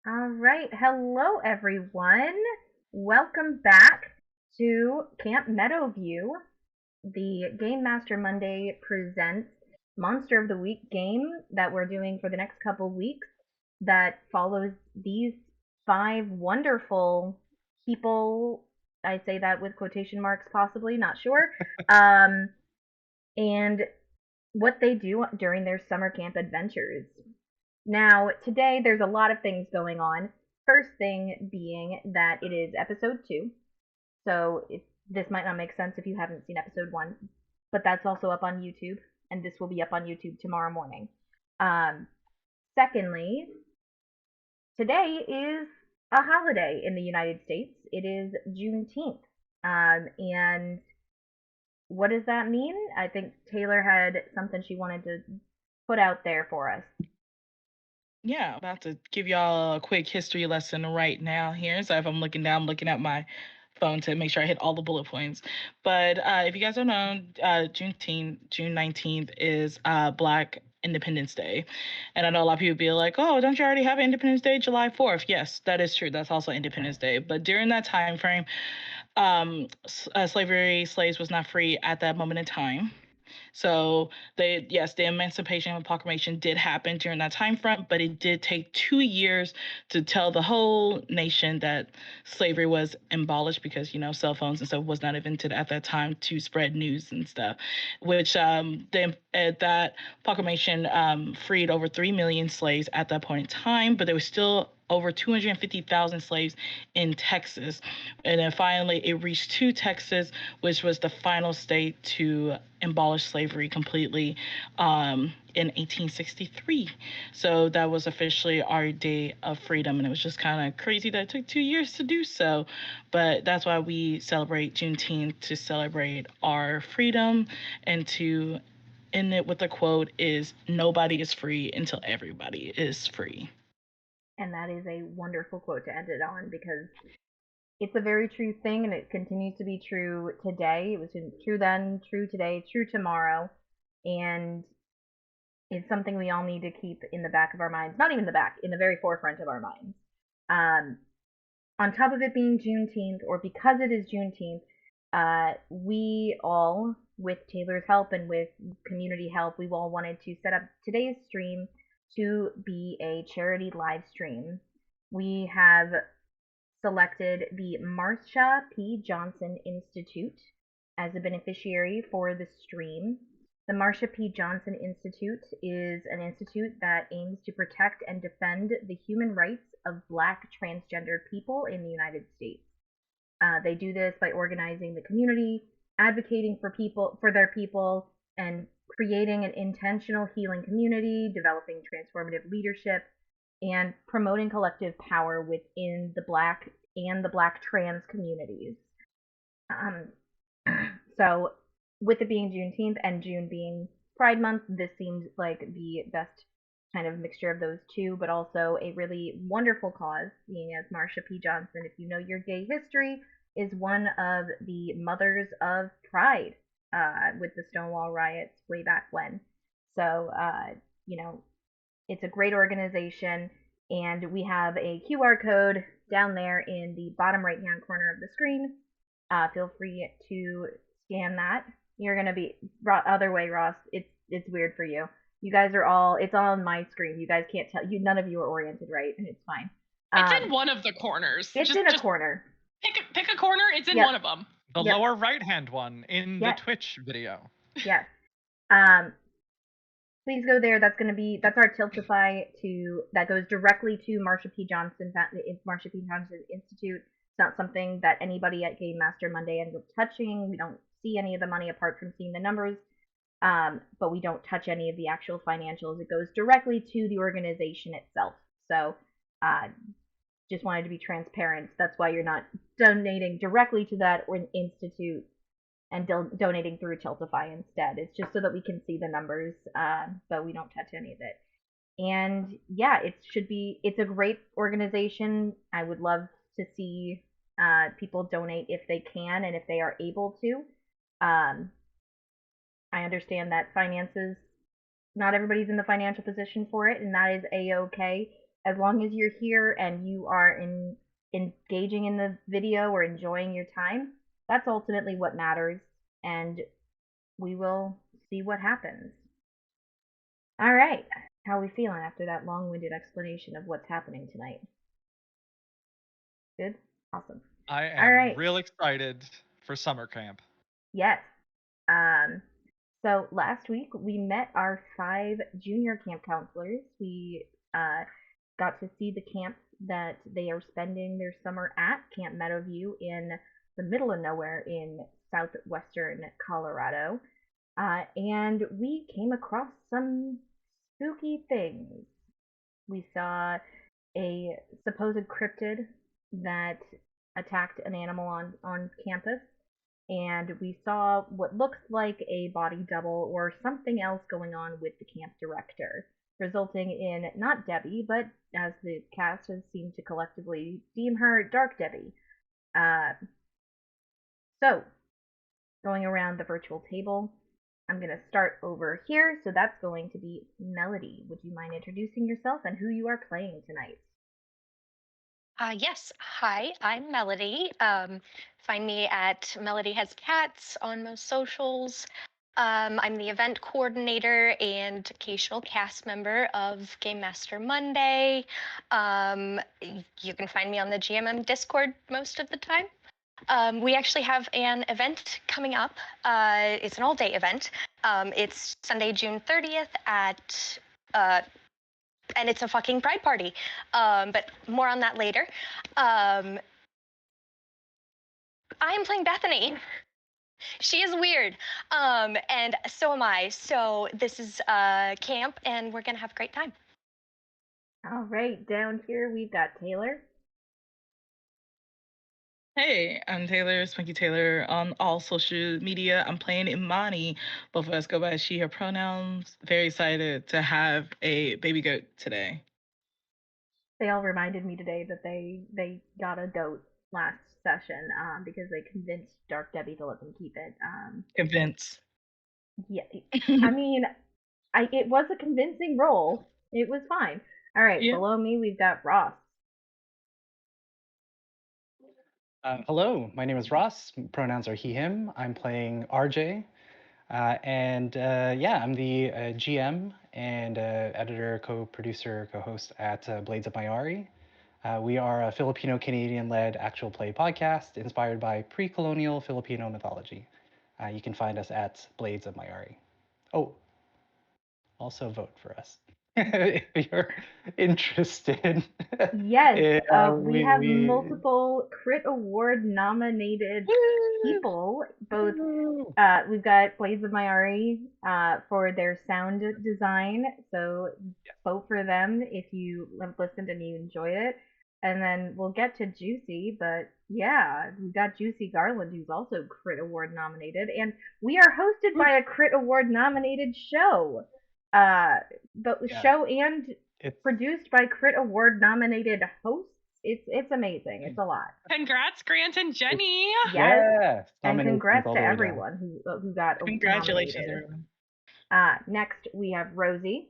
All right. Hello, everyone. Welcome back to Camp Meadowview. The Game Master Monday presents Monster of the Week game that we're doing for the next couple weeks that follows these five wonderful people. I say that with quotation marks, possibly, not sure. Um, and what they do during their summer camp adventures. Now, today there's a lot of things going on. First thing being that it is episode 2. So this might not make sense if you haven't seen episode 1, but that's also up on YouTube, and this will be up on YouTube tomorrow morning. Um, Secondly, today is a holiday in the United States. It is Juneteenth. And what does that mean? I think Taylor had something she wanted to put out there for us. Yeah, about to give y'all a quick history lesson right now here. So if I'm looking down, I'm looking at my phone to make sure I hit all the bullet points. But if you guys don't know, June 19th is Black Independence Day. And I know a lot of people be like, oh, don't you already have Independence Day July 4th? Yes, that is true. That's also Independence Day. But during that time frame, slaves was not free at that moment in time. So yes, the Emancipation Proclamation did happen during that time front, but it did take 2 years to tell the whole nation that slavery was abolished because cell phones and stuff was not invented at that time to spread news and stuff. Which that proclamation freed over 3 million slaves at that point in time, but there was still over 250,000 slaves in Texas. And then finally, it reached to Texas, which was the final state to abolish slavery completely in 1863. So that was officially our day of freedom. And it was just kind of crazy that it took 2 years to do so. But that's why we celebrate Juneteenth, to celebrate our freedom and to end it with the quote is nobody is free until everybody is free. And that is a wonderful quote to end it on because it's a very true thing and it continues to be true today. It was true then, true today, true tomorrow. And it's something we all need to keep in the back of our minds. Not even the back, in the very forefront of our minds. Um, on top of it being Juneteenth, or because it is Juneteenth, we all, with Taylor's help and with community help, we all wanted to set up today's stream to be a charity live stream. We have selected the Marsha P. Johnson Institute as a beneficiary for the stream. The Marsha P. Johnson Institute is an institute that aims to protect and defend the human rights of Black transgendered people in the United States. They do this by organizing the community, advocating for their people, and creating an intentional healing community, developing transformative leadership, and promoting collective power within the Black and the Black trans communities. Um, so, with it being Juneteenth and June being Pride Month, this seemed like the best kind of mixture of those two, but also a really wonderful cause, being as Marsha P. Johnson, if you know your gay history, is one of the mothers of Pride with the Stonewall riots way back when. So, you know, it's a great organization, and we have a QR code down there in the bottom right hand corner of the screen. Feel free to scan that. You're gonna be other way, Ross. It's weird for you. You guys are all. It's all on my screen. You guys can't tell. You none of you are oriented right, and it's fine. It's in one of the corners. It's Just in a just corner. pick a corner. It's in Yep. one of them. The Yep. lower right hand one in the Yep. Twitch video. Yes. Um, please go there. That's our Tiltify to that goes directly to Marsha P. Johnson Marsha P. Johnson Institute. It's not something that anybody at Game Master Monday ends up touching. We don't see any of the money apart from seeing the numbers, but we don't touch any of the actual financials. It goes directly to the organization itself. So, uh, just wanted to be transparent. That's why you're not donating directly to that institute and donating through Tiltify instead. It's just so that we can see the numbers, but we don't touch any of it. And yeah, it's a great organization. I would love to see people donate if they can and if they are able to. I understand that finances, not everybody's in the financial position for it, and that is a okay. as long as you're here and you are engaging in the video or enjoying your time, that's ultimately what matters, and we will see what happens. All right, how are we feeling after that long-winded explanation of what's happening tonight? Good? Awesome. I All am right. real excited for summer camp. Yes. Um, so last week we met our 5 junior camp counselors. We got to see the camp that they are spending their summer at, Camp MeadowView in the middle of nowhere in southwestern Colorado. And we came across some spooky things. We saw a supposed cryptid that attacked an animal on campus, and we saw what looks like a body double or something else going on with the camp director, resulting in not Debbie, but as the cast has seemed to collectively deem her, Dark Debbie. So, going around the virtual table, I'm going to start over here, so that's going to be Melody. Would you mind introducing yourself and who you are playing tonight? Yes. Hi, I'm Melody. Find me at Melody Has Cats on most socials. I'm the event coordinator and occasional cast member of Game Master Monday. You can find me on the GMM Discord most of the time. We actually have an event coming up. It's an all-day event. It's Sunday, June 30th at and it's a fucking pride party. But more on that later. I am playing Bethany. She is weird, and so am I. So this is camp, and we're gonna have a great time. All right, down here we've got Taylor. Hey, I'm Taylor, Spunky Taylor, on all social media. I'm playing Imani. Both of us go by she, her pronouns. Very excited to have a baby goat today. They all reminded me today that they got a goat last session because they convinced Dark Debbie to let them keep it. Convince. Yeah, I mean, it was a convincing role. It was fine. All right, Yeah. below me we've got Ross. Hello, my name is Ross. Pronouns are he, him. I'm playing RJ. Yeah, I'm the GM and editor, co-producer, co-host at Blades of Mayari. We are a Filipino-Canadian-led actual play podcast inspired by pre-colonial Filipino mythology. You can find us at Blades of Mayari. Oh, also vote for us if you're interested. Yes, we have we multiple Crit Award nominated people. Both Woo! we've got Blades of Mayari for their sound design, so vote for them if you have listened and you enjoyed it. And then we'll get to Juicy, but yeah, we've got Juicy Garland, who's also Crit Award nominated, and we are hosted by a Crit Award nominated show. The Yeah. show and It's produced by Crit Award nominated hosts. It's amazing. It's a lot. Congrats, Grant and Jenny. Yes. yeah, And nominations congrats all to the way down. everyone who got Congratulations, nominated. everyone. Next we have Rosie.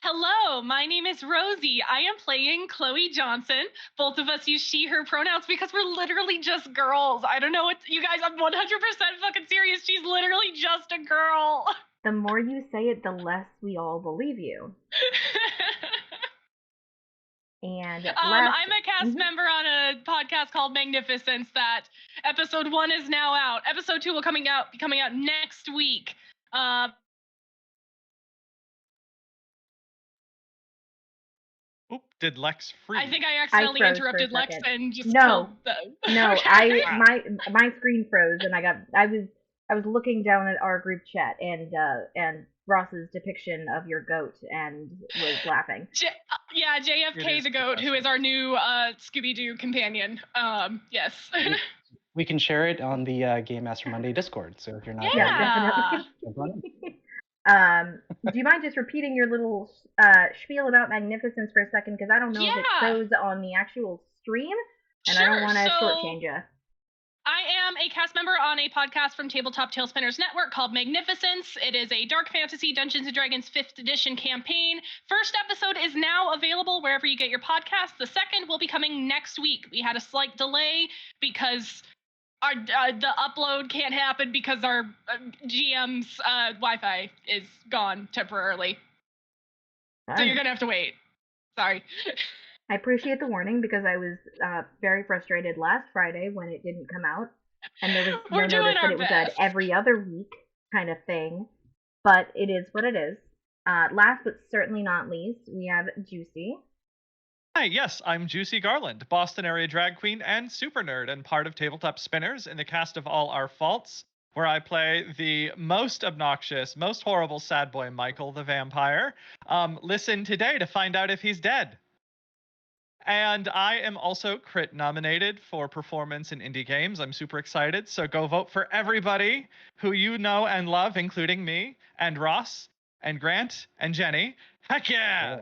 Hello, my name is Rosie. I am playing Chloe Johnson. Both of us use she, her pronouns because we're literally just girls. I don't know what you guys, I'm 100% fucking serious. She's literally just a girl. The more you say it, the less we all believe you. And last, I'm a cast member on a podcast called Magnificence. That episode 1 is now out. Episode 2 will be coming out next week. Oop, did Lex freeze? I think I accidentally froze for a interrupted Lex second. and just No. killed them. No, Okay. my screen froze and I was looking down at our group chat and Ross's depiction of your goat and was laughing. Yeah, JFK the goat, who is our new Scooby-Doo companion. Yes. We can share it on the Game Master Monday Discord. So if you're not, Yeah. Definitely. Do you mind just repeating your little spiel about Magnificence for a second? Because I don't know if it Yeah. shows on the actual stream, and I Sure, don't want to so shortchange you. I am a cast member on a podcast from Tabletop Tailspinners Network called Magnificence. It is a dark fantasy Dungeons & Dragons 5th edition campaign. First episode is now available wherever you get your podcasts. The second will be coming next week. We had a slight delay because our the upload can't happen because our GM's Wi-Fi is gone temporarily. So you're going to have to wait. Sorry. I appreciate the warning because I was very frustrated last Friday when it didn't come out, and there was no We're doing notice that our it was an best. every other week kind of thing. But it is what it is. Last but certainly not least, we have Juicy. Hi, yes, I'm Juicy Garland, Boston area drag queen and super nerd, and part of Tabletop Spinners in the cast of All Our Faults, where I play the most obnoxious, most horrible sad boy Michael the vampire. Listen today to find out if he's dead. And I am also crit nominated for performance in indie games. I'm super excited. So go vote for everybody who you know and love, including me and Ross and Grant and Jenny. Heck yeah!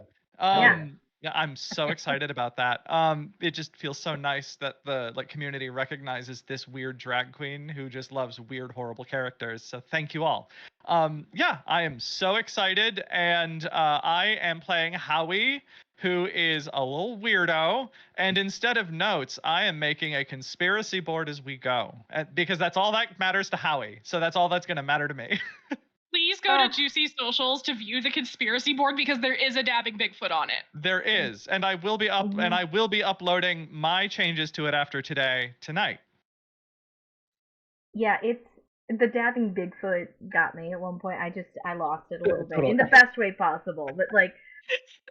Yeah, I'm so excited about that. It just feels so nice that the community recognizes this weird drag queen who just loves weird, horrible characters. So thank you all. Yeah, I am so excited, and I am playing Howie, who is a little weirdo, and instead of notes, I am making a conspiracy board as we go, because that's all that matters to Howie. So that's all that's going to matter to me. Please go to Juicy Socials to view the conspiracy board because there is a dabbing Bigfoot on it. There is, and I will be uploading my changes to it after tonight. Yeah, it's the dabbing Bigfoot got me at one point. I lost it a little bit in the best way possible, but like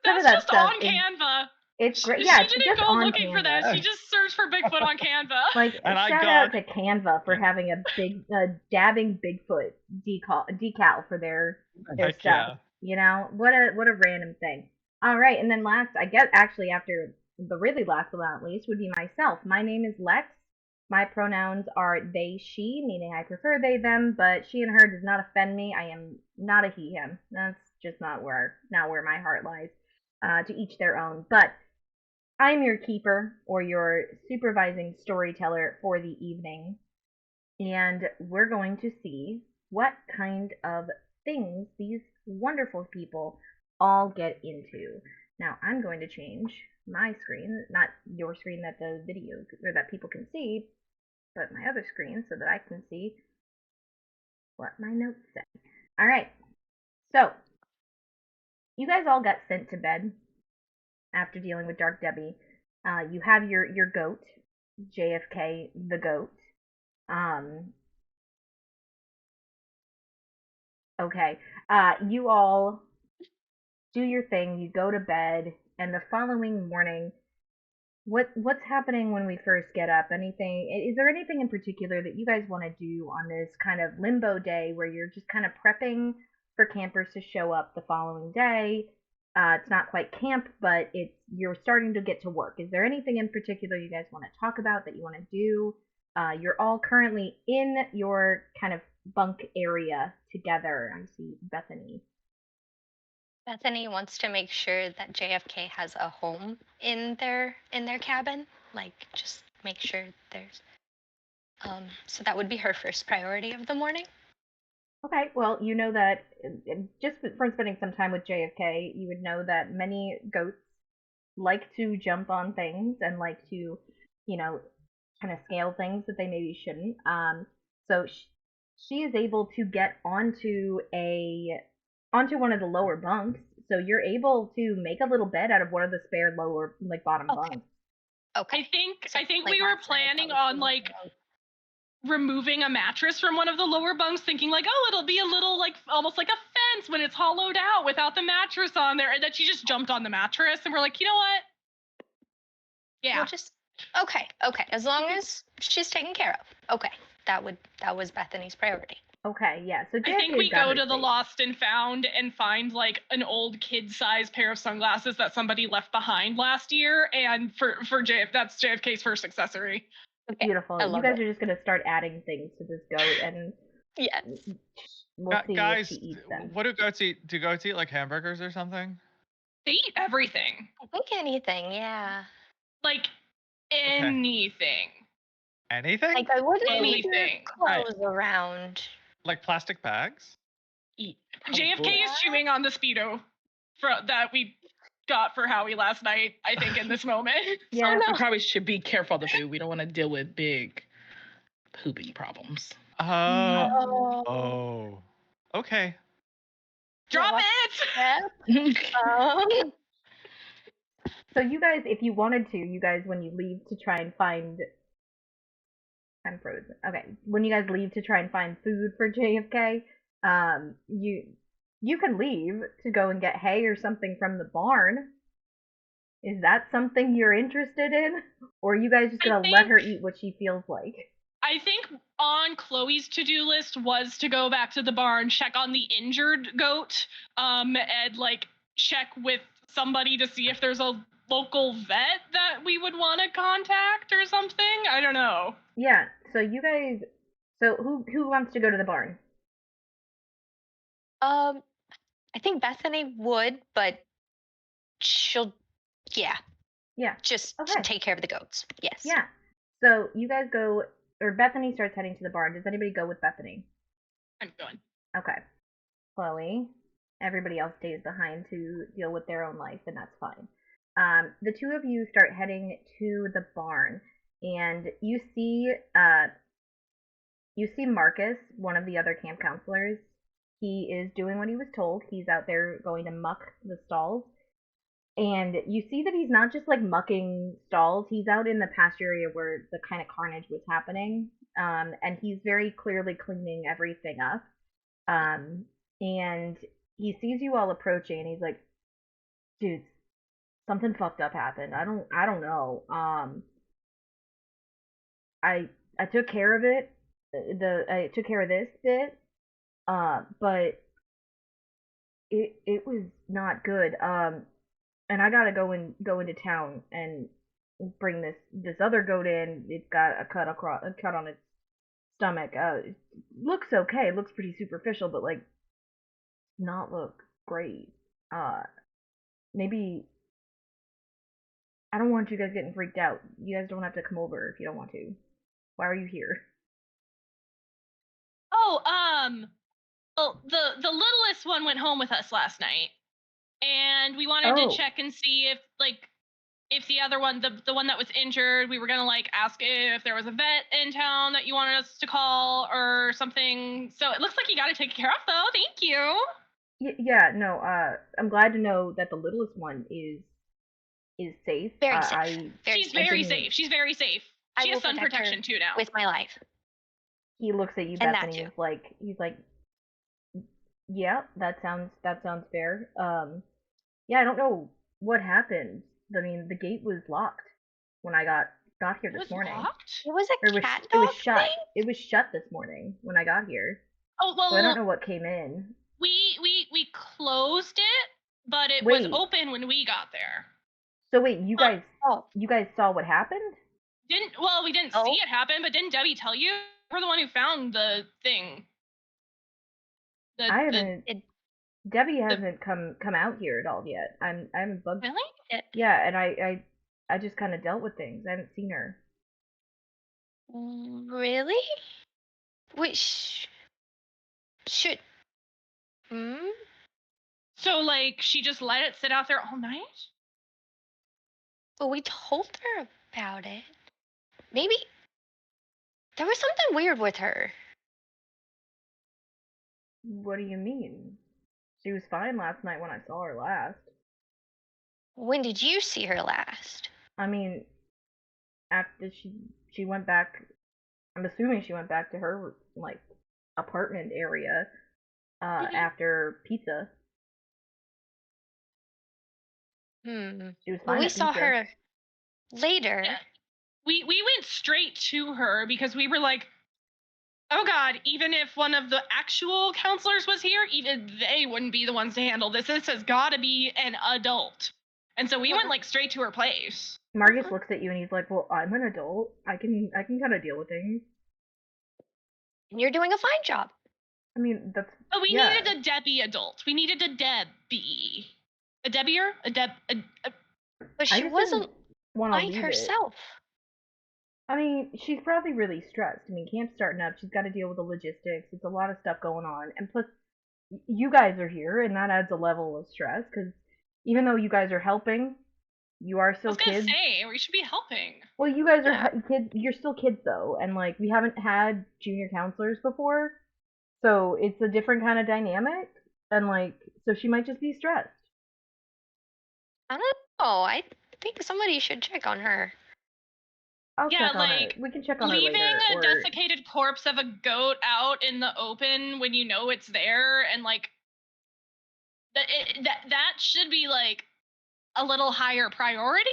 that's that just stuff on Canva. It's great. Yeah, she didn't go looking for that. She just searched for Bigfoot on Canva. Like, shout out to Canva for having a big dabbing Bigfoot decal for their stuff. Yeah. You know, what a random thing. All right, and then last, I guess actually after the really last but not least would be myself. My name is Lex. My pronouns are they, she, meaning I prefer they, them, but she and her does not offend me. I am not a he, him. That's just not where my heart lies. To each their own. But I'm your keeper or your supervising storyteller for the evening, and we're going to see what kind of things these wonderful people all get into. Now, I'm going to change my screen, not your screen that the video or that people can see, but my other screen so that I can see what my notes say. All right. So, you guys all got sent to bed after dealing with Dark Debbie. You have your goat, JFK the goat. Okay. You all do your thing. You go to bed, and the following morning, what's happening when we first get up? Anything? Is there anything in particular that you guys want to do on this kind of limbo day where you're just kind of prepping for campers to show up the following day? It's not quite camp, but you're starting to get to work. Is there anything in particular you guys want to talk about that you want to do? You're all currently in your kind of bunk area together. I see Bethany. Bethany wants to make sure that JFK has a home in their cabin. Like, just make sure there's. So that would be her first priority of the morning. Okay, well, you know that just from spending some time with JFK, you would know that many goats like to jump on things and like to, kind of scale things that they maybe shouldn't. So she is able to get onto one of the lower bunks. So you're able to make a little bed out of one of the spare lower, bottom bunks. Okay. I think we were planning on removing a mattress from one of the lower bunks, thinking it'll be a little almost like a fence when it's hollowed out without the mattress on there, and that she just jumped on the mattress, and we're like, you know what? Yeah. We'll just okay. As long as she's taken care of. Okay. That was Bethany's priority. Okay, yeah. So I think we go to the Lost and Found and find an old kid-sized pair of sunglasses that somebody left behind last year, and for that's JFK's first accessory. Okay. Beautiful. You guys are just gonna start adding things to this goat, and yes, we'll see guys, if she eats them. What do goats eat? Do goats eat hamburgers or something? They eat everything. I think anything, yeah. Anything. Anything? Like, I wouldn't leave your Anything. clothes around. Like plastic bags? JFK is chewing on the Speedo that we got for Howie last night, I think, in this moment. Yeah. Oh, We no. probably should be careful of the food. We don't want to deal with big pooping problems. Oh. Okay. Drop What? it! Yep. So you guys, if you wanted to, you guys, when you leave to try and find, I'm frozen. Okay, when you guys leave to try and find food for JFK, you can leave to go and get hay or something from the barn. Is that something you're interested in, or are you guys just gonna let her eat what she feels like? I think on Chloe's to-do list was to go back to the barn, check on the injured goat, and like check with somebody to see if there's a local vet that we would want to contact or something. I don't know. Yeah. So you guys, so who wants to go to the barn? I think Bethany would, but she'll, yeah, Yeah. just to Okay. take care of the goats. Yes. Yeah. So you guys go, or Bethany starts heading to the barn. Does anybody go with Bethany? I'm going. Okay. Chloe. Everybody else stays behind to deal with their own life, and that's fine. The two of you start heading to the barn, and you see Marcus, one of the other camp counselors. He is doing what he was told. He's out there going to muck the stalls. And you see that he's not just like mucking stalls, he's out in the pasture area where the kind of carnage was happening. And he's very clearly cleaning everything up. And he sees you all approaching and he's like, dude, something fucked up happened. I don't know. I took care of it. I took care of this bit. But it was not good. And I gotta go into town and bring this other goat in. It's got a cut on its stomach. It looks okay. It looks pretty superficial, but like not look great. Maybe I don't want you guys getting freaked out. You guys don't have to come over if you don't want to. Why are you here? Oh, well, the littlest one went home with us last night, and we wanted to check and see if the other one, the one that was injured, we were gonna like ask if there was a vet in town that you wanted us to call or something. So it looks like you got it taken care of, though. Thank you. Yeah, no. I'm glad to know that the littlest one is safe. Very safe. She's very safe. She's very safe. She has sun protection too now. With my life. He looks at you, And Bethany, and he's like, yeah, that sounds fair. Yeah, I don't know what happened. I mean, the gate was locked when I got here this morning. Locked? It was a cat dog It was shut. thing? It was shut this morning when I got here. Oh well. So I don't know what came in. We closed it, but it was open when we got there. So wait, you guys saw what happened? We didn't see it happen, but didn't Debbie tell you? We're the one who found the thing. Debbie hasn't come out here at all yet. I haven't bugged. Really? Yeah, and I just kind of dealt with things. I haven't seen her. Really? Which should. So like she just let it sit out there all night? Well, we told her about it. Maybe there was something weird with her. What do you mean? She was fine last night when I saw her last. When did you see her last? I mean, after she went back. I'm assuming she went back to her like apartment area after pizza. She was fine. Well, we saw her later. Yeah. We went straight to her because we were like, oh God, even if one of the actual counselors was here, even they wouldn't be the ones to handle this. This has got to be an adult. And so we went like straight to her place. Marcus looks at you and he's like, well, I'm an adult. I can kind of deal with things. And you're doing a fine job. I mean, that's. But we needed a Debbie adult. We needed a Debbie. A Debbier? A Deb. But she wasn't like herself. I mean, she's probably really stressed. I mean, camp's starting up. She's got to deal with the logistics. It's a lot of stuff going on, and plus, you guys are here, and that adds a level of stress because even though you guys are helping, you are I still was gonna kids. say we should be helping. Well, you guys are Yeah. kids. You're still kids though, and like we haven't had junior counselors before, so it's a different kind of dynamic. And like, so she might just be stressed. I don't know. I think somebody should check on her. I'll Yeah, check on her. like We can check on her leaving later. a Or desiccated corpse of a goat out in the open when you know it's there, and like that should be like a little higher priority.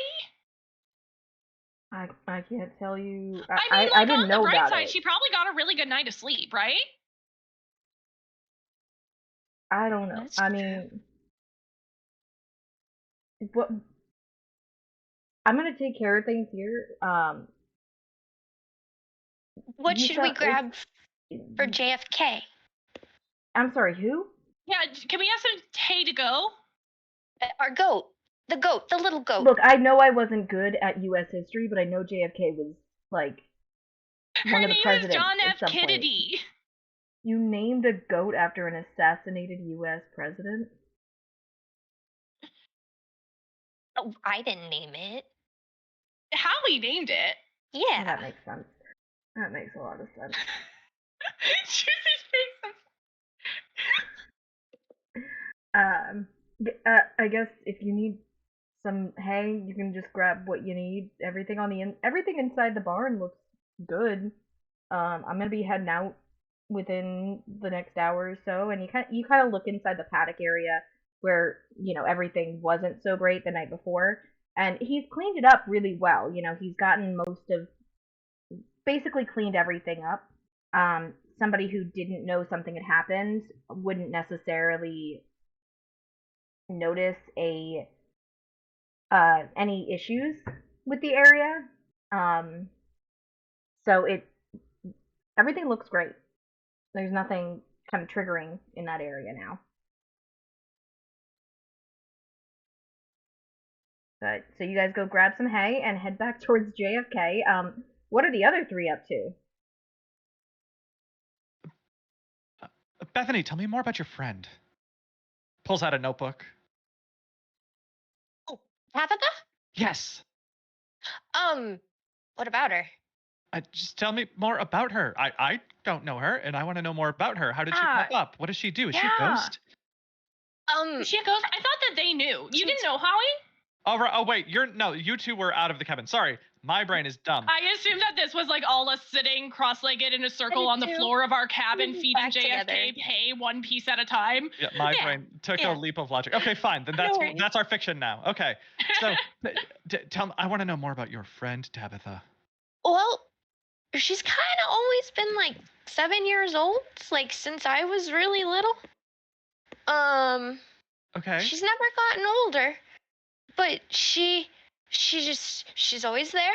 I can't tell you. I mean, I like didn't on the know bright about side, it. she probably got a really good night of sleep, right? I don't know. That's I true. mean, what? I'm gonna take care of things here. What You should we sound grab for it's. JFK? I'm sorry. Who? Yeah, can we ask him Tay to go? Our goat. The goat. The little goat. Look, I know I wasn't good at U.S. history, but I know JFK was like Her one of the name is presidents John at F. some point. Kennedy. You named a goat after an assassinated U.S. president? Oh, I didn't name it. Howie named it. Yeah. That makes sense. That makes a lot of sense. Juicy's face. I guess if you need some hay, you can just grab what you need. Everything on everything inside the barn looks good. I'm gonna be heading out within the next hour or so, and you kind of look inside the paddock area where everything wasn't so great the night before, and he's cleaned it up really well. He's gotten most of basically cleaned everything up. Somebody who didn't know something had happened wouldn't necessarily notice a any issues with the area. Um, so everything looks great. There's nothing kind of triggering in that area now. But so you guys go grab some hay and head back towards JFK. What are the other three up to? Bethany, tell me more about your friend. Pulls out a notebook. Oh, Tabitha? Yes. What about her? Just tell me more about her. I don't know her, and I want to know more about her. How did she pop up? What does she do? Is she a Yeah. ghost? Is she a ghost? I thought that they knew. You didn't know, Howie? Oh, right. Oh, wait. You two were out of the cabin. Sorry, my brain is dumb. I assumed that this was like all us sitting cross-legged in a circle I on the do. floor of our cabin, Moving feeding back JFK together. hay one piece at a time. Yeah, my Yeah, brain took yeah. a leap of logic. Okay, fine. Then No worries. that's our fiction now. Okay, so tell me. I want to know more about your friend Tabitha. Well, she's kind of always been like 7 years old, like since I was really little. Okay. She's never gotten older, but she's always there,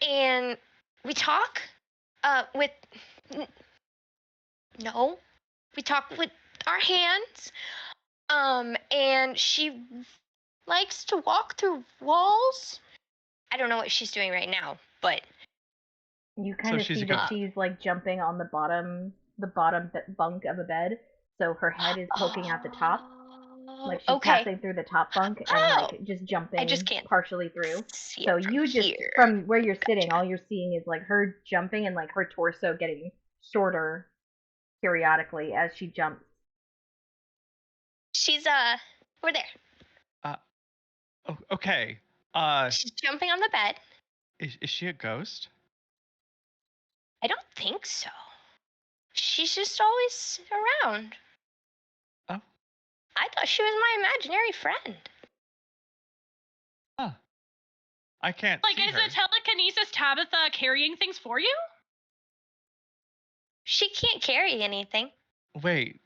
and we talk. With no, we talk with our hands. And she likes to walk through walls. I don't know what she's doing right now, but You kind of she's see a that ghost. she's like jumping on the bottom bunk of a bed, so her head is poking out the top, like she's okay. passing through the top bunk and Oh, like just jumping I just can't partially through. see So it from you just here. from where you're sitting, all you're seeing is like her jumping and like her torso getting shorter periodically as she jumps. She's over there. Oh, okay. She's jumping on the bed. Is she a ghost? I don't think so. She's just always around. Oh. I thought she was my imaginary friend. Huh. I can't Like, see is her. a telekinesis Tabitha carrying things for you? She can't carry anything. Wait.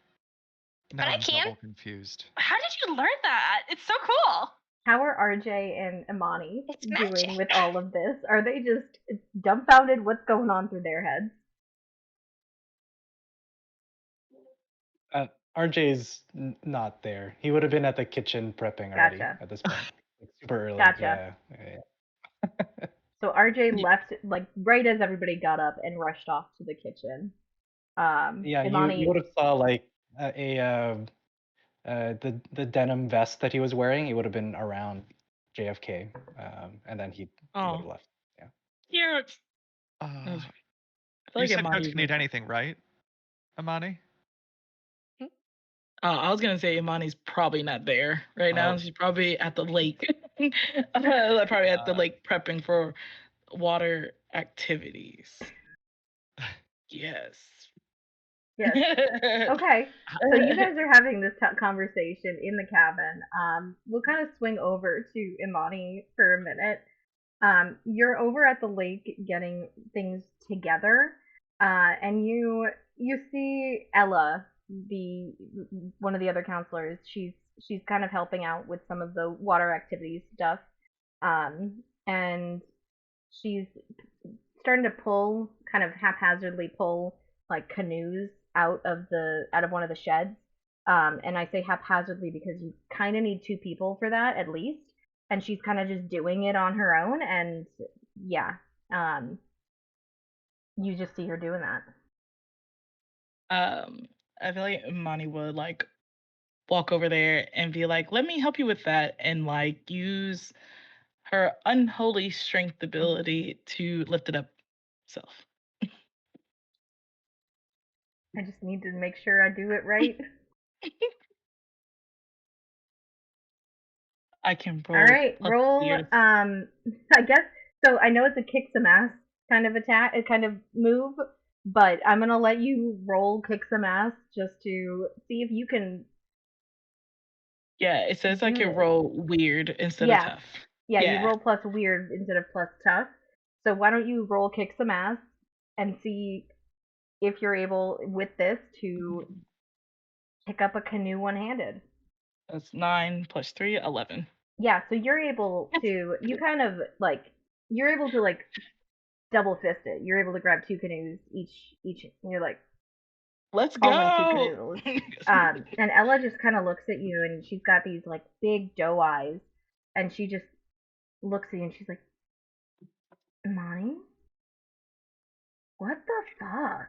Now But I I'm can. double confused. How did you learn that? It's so cool. How are RJ and Imani It's doing magic. with all of this? Are they just dumbfounded? What's going on through their heads? RJ's not there. He would have been at the kitchen prepping already Gotcha. at this point. Like super early. Gotcha. Yeah. So So RJ Yeah. left like right as everybody got up and rushed off to the kitchen. Yeah, you Imani, would have saw like the denim vest that he was wearing. He would have been around JFK, and then he would Oh, have left. Yeah. cute. I Uh, feel you like said Imani Coach would can be. eat anything, right, Amani? I was gonna say Imani's probably not there right now. Oh, She's probably at the lake. Probably at the uh, lake prepping for water activities. Yes. yes. Okay. So you guys are having this conversation in the cabin. We'll kind of swing over to Imani for a minute. You're over at the lake getting things together, and you see Ella, the one of the other counselors. She's kind of helping out with some of the water activities stuff, and she's starting to pull, kind of haphazardly pull like canoes out of one of the sheds. And I say haphazardly because you kind of need two people for that at least. And she's kind of just doing it on her own, and yeah, um, you just see her doing that. um, I feel like Imani would like walk over there and be like, "Let me help you with that," and like use her unholy strength ability to lift it up herself. I just need to make sure I do it right. I can All roll right, plus roll. weird. I guess so. I know it's a kick some ass kind of attack, kind of move, but I'm gonna let you roll kick some ass just to see if you can Yeah, it says I do can this. roll weird instead of Yeah, tough. yeah. You Yeah, roll plus weird instead of plus tough. So why don't you roll kick some ass and see if you're able with this to pick up a canoe one handed. that's 9 plus 3, 11. Yeah, so you're able Yes. to you kind of like you're able to like double fist it. You're able to grab two canoes each. And you're like Let's hauling two go. canoes. And Ella just kind of looks at you, and she's got these like big doe eyes, and she just looks at you, and she's like, "Monty, what the fuck?"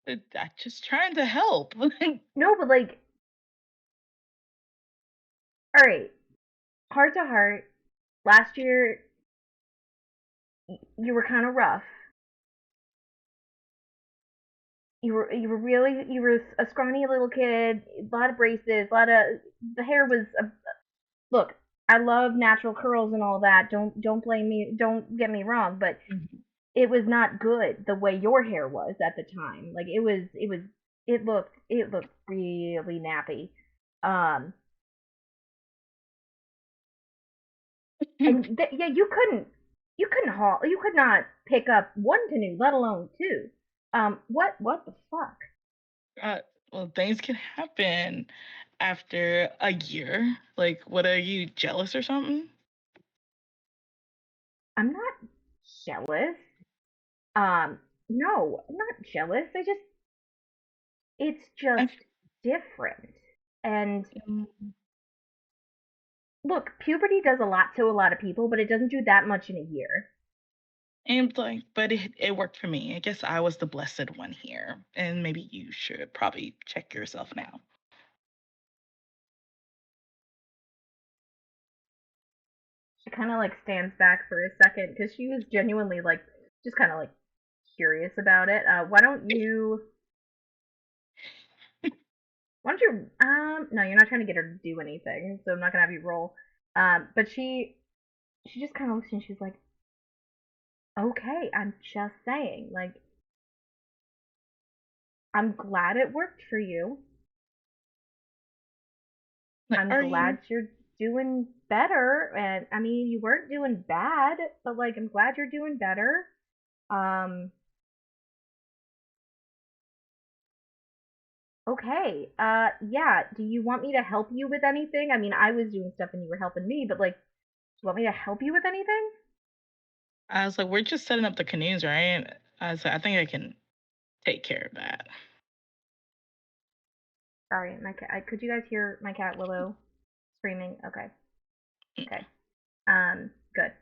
I'm just trying to help. No, but like, all right, heart to heart. Last year, you were kind of rough. You were a scrawny little kid, a lot of braces, a lot of the hair was look. I love natural curls and all that. Don't blame me. Don't get me wrong, but it was not good the way your hair was at the time. Like it looked really nappy. Um, and yeah, you couldn't haul you could not pick up one canoe, let alone two. What the fuck? uh, well, things can happen after a year. Like, what are you jealous or something? I'm not jealous. No, I'm not jealous. It's I, just different. And mm, look, puberty does a lot to a lot of people, but it doesn't do that much in a year. and like, but it worked for me. I guess I was the blessed one here, and maybe you should probably check yourself now. She kind of like stands back for a second because she was genuinely like just kind of like curious about it. Why don't you no, you're not trying to get her to do anything, so I'm not gonna have you roll. But she just kind of looks and she's like, okay, I'm just saying, like, I'm glad it worked for you. Like, I'm are glad you? you're doing better, and I mean, you weren't doing bad, but like, I'm glad you're doing better. Um, okay. Yeah. Do you want me to help you with anything? I mean, I was doing stuff and you were helping me, but like, do you want me to help you with anything? I was like, we're just setting up the canoes, right? I was like, I think I can take care of that. Sorry, could you guys hear my cat Willow screaming? Okay. Okay. Good.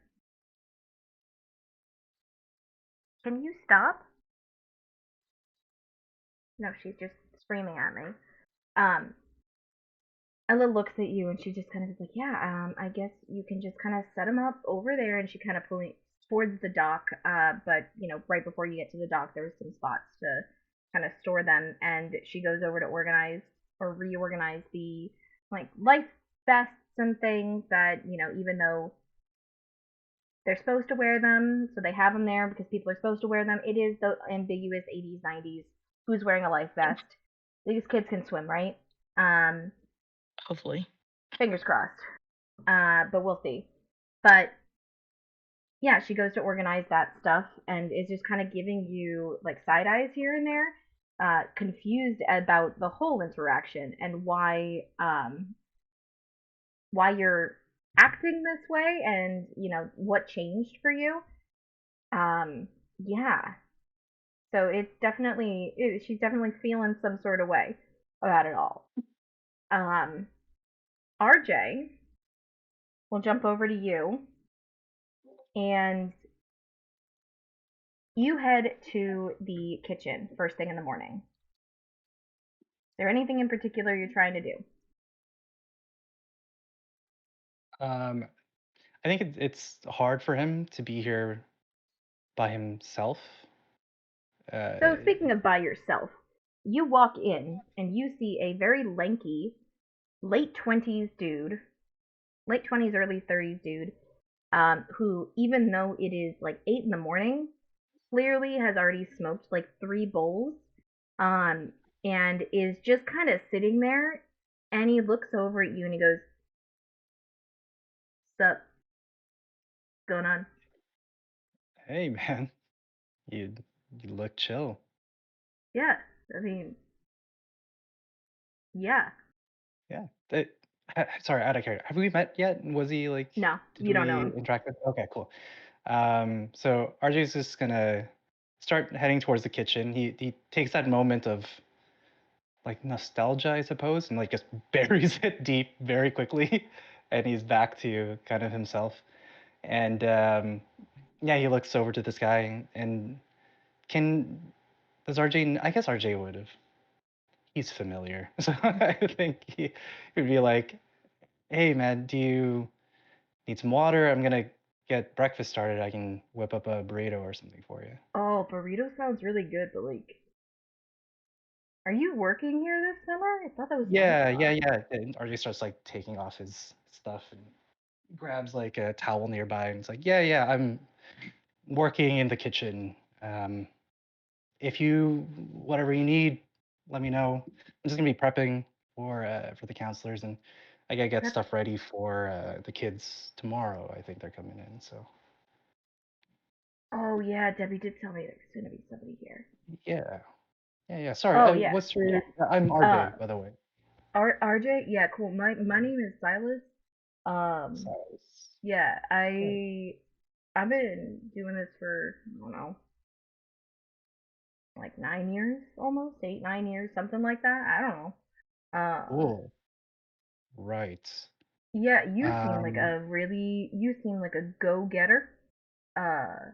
Can you stop? No, she's just screaming at me. Um, Ella looks at you and she just kind of is like, yeah, I guess you can just kind of set them up over there. And she kind of points towards the dock. But right before you get to the dock, there's some spots to kind of store them. And she goes over to organize or reorganize the like life vests and things that even though they're supposed to wear them, so they have them there because people are supposed to wear them. It is the ambiguous 80s, 90s. Who's wearing a life vest? These kids can swim, right? Um, Hopefully. Fingers crossed. But we'll see. But yeah, she goes to organize that stuff and is just kind of giving you like side eyes here and there, confused about the whole interaction and why you're acting this way and what changed for you. Yeah. So she's definitely feeling some sort of way about it all. Um, RJ, we'll jump over to you and you head to the kitchen first thing in the morning. Is there anything in particular you're trying to do? Um, I think it's hard for him to be here by himself. So, Uh, speaking of by yourself, you walk in and you see a very lanky, late 20s dude, late 20s, early 30s dude, who, even though it is like 8 in the morning, clearly has already smoked like 3 bowls, um, and is just kind of sitting there. And he looks over at you and he goes, "Sup, what's going on?" hey man, you you look chill. Yeah, I mean, yeah. Yeah. Sorry, out of character. Have we met yet? Was he like? No, Did you don't know we him. interact with? Okay, cool. So RJ's just gonna start heading towards the kitchen. He takes that moment of like nostalgia, I suppose, and like just buries it deep very quickly, and he's back to kind of himself. And yeah, he looks over to this guy and can does RJ? I guess RJ would have. He's familiar, so I think he would be like, "Hey, man, do you need some water? I'm gonna get breakfast started. I can whip up a burrito or something for you." Oh, burrito sounds really good, but like, are you working here this summer? I thought that was my Yeah, yeah, job. yeah. And RJ starts like taking off his stuff and grabs like a towel nearby and it's like, "Yeah, yeah, I'm working in the kitchen. Um, if you whatever you need, let me know. I'm just gonna be prepping for the counselors and I gotta get Prep. stuff ready for the kids tomorrow. I think they're coming in, so Oh yeah, Debbie did tell me there's gonna be somebody here. yeah, yeah, yeah. Sorry, Oh yeah, what's your? yeah. I'm Uh, RJ, by the way. RJ, yeah, cool. My name is Silas. Um, So, yeah, yeah. I've been doing this for I don't know, like 9 years, almost 8, 9 years, something like that. I don't know. Cool. Right. Yeah, Um, you seem like a go-getter. Uh,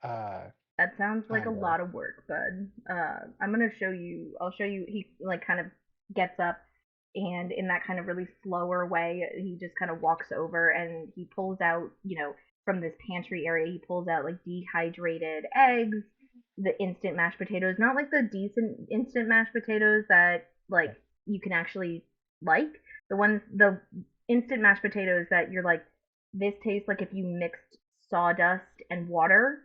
uh, that sounds like a kind of. lot of work, bud. I'm gonna show you. I'll show you. He like kind of gets up, and in that kind of really slower way, he just kind of walks over and he pulls out, from this pantry area, he pulls out like dehydrated eggs, the instant mashed potatoes, not like the decent instant mashed potatoes that like you can actually like. The instant mashed potatoes that you're like, this tastes like if you mixed sawdust and water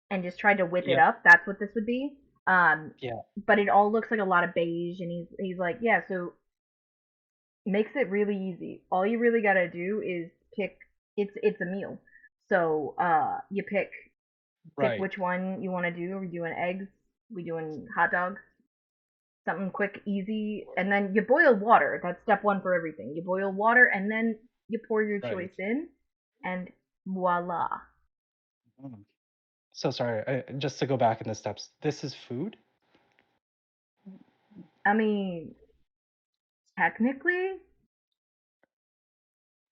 and just tried to whip it Yep. up. That's what this would be. Um, Yeah. but it all looks like a lot of beige, and he's like, yeah. So makes it really easy. All you really gotta do is pick. It's a meal. So you pick Right. which one you want to do. Are we doing eggs? We doing hot dogs? Something quick, easy, and then you boil water. That's step one for everything. You boil water, and then you pour your Right. choice in, and voila. Mm. So sorry. Just to go back in the steps. This is food. I mean, technically,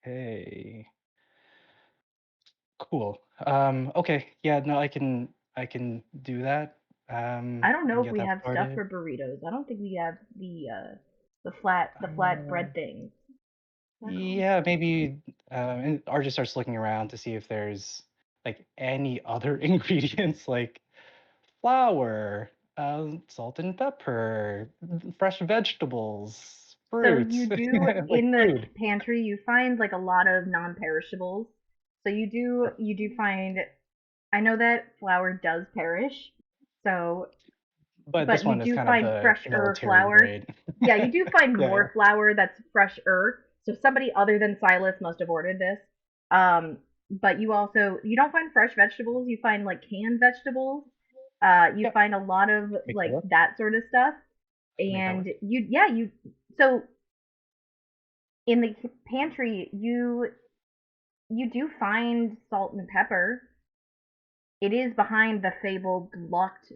Okay. Cool. Okay. Yeah, no, I can do that. I don't I know can if get we that have stuff started. for burritos. I don't think we have the flat Uh, bread things. Is that called? yeah, maybe and RJ starts looking around to see if there's like any other ingredients like flour, salt and pepper, fresh vegetables, So fruits, you do like in the food. pantry you find like a lot of non-perishables. So you do find I know that flour does perish. So But this but you one is do kind of find the fresher military flour. grade. Yeah, you do find Yeah, yeah. more flour that's fresher. So somebody other than Silas must have ordered this. Um, but you don't find fresh vegetables. You find like canned vegetables. You Yep. find a lot of Make that like work. that sort of stuff. Make that And work. so in the pantry you do find salt and pepper. It is behind the fabled locked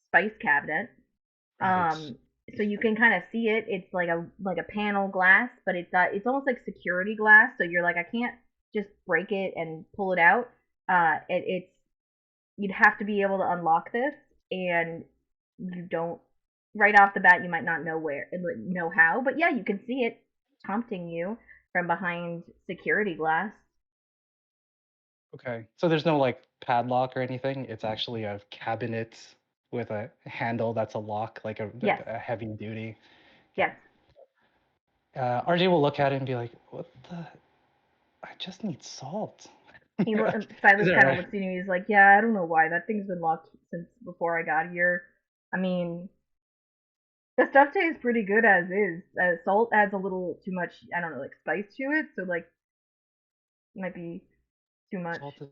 spice cabinet. Right. Um, so you can kind of see it. It's like a panel glass, but it's almost like security glass. So you're like, I can't just break it and pull it out. It's you'd have to be able to unlock this, and you don't right off the bat. You might not know where and like, know how, but yeah, you can see it prompting you from behind security glass. Okay. So there's no like padlock or anything. It's actually a cabinet with a handle that's a lock, like Yes, a heavy duty. Okay. yes. RJ will look at it and be like, "What the? I just need salt." Is Silas that kind of right? looks at you and he's like, "Yeah, I don't know why that thing's been locked since before I got here. I mean, the stuff tastes pretty good as is. Salt adds a little too much, I don't know, like spice to it, so like might be too much." Salt is.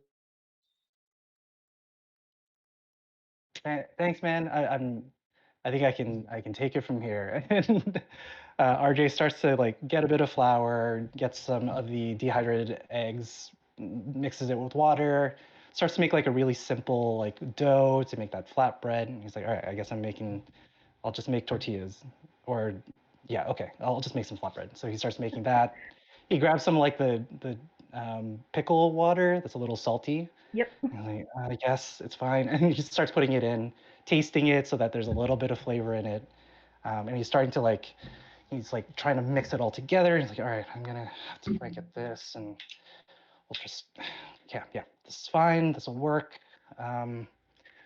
Thanks, man. I think I can take it from here. And RJ starts to like get a bit of flour, gets some of the dehydrated eggs, mixes it with water, starts to make like a really simple like dough to make that flatbread. And he's like, all right, I guess I'll just make tortillas. Or yeah, okay, I'll just make some flatbread. So he starts making that. He grabs some like the pickle water that's a little salty. Yep. I'm like, I guess it's fine. And he starts putting it in, tasting it so that there's a little bit of flavor in it. And he's starting to like, he's like trying to mix it all together. He's like, all right, I'm gonna have to try and get this, and we'll just, yeah, this is fine. This will work. Um,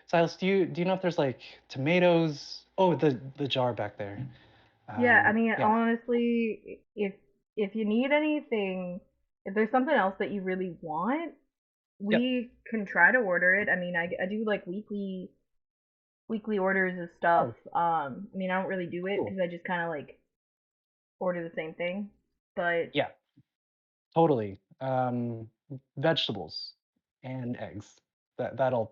Silas, do you know if there's like tomatoes? Oh, the jar back there. Yeah, I mean, Yeah, honestly, if you need anything, if there's something else that you really want, yep. we can try to order it. I mean, I do like weekly orders of stuff. Oh, I mean, I don't really do it cool. because I just kind of like order the same thing. But Yeah, totally. Vegetables and eggs. That'll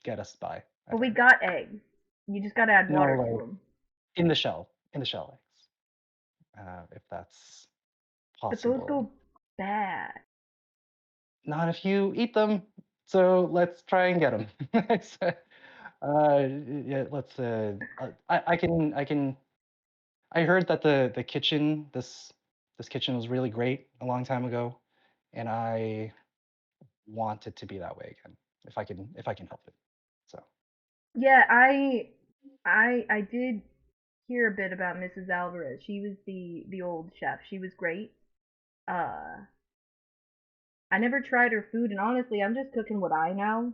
get us by, I we think. got eggs. You just gotta add No, water to like them. in the shell eggs, if that's But those possible. go bad. Not if you eat them. So let's try and get them. Yeah, let's. I can. I heard that the kitchen, this kitchen was really great a long time ago, and I want it to be that way again, if I can help it. So Yeah, I did hear a bit about Mrs. Alvarez. She was the old chef. She was great. Uh, I never tried her food, and honestly, I'm just cooking what I know.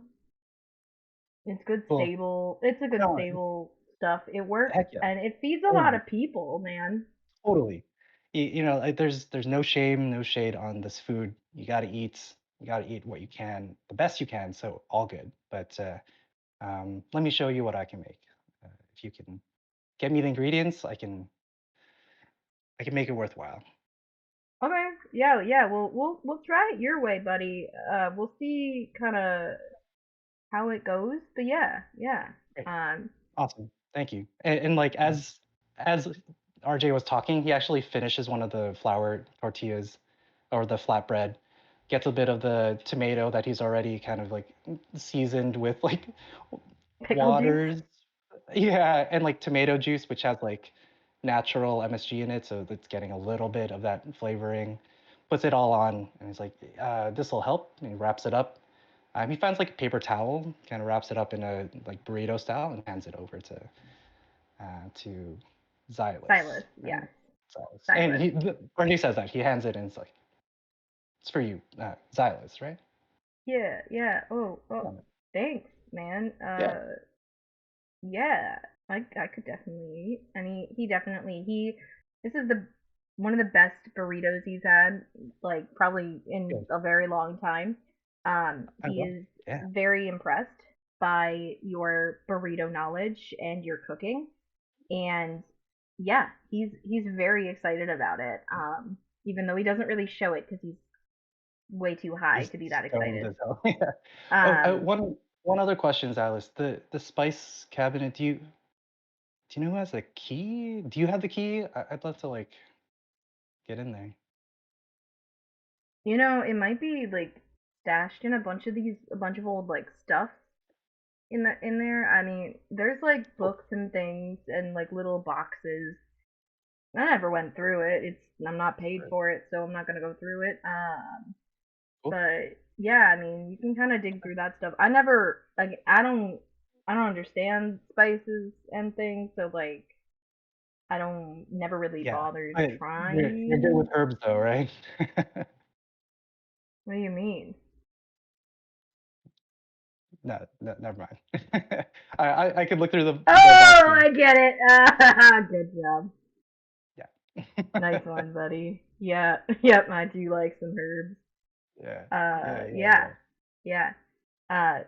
It's good cool. stable. It's a good No, stable stuff. It works, heck yeah, and it feeds a lot totally. of people, man. Totally. Like, there's no shame, no shade on this food. You got to eat. You got to eat what you can, the best you can. So all good. But let me show you what I can make. If you can get me the ingredients, I can make it worthwhile. Okay, yeah, yeah. We'll try it your way, buddy. We'll see kind of how it goes. But yeah, yeah. Great. Um, Awesome. Thank you. And like as RJ was talking, he actually finishes one of the flour tortillas or the flatbread, gets a bit of the tomato that he's already kind of like seasoned with like pickle juice. waters. Yeah, and like tomato juice, which has like natural MSG in it, so it's getting a little bit of that flavoring. puts it all on, and he's like, "This will help." And he wraps it up. He finds like a paper towel, kind of wraps it up in a like burrito style, and hands it over to Xylus. Silas, Right? yeah. Xylus. Silas. And he says that he hands it, and it's like, "It's for you, Xylus, right?" Yeah. Oh, Yeah. thanks, man. Yeah. Yeah, I could definitely eat. I mean, this is the one of the best burritos he's had, like probably in Good. a very long time. I He love is Yeah. very impressed by your burrito knowledge and your cooking, and yeah, he's very excited about it. Even though he doesn't really show it because he's way too high He's to be that stoned excited. as hell. Yeah. Um, One other question, Alice. The spice cabinet. Do you know who has the key? Do you have the key? I'd love to like get in there. it might be like stashed in a bunch of old like stuff in there. I mean, there's like Oh, books and things and like little boxes. I never went through it. I'm not paid sure. for it, so I'm not gonna go through it. Cool. But yeah, I mean, you can kind of dig through that stuff. I never like I don't understand spices and things, so like I don't never really Yeah. bothered You're good trying. with herbs though, right? What do you mean? No, no, never mind. I could look through the Oh, boxes. I get it. Good job. Yeah. Nice one, buddy. Yeah, yep, I do like some herbs. Yeah. Yeah, yeah. Uh,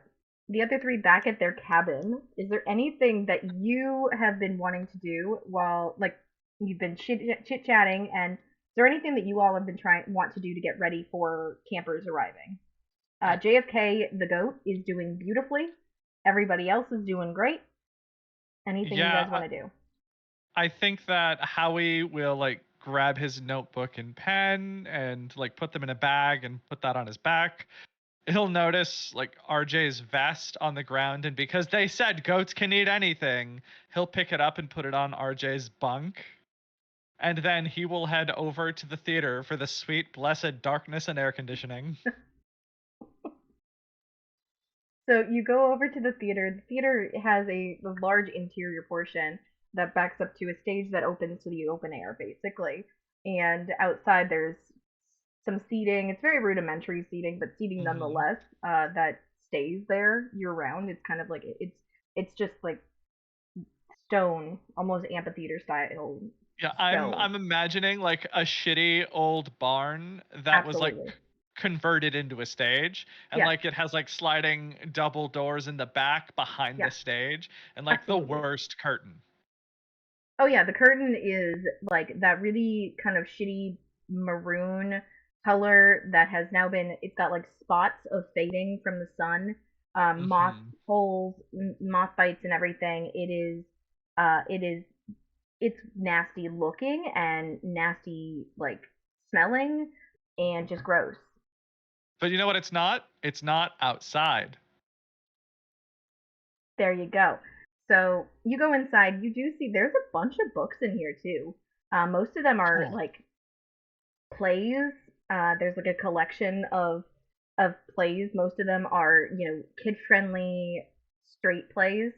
the other three back at their cabin. Is there anything that you have been wanting to do while, like, you've been chit chatting? And is there anything that you all have been want to do to get ready for campers arriving? JFK the goat is doing beautifully. Everybody else is doing great. Anything you guys Yeah, want to do? I think that Howie will like grab his notebook and pen and like put them in a bag and put that on his back. He'll notice like RJ's vest on the ground, and because they said goats can eat anything, he'll pick it up and put it on RJ's bunk. And then he will head over to the theater for the sweet, blessed darkness and air conditioning. So you go over to the theater. The theater has a large interior portion that backs up to a stage that opens to the open air, basically. And outside there's some seating. It's very rudimentary seating, but seating Hmm. nonetheless. That stays there year round. It's kind of like it's just like stone, almost amphitheater style Yeah, I'm stone. I'm imagining like a shitty old barn that was like Absolutely. converted into a stage, and Yes. like it has like sliding double doors in the back behind the Yes. stage, and like the Absolutely. worst curtain. Oh yeah, the curtain is like that really kind of shitty maroon color that has now been. It's got like spots of fading from the sun, moth Hmm. holes, moth bites, and everything. It is, it's nasty looking and nasty like smelling, and just gross. But you know what? It's not. It's not outside. There you go. So you go inside. You do see there's a bunch of books in here too. Most of them are Cool. like plays. There's like a collection of plays. Most of them are kid friendly, straight plays.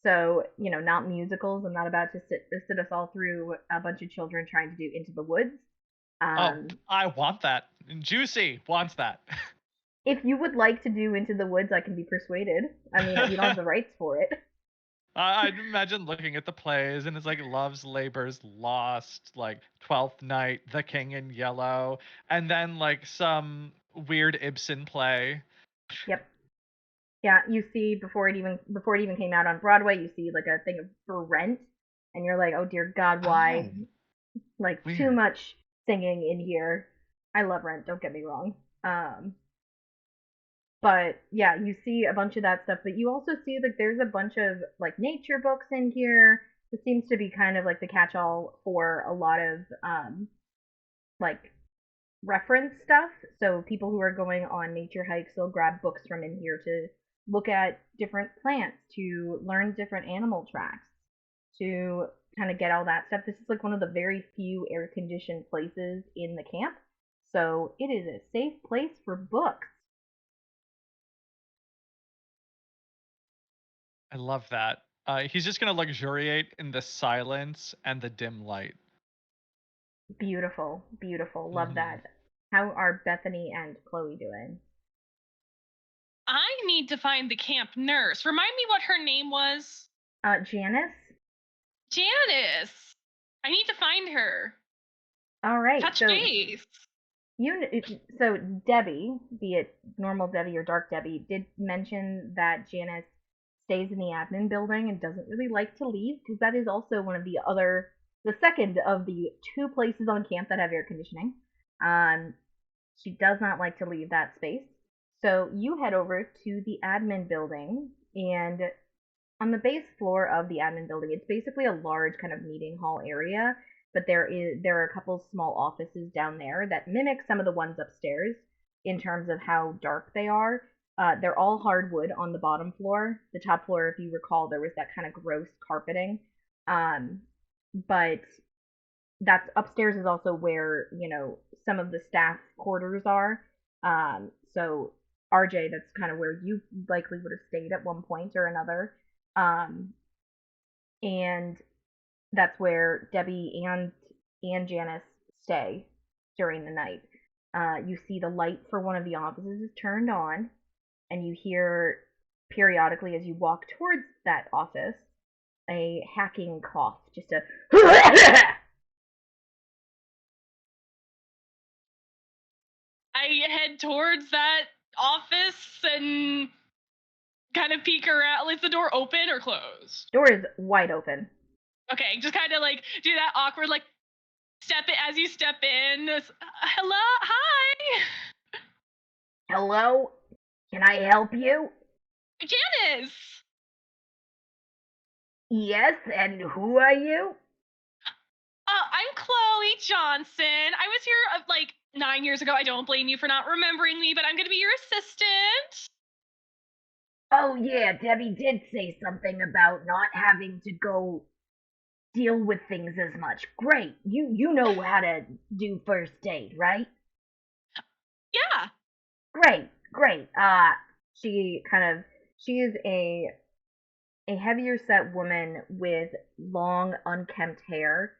So not musicals. I'm not about to sit us all through a bunch of children trying to do Into the Woods. Oh, Um, I want that. Juicy wants that. if you would like to do Into the Woods, I can be persuaded. I mean, we don't have the rights for it. I'd imagine looking at the plays, and it's like Love's Labor's Lost, like Twelfth Night, The King in Yellow, and then like some weird Ibsen play. Yep. Yeah, you see before it even came out on Broadway, you see like a thing for Rent, and you're like, oh dear God, Oh, why? Like too weird. much singing in here. I love Rent, don't get me wrong. But yeah, you see a bunch of that stuff, but you also see like there's a bunch of like nature books in here. This seems to be kind of like the catch-all for a lot of like reference stuff. So people who are going on nature hikes, they'll grab books from in here to look at different plants, to learn different animal tracks, to kind of get all that stuff. This is like one of the very few air conditioned places in the camp. so it is a safe place for books. I love that. He's just gonna luxuriate in the silence and the dim light. Beautiful, beautiful. Love Mhm. that. How are Bethany and Chloe doing? I need to find the camp nurse. Remind me what her name was. Janice? Janice. I need to find her. All right, Touch so base. so Debbie, be it normal Debbie or dark Debbie, did mention that Janice stays in the admin building and doesn't really like to leave because that is also one of the second of the two places on camp that have air conditioning. Um, she does not like to leave that space. So you head over to the admin building, and on the base floor of the admin building, it's basically a large kind of meeting hall area, but there are a couple small offices down there that mimic some of the ones upstairs in terms of how dark they are. They're all hardwood on the bottom floor. The top floor, if you recall, there was that kind of gross carpeting. Um, but that's upstairs is also where some of the staff quarters are. So RJ, that's kind of where you likely would have stayed at one point or another. Um, and that's where Debbie and Janice stay during the night. You see the light for one of the offices is turned on, and you hear periodically as you walk towards that office a hacking cough, just a I head towards that office and kind of peek around. Is the door open or closed? door is wide open. Okay, just kind of like do that awkward like step it as you step in. Hello, hi, Hello? Can I help you? Janice. Yes, and who are you? I'm Chloe Johnson. I was here like 9 years ago. I don't blame you for not remembering me, but I'm gonna be your assistant. Oh yeah, Debbie did say something about not having to go deal with things as much. Great. You know how to do first aid, right? Yeah. Great, great. She kind of she is a heavier set woman with long unkempt hair.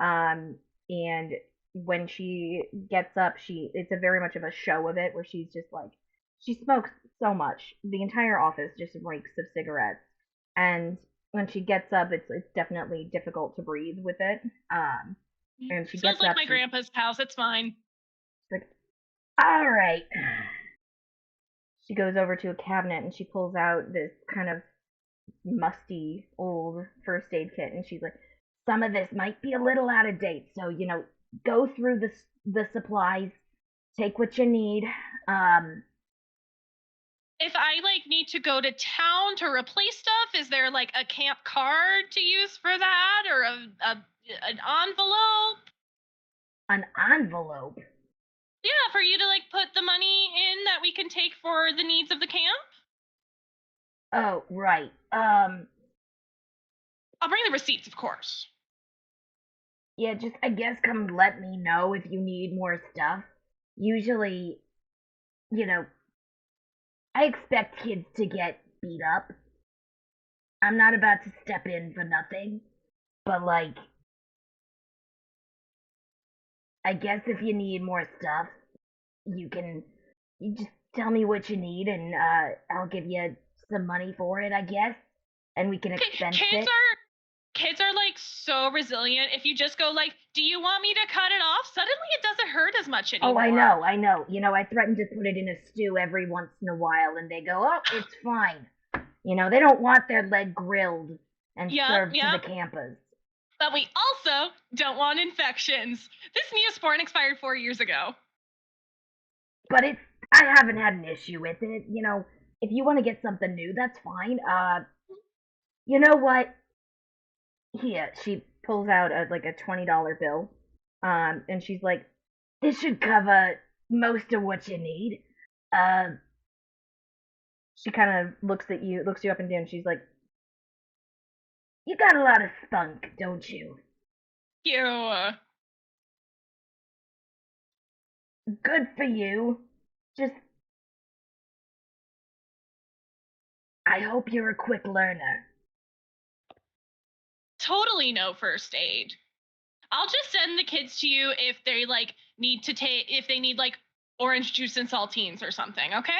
And when she gets up, it's a very much of a show of it where she's just like she smokes so much. The entire office just reeks of cigarettes. And when she gets up, it's definitely difficult to breathe with it. And she Smells gets like up, my grandpa's house. It's fine. she's like, all right. She goes over to a cabinet and she pulls out this kind of musty old first aid kit, and she's like, some of this might be a little out of date, so go through the supplies, take what you need. If I like need to go to town to replace stuff, is there like a camp card to use for that, or an envelope? An envelope. Yeah, for you to like put the money in that we can take for the needs of the camp. Oh right. I'll bring the receipts, of course. Yeah, just I guess come let me know if you need more stuff. Usually, you know, I expect kids to get beat up. I'm not about to step in for nothing, but like I guess if you need more stuff, you just tell me what you need, and I'll give you some money for it, I guess, and we can Okay, expense kids it. are kids are like so resilient. If you just go like, "Do you want me to cut it off?" Suddenly it doesn't hurt as much Oh, anymore. I know. I threaten to put it in a stew every once in a while, and they go, "Oh, it's fine." They don't want their leg grilled and served to the Yep. campers. But we also don't want infections. This Neosporin expired 4 years ago. But I haven't had an issue with it. If you want to get something new, that's fine. You know what? Here, she pulls out like a $20 bill, and she's like, "This should cover most of what you need." Um, she kind of looks you up and down. She's like, "You got a lot of spunk, don't you?" You. Good for you. Just, I hope you're a quick learner. Totally no first aid. I'll just send the kids to you if they like need to take if they need like orange juice and saltines or something, okay?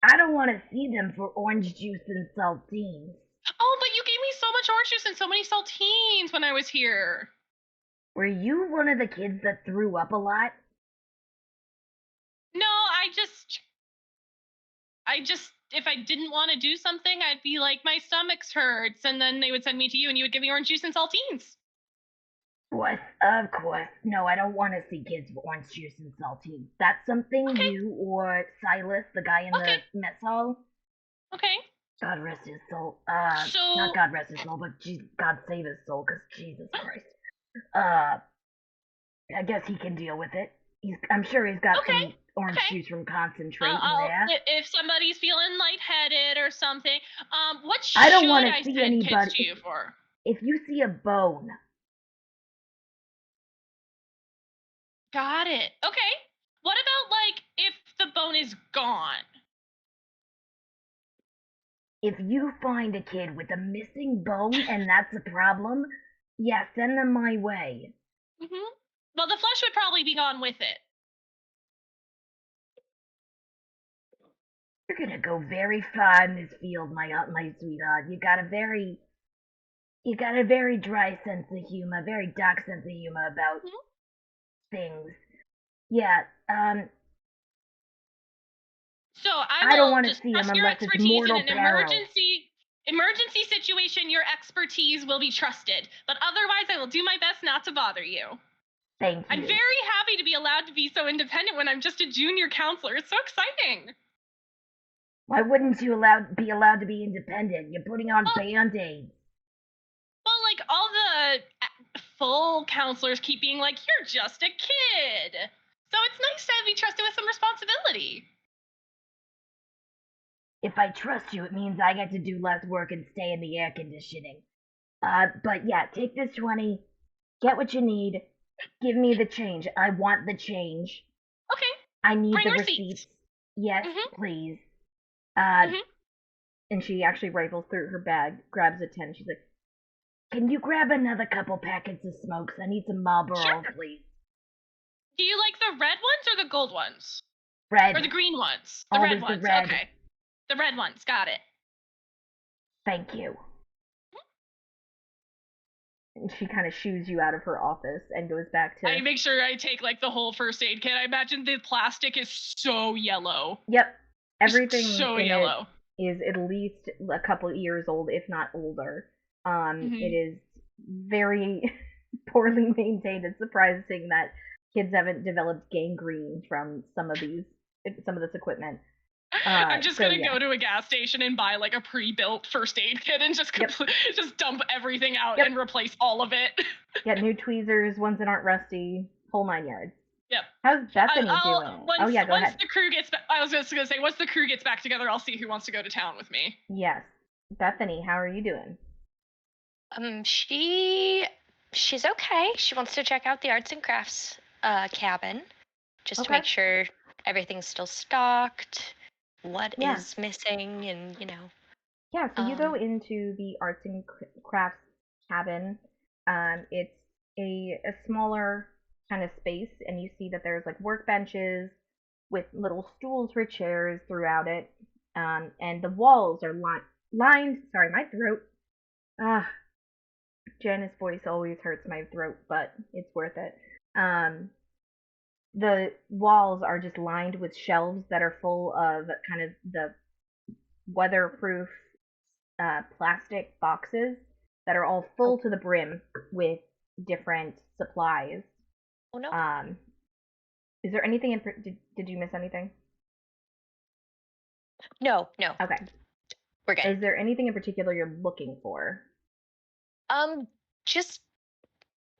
I don't want to see them for orange juice and saltines. Oh, but you gave me so much orange juice and so many saltines when I was here. Were you one of the kids that threw up a lot? No, I just if I didn't want to do something, I'd be like my stomach's hurts and then they would send me to you and you would give me orange juice and saltines. Of course. No, I don't want to see kids with orange juice and saltines. That's something Okay. you or Silas, the guy in Okay. the mess hall. Okay. God rest his soul. So Not God rest his soul, but God save his soul, because Jesus Christ. I guess he can deal with it. I'm sure he's got some orange juice from concentrate in there. If somebody's feeling lightheaded or something, what I don't should want to I see send anybody. kids to you for? If you see a bone, Got it. Okay. What about like if the bone is gone? if you find a kid with a missing bone and that's a problem, yeah, send them my way. Mm-hmm. Well, the flesh would probably be gone with it. You're gonna go very far in this field, my sweetheart. You got a very dry sense of humor, very dark sense of humor about things. Yeah, So I I don't will want to just see him trust your unless it's expertise in mortal an peril. emergency situation. Your expertise will be trusted, but otherwise, I will do my best not to bother you. Thank you. I'm very happy to be allowed to be so independent when I'm just a junior counselor. It's so exciting. Why wouldn't you be allowed to be independent? You're putting on band-aids. Well, like all the full counselors keep being like, "You're just a kid," so it's nice to be trusted with some responsibility. If I trust you, it means I get to do less work and stay in the air conditioning. But yeah, take this 20, get what you need, give me the change. I want the change. Okay. I need Bring the receipts. receipts. Yes, Mhm. please. Mhm. And she actually rifles through her bag, grabs a 10. She's like, can you grab another couple packets of smokes? I need some Marlboro, Sure. please. Do you like the red ones or the gold ones? Red. Or the green ones? The Always red the ones. red. Okay. The red ones. Got it. Thank you. And she kind of shoos you out of her office and goes back to. I make sure I take like the whole first aid kit. I imagine the plastic is so yellow. Yep. Everything so in yellow. it is at least a couple years old, if not older. It is very poorly maintained. It's surprising that kids haven't developed gangrene from some of this equipment. I'm just gonna go to a gas station and buy like a pre-built first aid kit and just just dump everything out and replace all of it. Get new tweezers, ones that aren't rusty, whole 9 yards. Yep. How's Bethany doing? Once, go ahead. Once the crew gets back, I was just gonna say, once the crew gets back together, I'll see who wants to go to town with me. Yes. Bethany, how are you doing? She's okay. She wants to check out the arts and crafts cabin just to make sure everything's still stocked, what is missing, and Yeah, so you go into the arts and crafts cabin. It's a smaller kind of space, and you see that there's like workbenches with little stools for chairs throughout it. And the walls are lined. Sorry, my throat. Janice's voice always hurts my throat, but it's worth it. The walls are just lined with shelves that are full of kind of the weatherproof plastic boxes that are all full to the brim with different supplies. Oh no. Is there anything in did you miss anything? No. Okay. We're good. Is there anything in particular you're looking for? Just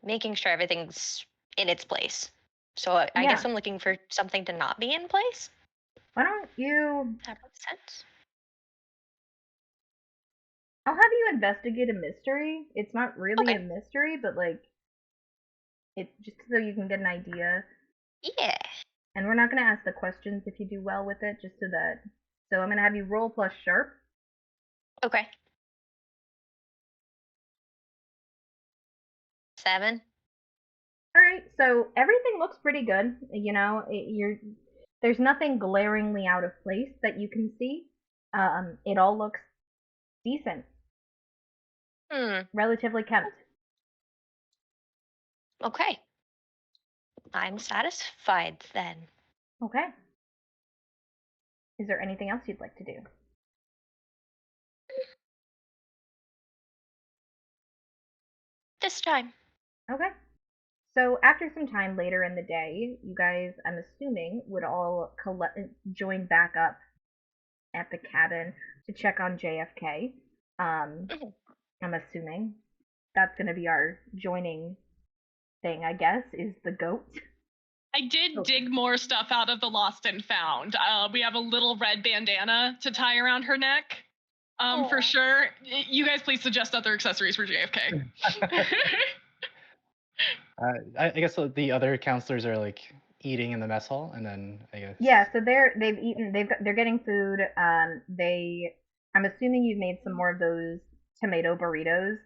making sure everything's in its place. So I guess I'm looking for something to not be in place. Why don't you? That makes sense. I'll have you investigate a mystery. It's not really a mystery, but like It just so you can get an idea. Yeah. And we're not gonna ask the questions if you do well with it, just so that. So I'm gonna have you roll plus sharp. Okay. 7. All right. So everything looks pretty good. There's nothing glaringly out of place that you can see. It all looks decent, Hmm. relatively kept. Okay. I'm satisfied then. Okay. Is there anything else you'd like to do? This time. Okay. So after some time later in the day, you guys, I'm assuming, would all join back up at the cabin to check on JFK. Mhm. I'm assuming that's going to be our joining thing, I guess, is the goat. I did Okay. dig more stuff out of the lost and found. We have a little red bandana to tie around her neck. For Aw. sure. You guys please suggest other accessories for JFK. I guess the other counselors are like eating in the mess hall, and then I guess Yeah, so they've eaten. They're getting food. I'm assuming you've made some more of those tomato burritos.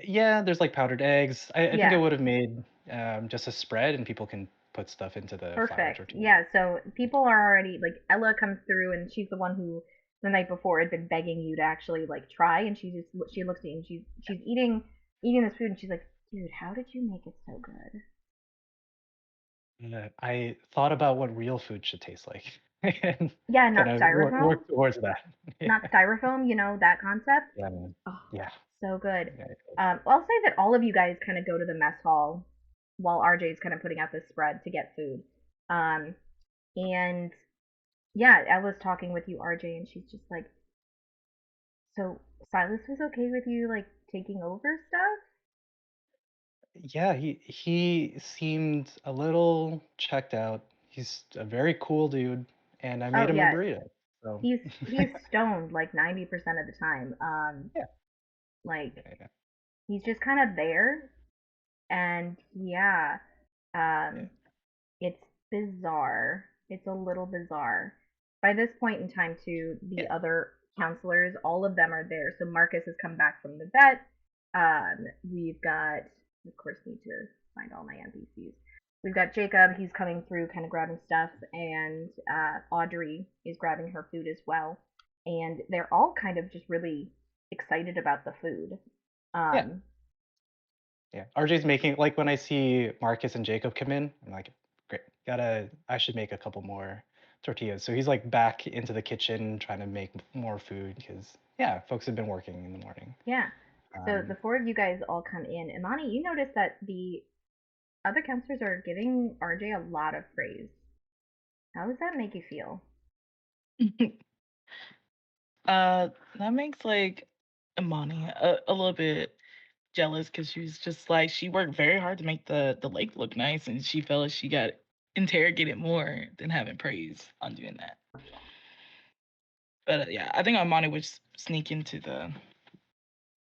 yeah, there's like powdered eggs. I think I Yeah, would have made just a spread, and people can put stuff into the flour perfect. tortillas. Yeah, so people are already like Ella comes through and she's the one who the night before had been begging you to actually like try, and she looks at you and she's eating this food and she's like, dude, how did you make it so good? I thought about what real food should taste like, and Yeah, kind not of styrofoam, work towards that. Yeah, not styrofoam. You know that concept. yeah, man. Oh, Yeah. so good. Yeah. I'll say that all of you guys kind of go to the mess hall while RJ's kind of putting out this spread to get food. Um, and yeah, I was talking with you, RJ, and she's just like, so Silas was okay with you like taking over stuff? Yeah, he seemed a little checked out. He's a very cool dude, and I Oh made him a yeah, burrito. So he's stoned like 90% of the time. yeah, Like yeah, he's just kind of there, and yeah, yeah, um, it's bizarre. It's a little bizarre. By this point in time, too, yeah, the other counselors, all of them are there. So Marcus has come back from the vet. We've got, of course, need to find all my NPCs. We've got Jacob. He's coming through, kind of grabbing stuff, and Audrey is grabbing her food as well. And they're all kind of just really excited about the food. yeah, Um, yeah. RJ's making like when I see Marcus and Jacob come in, I'm like, great, I should make a couple more tortillas. So he's like back into the kitchen trying to make more food because yeah, folks have been working in the morning. yeah. So Um, the four of you guys all come in. Imani, you notice that the other counselors are giving RJ a lot of praise. How does that make you feel? That makes like Imani a little bit jealous because she was just like she worked very hard to make the lake look nice, and she felt like she got interrogated more than having praise on doing that. But yeah, I think Imani would sneak into the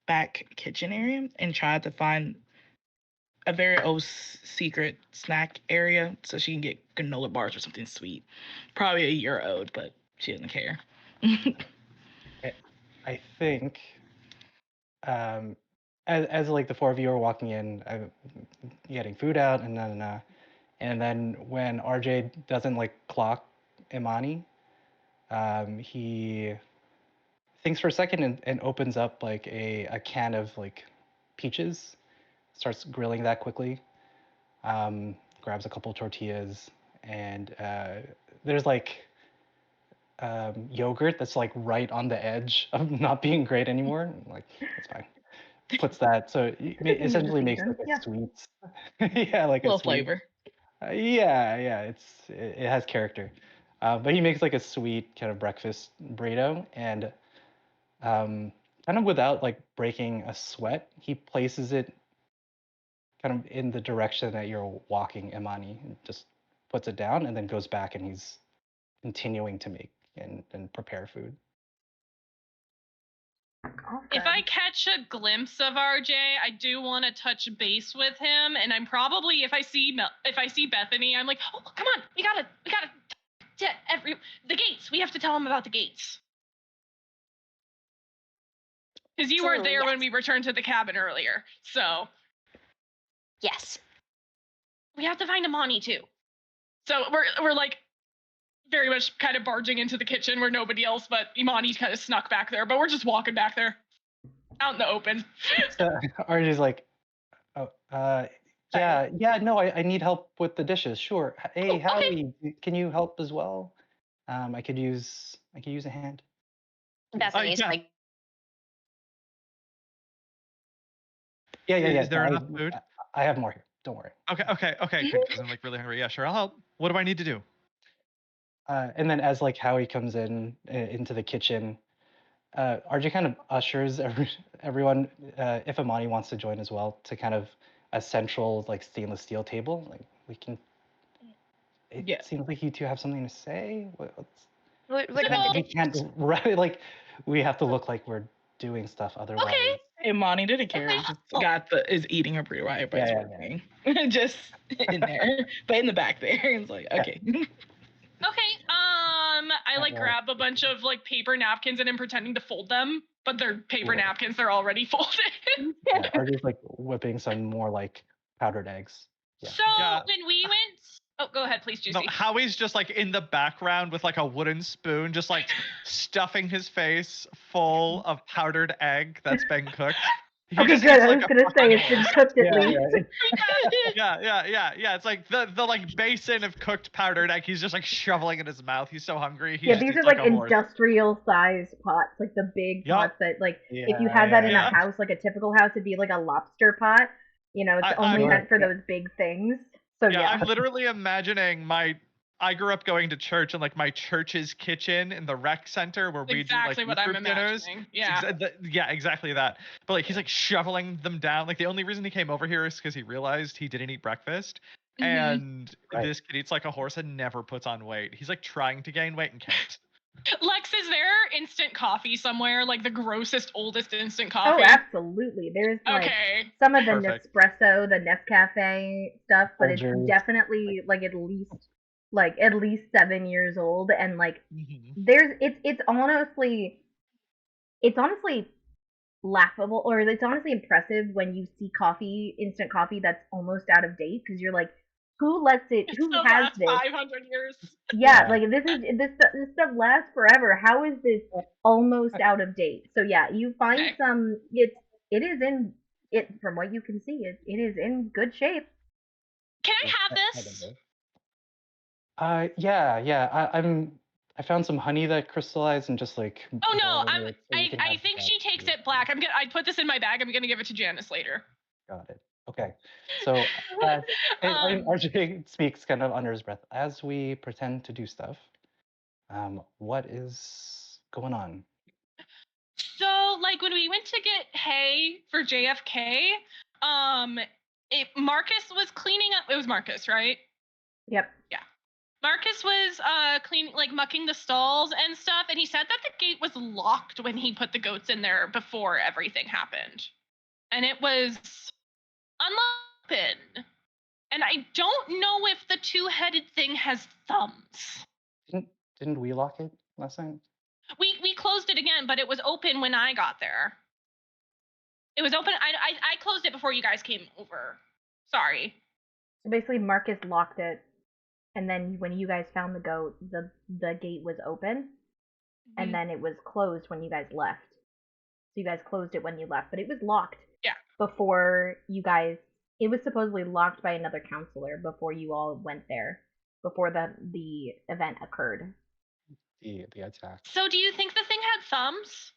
back kitchen area and try to find a very old secret snack area so she can get granola bars or something sweet. Probably a year old, but she doesn't care. I I think as like the four of you are walking in, I'm getting food out and then when RJ doesn't like clock Imani, he thinks for a second and opens up like a can of like peaches, starts grilling that quickly, grabs a couple tortillas, and there's like yogurt that's like right on the edge of not being great anymore. I'm like, that's fine. Puts that, so It's a good thing he's a essentially makes season. like a Yeah. sweet, yeah, like a Little sweet. flavor. Yeah, yeah, it has character. But he makes like a sweet kind of breakfast burrito, and kind of without like breaking a sweat, he places it kind of in the direction that you're walking, Imani, and just puts it down, and then goes back, and he's continuing to make and prepare food. If I catch a glimpse of RJ, I do want to touch base with him, and I'm probably if I see Bethany, I'm like, oh, come on, we gotta the gates. We have to tell him about the gates. Because you weren't there when we returned to the cabin earlier, so. Yes. We have to find Imani too. So we're like very much kind of barging into the kitchen where nobody else but Imani kind of snuck back there, but we're just walking back there. Out in the open. So RJ's like, oh, yeah, no, I need help with the dishes. Sure. Hey, Howie, can you help as well? I could use a hand. Bethany's like, yeah. Is there enough food? I have more here. Don't worry. Okay. Good, because I'm like really hungry. Yeah, sure, I'll help. What do I need to do? And then as like Howie comes into the kitchen, RJ kind of ushers everyone, if Imani wants to join as well, to kind of a central like stainless steel table. Like we can. It seems like you two have something to say. What about we can't like we have to look like we're doing stuff otherwise. Okay. Imani didn't care. Just is eating her burrito while everybody's working. Just in there, but in the back there, it's like okay. Okay. I like grab a bunch of like paper napkins and I'm pretending to fold them, but they're paper napkins. They're already folded. RJ's like whipping some more like powdered eggs. So when we went, oh, go ahead, please, Juicy. No, Howie's just like in the background with like a wooden spoon, just like stuffing his face full of powdered egg that's been cooked. Okay, good. I was gonna say it's been cooked at least. Yeah. It's like the like basin of cooked powdered egg. He's just like shoveling in his mouth. He's so hungry. These are like industrial sized pots, like the big pots that like if you had that in a house, like a typical house, it'd be like a lobster pot. You know, it's only meant for those big things. So I'm literally imagining I grew up going to church and like my church's kitchen in the rec center where we do like group dinners. Yeah, exactly that. But like he's like shoveling them down. Like the only reason he came over here is because he realized he didn't eat breakfast. Mm-hmm. And this kid eats like a horse and never puts on weight. He's like trying to gain weight and can't. Lex, is there instant coffee somewhere? Like the grossest, oldest instant coffee? Oh, absolutely. There's like some of the Nespresso, the Nescafe stuff, but it's definitely like at least 7 years old, and like it's honestly laughable, or it's honestly impressive when you see instant coffee that's almost out of date, because you're like, who has this 500 years? Like this stuff lasts forever. How is this almost out of date? So you find some. It is in it from what you can see. It is in good shape. Can I have this? I found some honey that crystallized and just like. Oh no! I think she takes it black. I put this in my bag. I'm gonna give it to Janice later. Got it. Okay. So RJ speaks kind of under his breath as we pretend to do stuff. What is going on? So like when we went to get hay for JFK, Marcus was cleaning up. It was Marcus, right? Yep. Yeah. Marcus was cleaning, like mucking the stalls and stuff, and he said that the gate was locked when he put the goats in there before everything happened, and it was unopened. And I don't know if the two-headed thing has thumbs. Didn't we lock it last night? We closed it again, but it was open when I got there. It was open. I closed it before you guys came over. Sorry. So basically, Marcus locked it. And then when you guys found the goat, the gate was open, and then it was closed when you guys left. So you guys closed it when you left, but it was locked. Yeah. Before you guys, it was supposedly locked by another counselor before you all went there, before the event occurred. The attack. So do you think the thing had thumbs?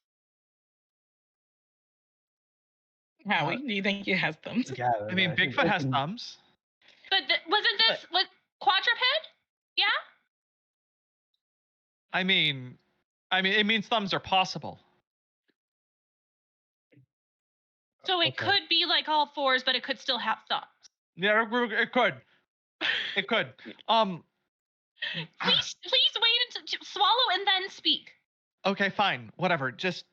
Howie, do you think it has thumbs? Yeah. I mean, Bigfoot has thumbs. But wasn't this quadruped? Yeah. I mean, it means thumbs are possible. So it could be like all fours, but it could still have thumbs. Yeah, it could. It could. Please wait until swallow and then speak. Okay, fine. Whatever. Just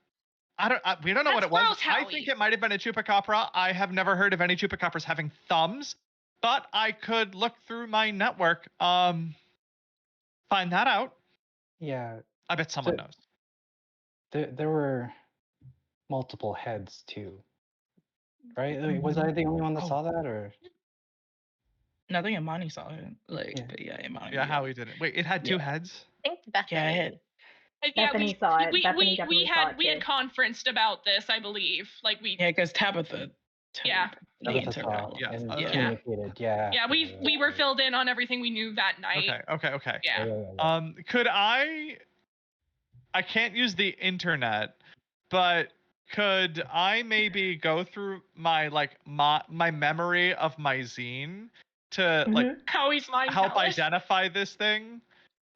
we don't know what That's it was. gross, I Howie. think it might have been a chupacabra. I have never heard of any chupacabras having thumbs, but I could look through my network, find that out. Yeah, I bet someone So- knows. there were multiple heads too, right? Like, was I the only one that Oh. saw that, or Nothing Imani saw it. Like, Yeah. but yeah, Imani. Yeah, Howie didn't. Wait, it had two Yeah. heads? I think Bethany. Yeah, it, Yeah, Bethany saw it. Bethany we definitely saw it we had too. conferenced about this, I believe. Like we. yeah, because Tabitha. Yeah. Tabitha told saw all. Yes, and yeah. communicated. Yeah. Yeah, we were filled in on everything we knew that night. Okay. Yeah. Could I can't use the internet, but could I maybe go through my my memory of my zine to like Howie's mind help palace. identify this thing?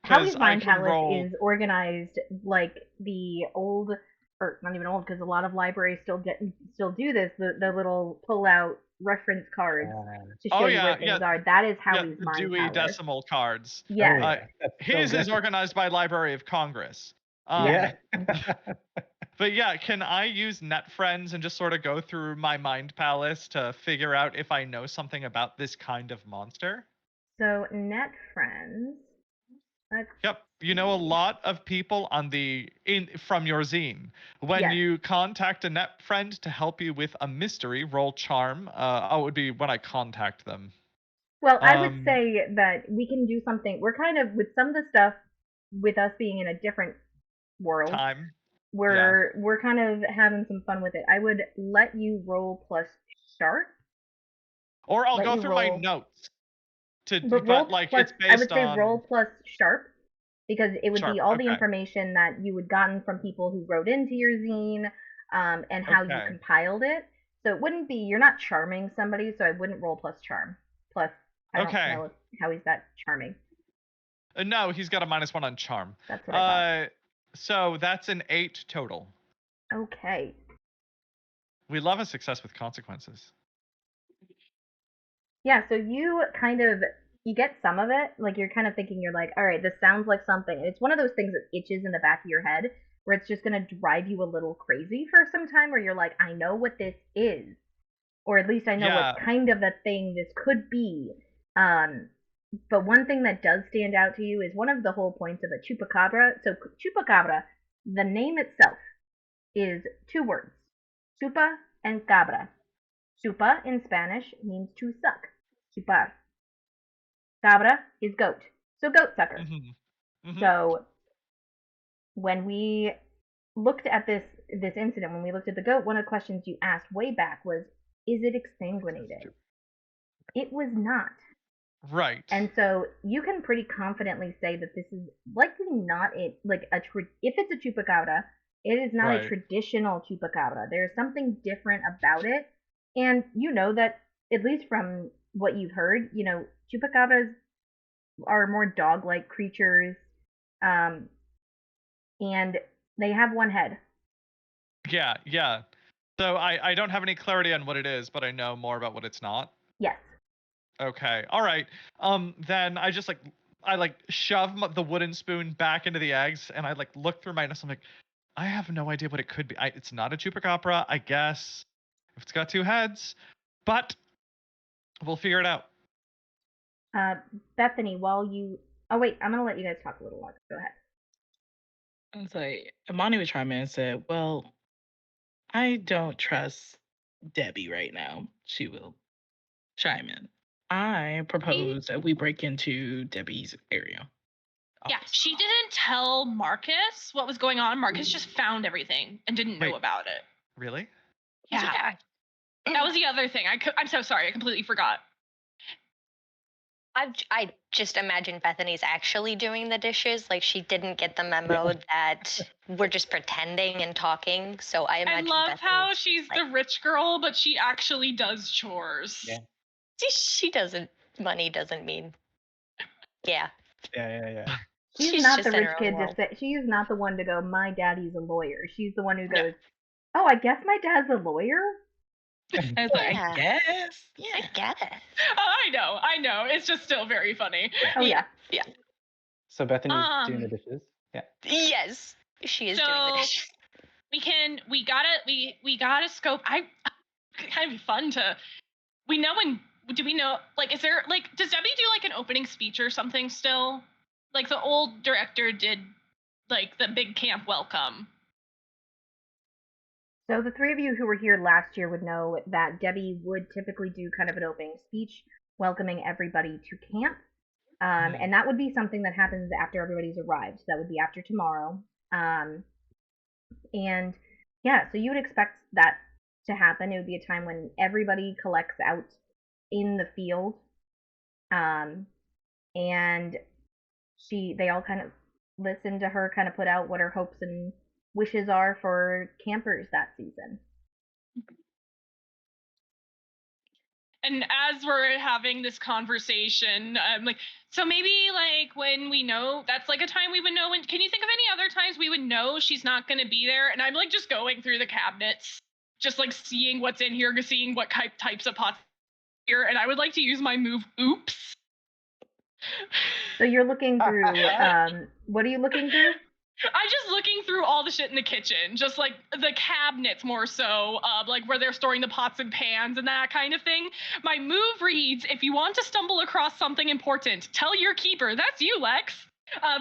Howie's I Mind can Palace roll. is organized like the old, or not even old, because a lot of libraries still do this. The little pull out reference cards to show you where things are. That is Howie's the Mind Dewey Palace. decimal cards. Yes. His is organized by Library of Congress. Yeah. But yeah, can I use NetFriends and just sort of go through my mind palace to figure out if I know something about this kind of monster? So net friends. Yep, you know a lot of people from your zine. When you contact a net friend to help you with a mystery, roll charm. It would be when I contact them. Well, I would say that we can do something. We're kind of, with some of the stuff, with us being in a different world, time. We're kind of having some fun with it. I would let you roll plus sharp. Or I'll go through my notes. But like plus, it's based I would say on roll plus sharp, because it would be all the okay. information that you had gotten from people who wrote into your zine, and how you compiled it. So it wouldn't be, you're not charming somebody, so I wouldn't roll plus charm. Plus, I don't know how he's that charming. No, he's got a -1 on charm. That's what I thought. So that's an 8 total. Okay. We love a success with consequences. Yeah, so you get some of it. Like, you're kind of thinking, you're like, all right, this sounds like something. And it's one of those things that itches in the back of your head, where it's just going to drive you a little crazy for some time, where you're like, I know what this is. Or at least I know what kind of a thing this could be. But one thing that does stand out to you is one of the whole points of a chupacabra. So chupacabra, the name itself, is 2 words. Chupa and cabra. Chupa in Spanish means to suck. Chupar. Cabra is goat. So goat sucker. So when we looked at this incident, when we looked at the goat, one of the questions you asked way back was, is it exsanguinated? It was not. Right. And so you can pretty confidently say that this is likely not if it's a chupacabra, it is not a traditional chupacabra. There's something different about it. And you know that, at least from what you've heard, chupacabras are more dog-like creatures, and they have one head. Yeah. So I don't have any clarity on what it is, but I know more about what it's not. Yes. Okay. All right. Then I just shove the wooden spoon back into the eggs, and I look through my notes. I'm like, I have no idea what it could be. It's not a chupacabra, I guess. If it's got 2 heads, but we'll figure it out. Bethany, oh wait, I'm gonna let you guys talk a little longer. Go ahead. And so Imani would chime in and said, well, I don't trust Debbie right now. She will chime in. I propose that we break into Debbie's area. Yeah, she didn't tell Marcus what was going on. Marcus just found everything and didn't know about it. Really? Yeah. That was the other thing. I'm so sorry. I completely forgot. I just imagine Bethany's actually doing the dishes. Like, she didn't get the memo that we're just pretending and talking. So I imagine I love Bethany's, how she's the rich girl, but she actually does chores. Yeah. She doesn't. Money doesn't mean. Yeah. Yeah. She's not the rich kid to say. She's not the one to go, my daddy's a lawyer. She's the one who goes, oh, I guess my dad's a lawyer? I was like, I guess. Yeah. I get it. Oh, I know. It's just still very funny. Oh, yeah. So Bethany's doing the dishes? Yeah. Yes, she is doing the dishes. we gotta scope. Kind of be fun to. We know when. Do we know? Like, is there like? Does Debbie do like an opening speech or something still? Like the old director did, like the big camp welcome. So the three of you who were here last year would know that Debbie would typically do kind of an opening speech welcoming everybody to camp. And that would be something that happens after everybody's arrived. So that would be after tomorrow. And yeah, so you would expect that to happen. It would be a time when everybody collects out in the field. And they all kind of listen to her kind of put out what her hopes and wishes are for campers that season. And as we're having this conversation, I'm like, so maybe like when we know that's like a time we would know. When can you think of any other times we would know she's not going to be there? And I'm like just going through the cabinets, just like seeing what's in here, seeing what types of pots here, and I would like to use my move. Oops. So you're looking through. What are you looking through? I'm just looking through all the shit in the kitchen, just like the cabinets more so, like where they're storing the pots and pans and that kind of thing. My move reads, if you want to stumble across something important, tell your keeper. That's you, Lex.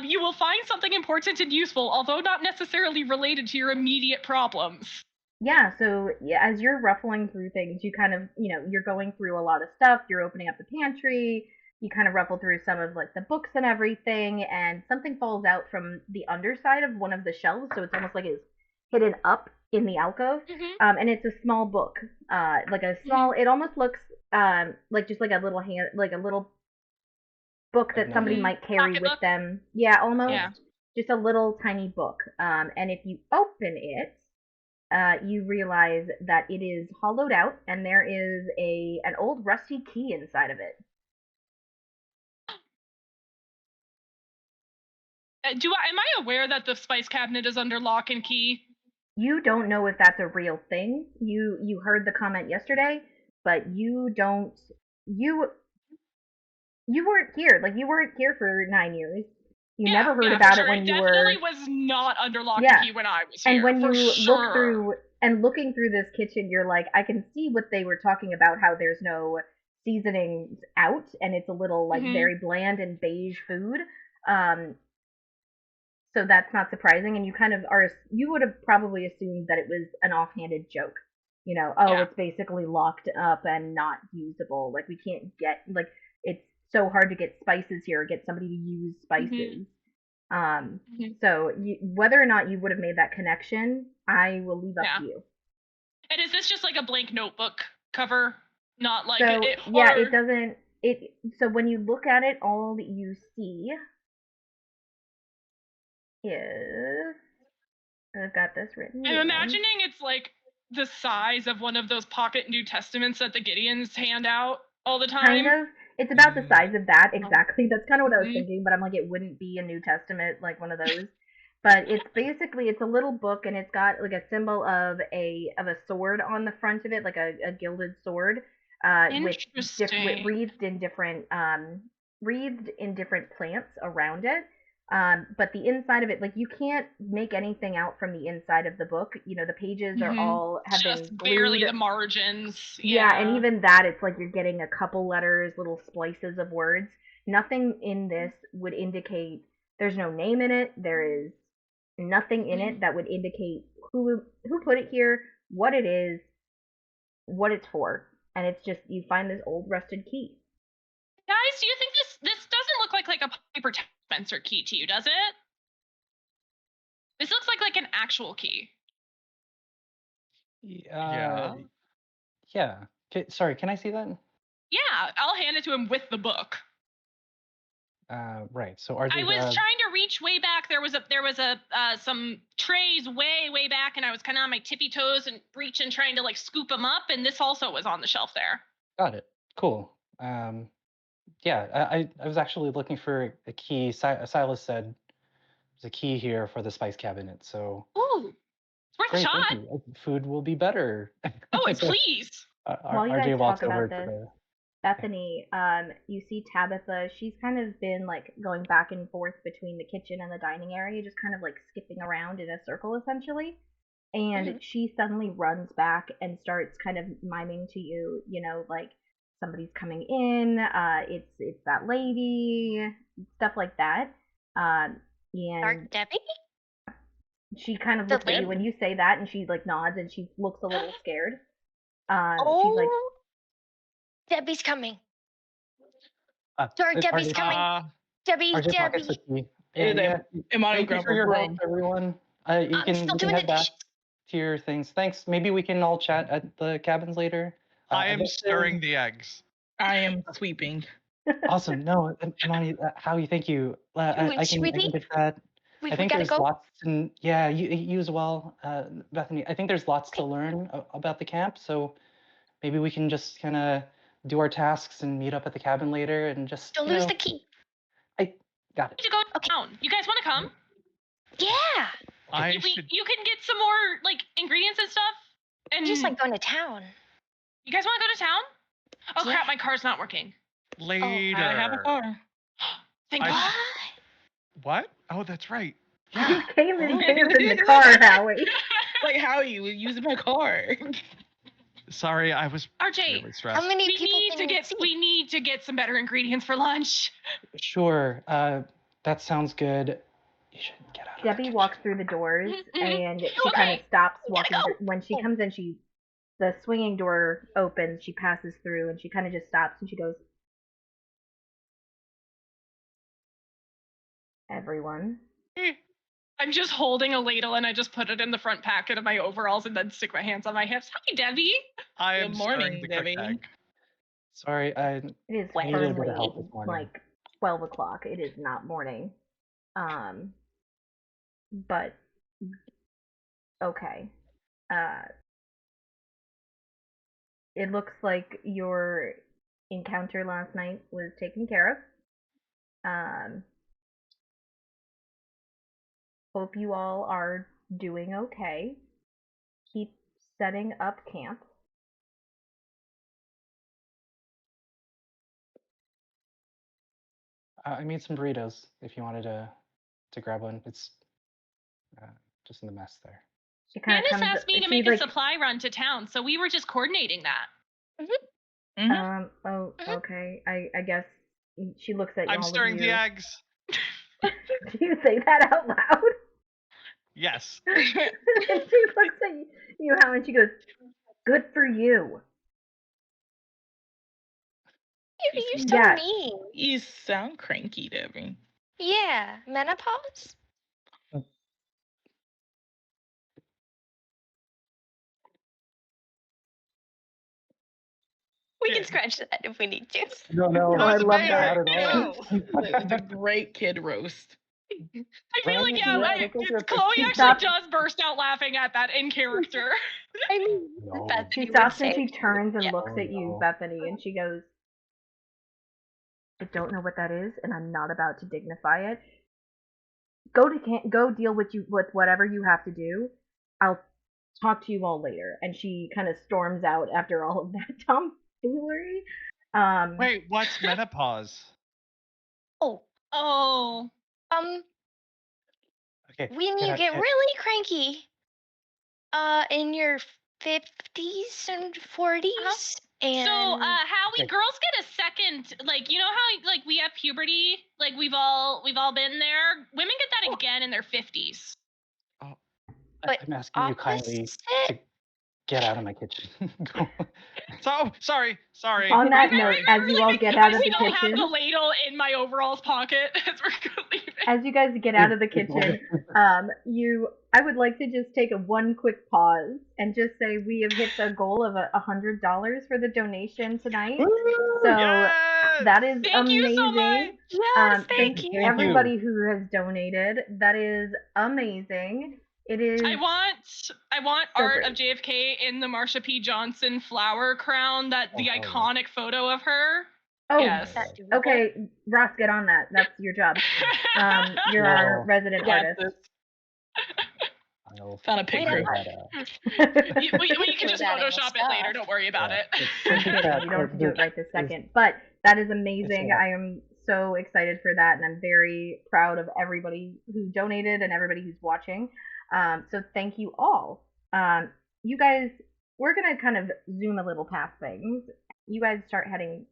You will find something important and useful, although not necessarily related to your immediate problems. Yeah, so as you're ruffling through things, you kind of, you're going through a lot of stuff. You're opening up the pantry. You kind of ruffle through some of like the books and everything, and something falls out from the underside of one of the shelves. So it's almost like it's hidden up in the alcove, and it's a small book, like a small. It almost looks like just like a little hand, like a little book that somebody might carry Pocket with book? them. Yeah, almost. Yeah. Just a little tiny book. And if you open it, you realize that it is hollowed out, and there is an old rusty key inside of it. Am I aware that the spice cabinet is under lock and key? You don't know if that's a real thing. You heard the comment yesterday, but you don't. You weren't here. Like you weren't here for 9 years. You never heard about it when you were. Definitely was not under lock and key when I was here. And when you sure. look through and looking through this kitchen, you're like, I can see what they were talking about. How there's no seasonings out, and it's a little like very bland and beige food. So that's not surprising, and you kind of are. You would have probably assumed that it was an offhanded joke. It's basically locked up and not usable. Like we can't get like it's so hard to get spices here or get somebody to use spices. So whether or not you would have made that connection, I will leave up to you. And is this just like a blank notebook cover? Not like so it doesn't. So when you look at it, all that you see is I've got this written. I'm imagining it's like the size of one of those pocket New Testaments that the Gideons hand out all the time. Kind of. It's about the size of that, exactly. That's kind of what I was thinking, but I'm like, it wouldn't be a New Testament, like one of those. But it's basically, it's a little book, and it's got like a symbol of a sword on the front of it, like a gilded sword, with wreathed in different plants around it. But the inside of it, like you can't make anything out from the inside of the book. The pages are all have just been glued. Barely the margins. Yeah, and even that, it's like you're getting a couple letters, little splices of words. Nothing in this would indicate there's no name in it. There is nothing in it that would indicate who put it here, what it is, what it's for, and it's just you find this old rusted key. Guys, do you think this doesn't look like a Piper Spencer key to you, does it? This looks like an actual key. Yeah. Yeah. Sorry, can I see that? Yeah, I'll hand it to him with the book. Right. So RJ, I was trying to reach way back. There was some trays way back, and I was kind of on my tippy toes and reaching, trying to like scoop them up. And this also was on the shelf there. Got it. Cool. Yeah, I was actually looking for a key. Silas said there's a key here for the spice cabinet. So ooh, it's worth a shot. Thank you. Food will be better. Oh, please. While you RJ guys walks talk over about to this, Bethany, you see Tabitha. She's kind of been like going back and forth between the kitchen and the dining area, just kind of like skipping around in a circle essentially. and she suddenly runs back and starts kind of miming to you, like somebody's coming in, it's that lady, stuff like that. Dark And Debbie? she kind of The looks at you lady? when you say that, and she like nods, and she looks a little scared. She's like, Oh, Debbie's coming. Dark Debbie's coming. Debbie, RJ Pocket's Debbie. the key. Yeah. Imani Thank you grab for a your help, broom. everyone. You I'm can still you can doing the head back dishes. to your things. Thanks. Maybe we can all chat at the cabins later. I am guess stirring the eggs. I am sweeping. Awesome. No, Imani, Howie, thank you. I Should we can leave? get that. We I think gotta there's go. lots, and yeah, you as well, Bethany. I think there's lots to learn about the camp, so maybe we can just kind of do our tasks and meet up at the cabin later, and just Don't lose the key. I got it. To go down. You guys want to come? Yeah. You can get some more like ingredients and stuff. And I just like going to town. you guys want to go to town? Oh Yeah. crap, my car's not working. Later. I have a car. Thank I- God. What? Oh, that's right. you Yeah. came in here in the car, Howie. Like Howie was using my car. Sorry, I was RJ, really stressed. How many we people need can to you get see? we need to get some better ingredients for lunch. Sure. That sounds good. You should get out of Debbie the walks through the doors, and she kind of Okay. stops We gotta walking. go. When she comes in, the swinging door opens. She passes through, and she kind of just stops, and she goes, "Everyone." I'm just holding a ladle and I just put it in the front pocket of my overalls and then stick my hands on my hips. Hi, Debbie. I am Good stirring morning, the Debbie. cooked egg. Sorry, It is I needed a bit firmly of help this morning. like 12 o'clock. It is not morning. But okay. It looks like your encounter last night was taken care of. Hope you all are doing okay. Keep setting up camp. I made some burritos if you wanted to grab one. It's just in the mess there. She kind of Candace comes. asked me to She's make a like, supply run to town, so we were just coordinating that. Oh, okay. I guess she looks at I'm all stirring of the you. eggs. Do you say that out loud? Yes. And she looks at you, Hal, and she goes, "Good for you." You're so Yes. mean. You sound cranky, Debbie. Yeah. Menopause? We can scratch that if we need to. No, No, I love that. not at all. It's a great kid roast. I feel like, Right? Yeah, yeah, look at your Chloe She actually stopped- does burst out laughing at that in character. I mean, No. Bethany She would stops and say she it. turns and Yeah. looks Oh, at you, no. Bethany, and she goes, "I don't know what that is, and I'm not about to dignify it. Go deal with whatever you have to do. I'll talk to you all later." And she kind of storms out after all of that tomfoolery. Wait, what's menopause? Oh, Oh. Okay. when you get really cranky, in your 50s and 40s, and So, Howie, Okay. girls get a second, like, you know how, like, we have puberty? Like, we've all been there? Women get that again in their 50s. but I'm asking you kindly opposite? to get out of my kitchen. Go. So sorry. On that note, as you all get out of the I still have kitchen, the ladle in my overalls pocket as we're leaving. as you guys get out of the kitchen, I would like to just take one quick pause and just say we have hit the goal of $100 for the donation tonight. So Yes! that is Thank amazing. you so much. Yes, Thank thank you. Thank everybody who has donated. That is amazing. It is. I want So art great. of JFK in the Marsha P. Johnson flower crown, the hell yeah. iconic photo of her. Oh, Yes. That doable? okay, Ross, get on that. That's your job. You're our Wow. resident Got artist. this. I'll Found a Wait, picture. You can just That Photoshop it stuff. later. Don't worry about Yeah. it. Just kidding. You don't have to do it right this second. But that is amazing. It's, I am so excited for that, and I'm very proud of everybody who donated and everybody who's watching. So thank you all. You guys, we're gonna kind of zoom a little past things. You guys start heading.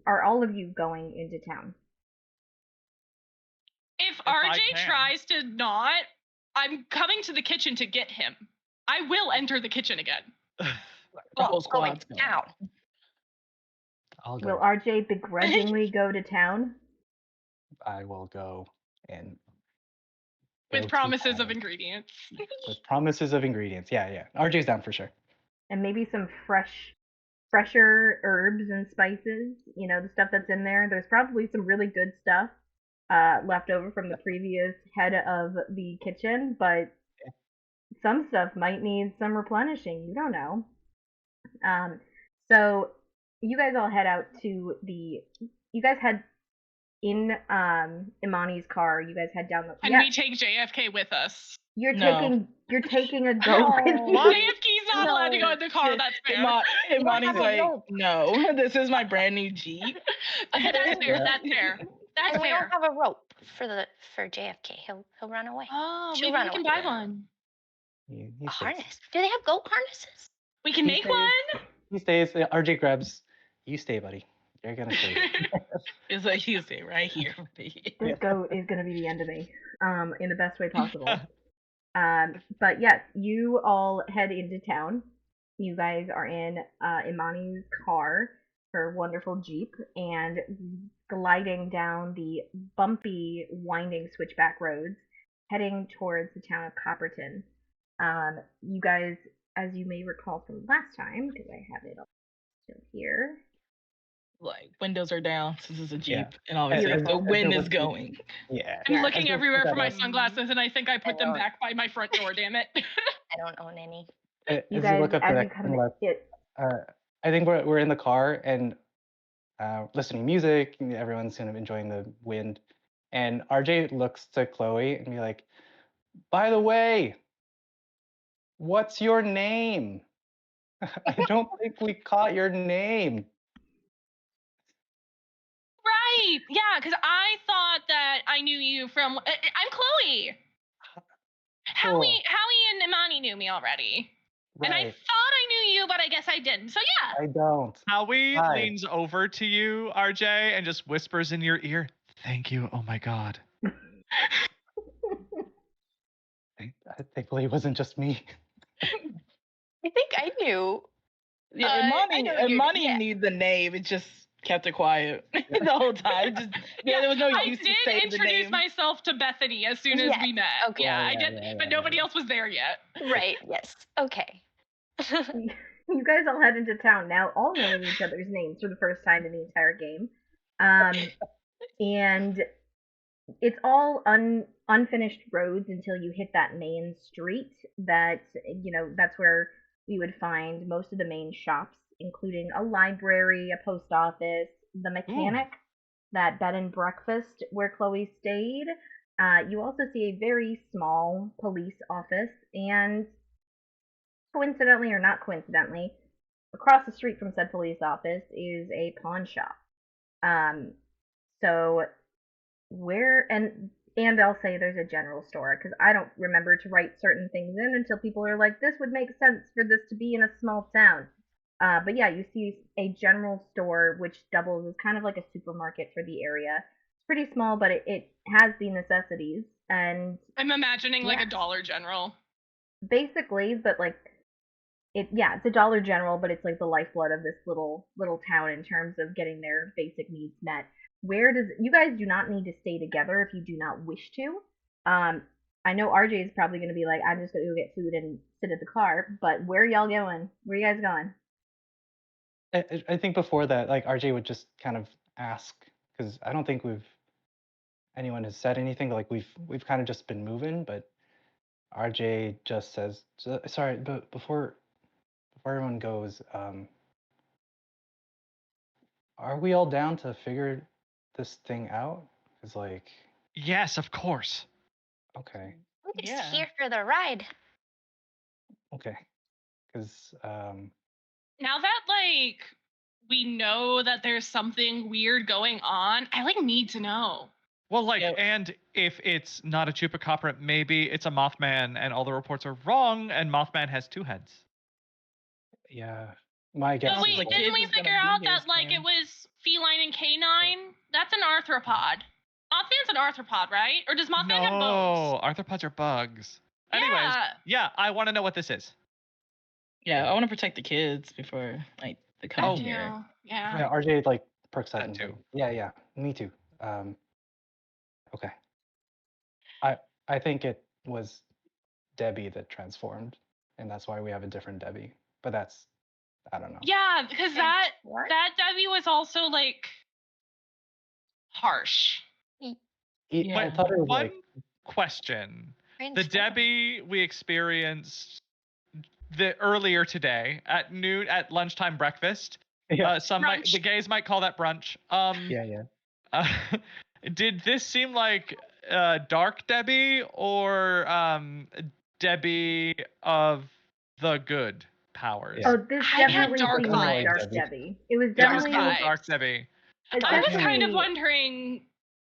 Are all of you going into town? If I RJ can. tries to not, I'm coming to the kitchen to get him. I will enter the kitchen again. The whole Going squad's going. down. I'll Will go. RJ begrudgingly go to town? I will go and With go to promises of town ingredients. with promises of ingredients. Yeah. RJ's down for sure. And maybe some fresher herbs and spices. You know, the stuff that's in there. There's probably some really good stuff left over from the previous head of the kitchen, but some stuff might need some replenishing. You don't know. So you guys all head out to the. You guys head in Imani's car. You guys head down the. And we take JFK with us. You're No. taking a goat with you. JFK's not allowed to go in the car. That's fair. Imani's have a like, rope. no, this is my brand new Jeep. Okay, that's fair. Yeah. That's fair. That's And we fair. don't have a rope for JFK. He'll run away. Oh, She'll maybe run we can away. buy one. He A stays. harness. Do they have goat harnesses? We can He make stays. one. He stays. RJ grabs. You stay, buddy. You're gonna stay. It's like you say right here. This goat is gonna be the end of me, in the best way possible. But yes, you all head into town. You guys are in Imani's car, her wonderful Jeep, and gliding down the bumpy, winding switchback roads, heading towards the town of Copperton. You guys, as you may recall from last time, because I have it all still here. Like windows are down since it's a Jeep, Yeah. and obviously Beautiful. the wind is going. Yeah. I'm Yeah, looking as they're everywhere for my set up, sunglasses, and I think I put them don't- back by my front door. Damn it. I don't own any. As You you guys, look up to as that you come, and left, I think we're in the car and listening to music. And everyone's kind of enjoying the wind. And RJ looks to Chloe and be like, "By the way, what's your name? I don't think we caught your name." Right. Yeah, because I thought that I knew you from. I'm Chloe. Cool. Howie and Imani knew me already. And I Right. thought I knew you, but I guess I didn't. So yeah. I don't. Howie Hi. leans over to you, RJ, and just whispers in your ear, "Thank you. Oh my God." Thankfully, it wasn't just me. I think I knew. Yeah, I know you're- Imani yeah. knew the name. It just kept it quiet the whole time. There was no I use to did say the introduce name. myself to Bethany as soon as Yes, we met. okay. Yeah, I Yeah, did, yeah, but yeah, nobody yeah. else was there yet. Right. Yes. Okay. You guys all head into town now, all knowing each other's names for the first time in the entire game. And it's all unfinished roads until you hit that main street. That's where we would find most of the main shops, including a library, a post office, the mechanic, that bed and breakfast where Chloe stayed. You also see a very small police office, and coincidentally or not coincidentally, across the street from said police office is a pawn shop. So where and I'll say there's a general store because I don't remember to write certain things in until people are like, this would make sense for this to be in a small town. But yeah, you see a general store which doubles as kind of like a supermarket for the area. It's pretty small, but it has the necessities and I'm imagining like Yeah. a Dollar General. basically, but like it's a Dollar General, but it's like the lifeblood of this little town in terms of getting their basic needs met. You guys do not need to stay together if you do not wish to. I know RJ is probably gonna be like, I'm just gonna go get food and sit at the car, but where are y'all going? Where you guys going? I think before that, like RJ would just kind of ask because I don't think anyone has said anything. Like we've kind of just been moving, but RJ just says, "Sorry, but before everyone goes, are we all down to figure this thing out?" It's like, Yes, of course. okay, I'm just Yeah. here for the ride. okay, because Now that like we know that there's something weird going on, I like need to know. Well, like, Yeah. and if it's not a chupacabra, maybe it's a Mothman, and all the reports are wrong, and Mothman has 2 heads. Yeah. My guess But is wait, the that didn't kids we is gonna figure be out here that like it soon. was feline and canine? That's an arthropod. Mothman's an arthropod, right? Or does Mothman have bones? No, arthropods are bugs. Anyways, Yeah. yeah, I want to know what this is. Yeah, I want to protect the kids before like they come Oh. here. Yeah. yeah, RJ like perks up That and too. like, yeah, me too. Okay. I think it was Debbie that transformed, and that's why we have a different Debbie. But that's I don't know. Yeah, because that Debbie was also like harsh. I Yeah. thought it was One like question. The Transform. Debbie we experienced earlier today at noon at lunchtime breakfast. yeah, The gays might call that brunch. yeah. Did this seem like Dark Debbie or Debbie of the good powers? Yeah. Oh, this I had definitely dark seemed like vibes. Dark Debbie. Debbie. It was It was definitely Dark cool, Dark vibes. Debbie. I was kind of especially- wondering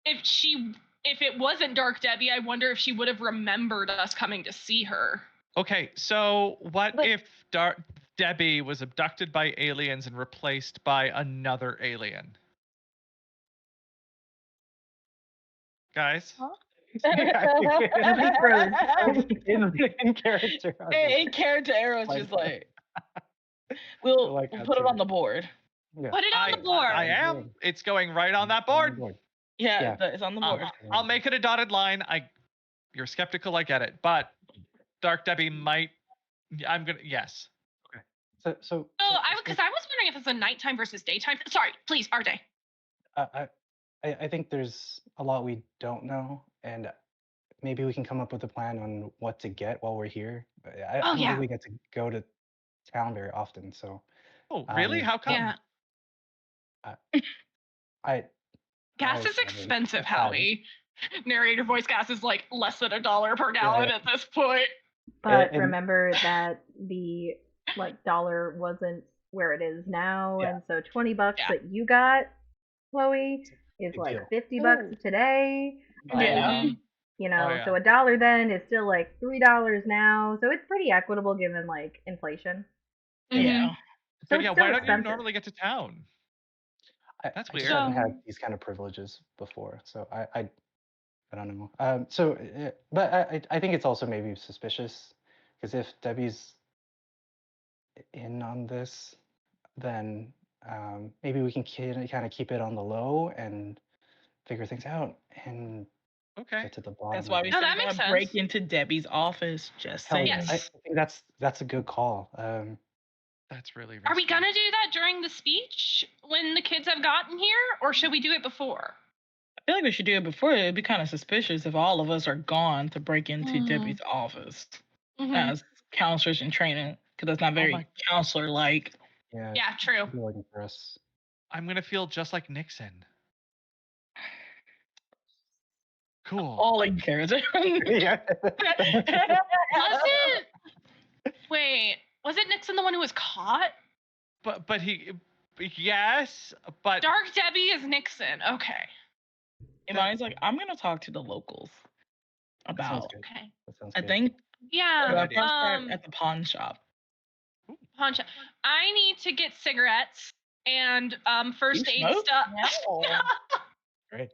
if it wasn't Dark Debbie, I wonder if she would have remembered us coming to see her. Okay, so what But- if Dark Debbie was abducted by aliens and replaced by another alien? Guys? Nobody froze. in character. In character arrows, Like- just like we'll like put that it too. on the board. Yeah. Put it on the board. I am. It's going right on that board. Yeah, Yeah. it's on the board. I'll make it a dotted line. You're skeptical, I get it, but Dark Debbie might. Yes. So because I was wondering if it's a nighttime versus daytime. Sorry, please, RJ. I think there's a lot we don't know, and maybe we can come up with a plan on what to get while we're here. I don't yeah. think we get to go to town very often, so Oh, really? How come? Yeah. Gas is expensive, Howie. Narrator voice gas is like less than $1 per gallon at this point. But And- remember that the dollar wasn't where it is now, Yeah. and so $20 Yeah. that you got, Chloe, is Big like deal. $50 today. Yeah. You know, Oh, yeah. so $1 then is still like $3 now. So it's pretty equitable given like inflation. Yeah. So But it's yeah, still why don't you expensive. normally get to town? That's I just weird. haven't had these kind of privileges before, so I don't know. But I think it's also maybe suspicious because if Debbie's in on this, then maybe we can kind of keep it on the low and figure things out and Okay. get to the bottom. That's why of we it. No, said that makes gotta break sense. into Debbie's office. Just Hell saying. yeah. I Yes. think that's a good call. That's really. Are we risky. gonna do that during the speech when the kids have gotten here, or should we do it before? I feel like we should do it before. It'd be kind of suspicious if all of us are gone to break into Debbie's office Mhm. as counselors in training, because that's not very my- counselor-like. Yeah. Yeah, true. It'd be like for us. I'm gonna feel just like Nixon. Cool. All in character. yeah. Was it Nixon the one who was caught? But yes, but Dark Debbie is Nixon. Okay. Imani's like, I'm gonna talk to the locals Sounds about. good. Okay. That sounds I good. think Yeah. Good the idea. first part at the pawn shop. Punch. I need to get cigarettes and first You aid smoke? stuff. Great.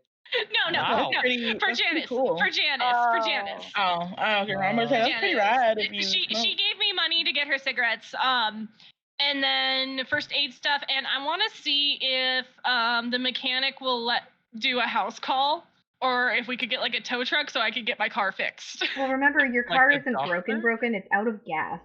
No, Wow. no. Pretty, For that's pretty Janice. cool. For Janice. Oh, okay. I'm gonna say that's pretty Janice. rad if you She smoke. gave me money to get her cigarettes. And then first aid stuff, and I want to see if the mechanic will do a house call, or if we could get like a tow truck so I could get my car fixed. Well, remember, your Like car a isn't doctor? broken, it's out of gas.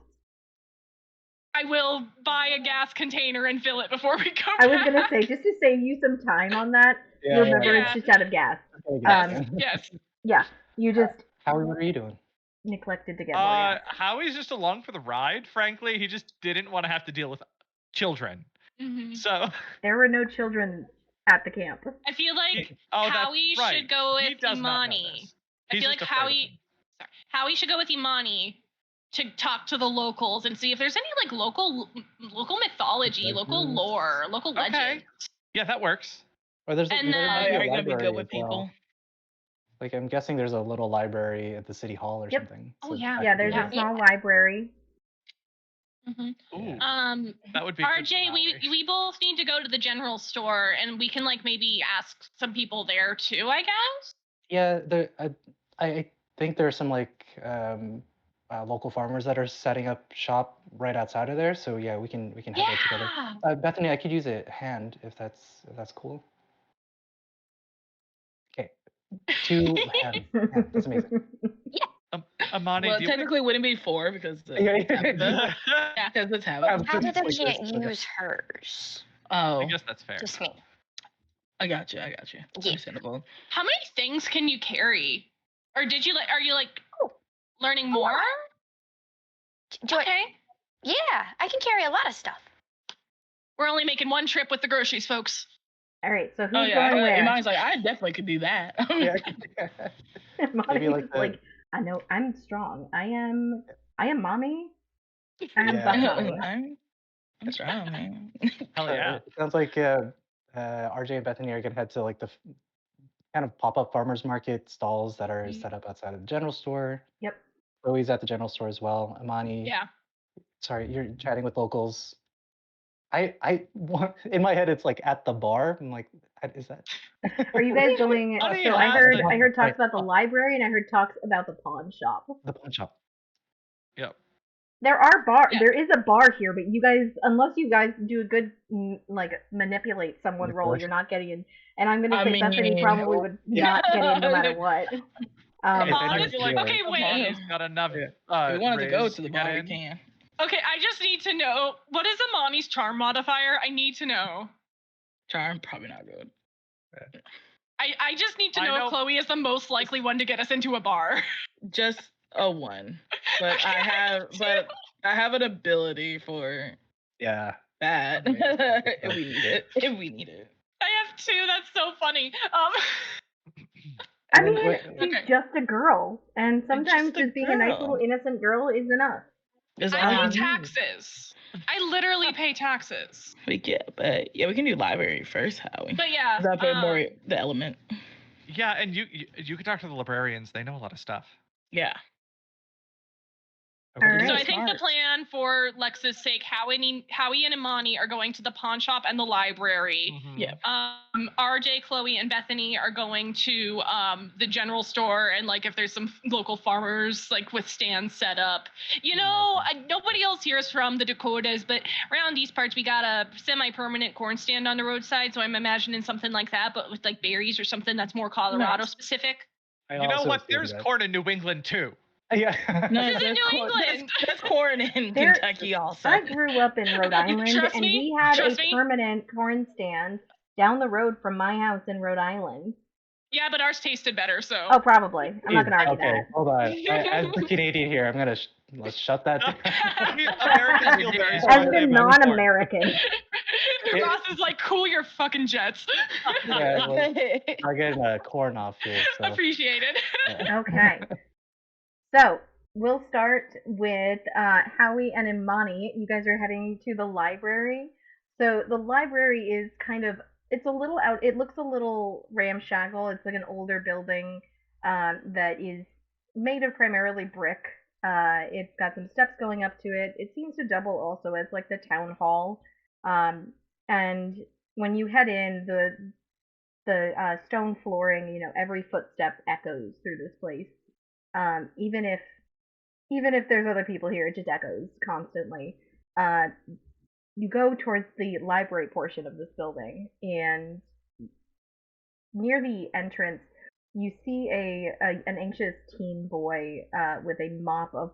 I will buy a gas container and fill it before we go. I was gonna back. say, just to save you some time on that, Yeah, remember yeah. it's just out of gas. Yes. Yes. Yeah, you just Howie, what are you doing? neglected to get more gas. Howie's just along for the ride. Frankly, he just didn't want to have to deal with children. Mhm. So There were no children at the camp. I feel like that's Howie right. should go He with does not know Imani. this. I He's feel like just afraid of him. Howie should go with Imani to talk to the locals and see if there's any like local mythology, local Legends. lore, local Okay. legend. Yeah, that works. Or there's And there then- might be a Are you gonna be library good with as well. people? Like I'm guessing there's a little library at the city hall or Yep. something. Oh, So yeah. that Yeah, could be there's a a small library. hmm Ooh, yeah. that would be good RJ, for we Mallory. we both need to go to the general store, and we can like maybe ask some people there too, I guess. Yeah, there. I think there are some like local farmers that are setting up shop right outside of there. So yeah, we can head there together. Yeah. Bethany, I could use a hand if that's cool. Okay, two hands. Hand. That's amazing. Amani, Well, do you technically, it wouldn't be 4 because the Yeah, Tabitha. Yeah. Because the Tabitha. Tabitha like can't this, okay. use hers. I Oh, guess that's fair. Just me. I got you. Yeah. Understandable. How many things can you carry? Or did you like? Are you like Oh, learning a more? lot. Do I? Okay. Yeah, I can carry a lot of stuff. We're only making one trip with the groceries, folks. All right, so who's Oh yeah, going where? Imani's like, I definitely could do that. Yeah, maybe Mommy's like the like, I know I'm strong. I am mommy. I am the yeah. mommy. I'm strong, man. Hell yeah. It sounds like RJ and Bethany are gonna head to like the kind of pop-up farmers market stalls that are set up outside of the general store. Yep. Chloe's at the general store as well. Amani, Yeah. sorry, you're chatting with locals. In my head it's like at the bar. I'm like, is that? Are you guys going? Funny So I enough, heard talks Right. about the library and I heard talks about the pawn shop. The pawn shop. Yep. There are bar. Yeah. There is a bar here, but you guys, unless you guys do a good like manipulate someone roll, you're not getting in. And I'm gonna I say Bethany mean, probably would not get in no matter what. If I anyone's feel like, doing okay, it. wait. Amani's got enough if we wanted to go raise to the get bar, we in. can. Okay, I just need to know, what is Amani's charm modifier? I need to know. Charm, probably not good. I just need to I know know- if Chloe is the most likely one to get us into a bar. Just a 1, but Okay, I have an ability for Yeah. that Amazing. if we need it. If we need it. I have 2. That's so funny. I And then mean, what- she's Okay. just a girl, and sometimes just a just being a nice girl. little innocent girl is enough. It's all I you pay need. taxes. I literally pay taxes. We can do library first, Howie. But yeah, That bit more the element. Yeah, and you could talk to the librarians. They know a lot of stuff. Yeah. Okay. All so right. I think the Smart. plan for Lex's sake, Howie and Imani are going to the pawn shop and the library. Mhm. Yeah. RJ, Chloe, and Bethany are going to the general store, and like if there's some local farmers like with stands set up. You know, nobody else here is from the Dakotas, but around these parts we got a semi-permanent corn stand on the roadside, so I'm imagining something like that, but with like berries or something that's more Colorado Nice. specific. I You know also what? assumed There's that. corn in New England too. Yeah. No, This is in there's New corn, England. There's corn in There- Kentucky also. I grew up in Rhode Island, Trust and me, we had trust a me. permanent corn stand down the road from my house in Rhode Island. Yeah, but ours tasted better, so. Oh, probably. I'm not gonna argue Okay, that. hold on. As the Canadian here, I'm gonna let's shut that down. Americans feel very As strongly the about corn. non-American. Ross is like, cool your fucking jets. Yeah, well, I'm getting corn off here. So. Appreciated. Yeah. Okay. So we'll start with Howie and Imani. You guys are heading to the library. So the library is kind of, it's a little out. It looks a little ramshackle. It's like an older building that is made of primarily brick. It's got some steps going up to it. It seems to double also as like the town hall. And when you head in, the stone flooring, you know, every footstep echoes through this place. Even if there's other people here, it just echoes constantly. You go towards the library portion of this building, and near the entrance, you see an anxious teen boy with a mop of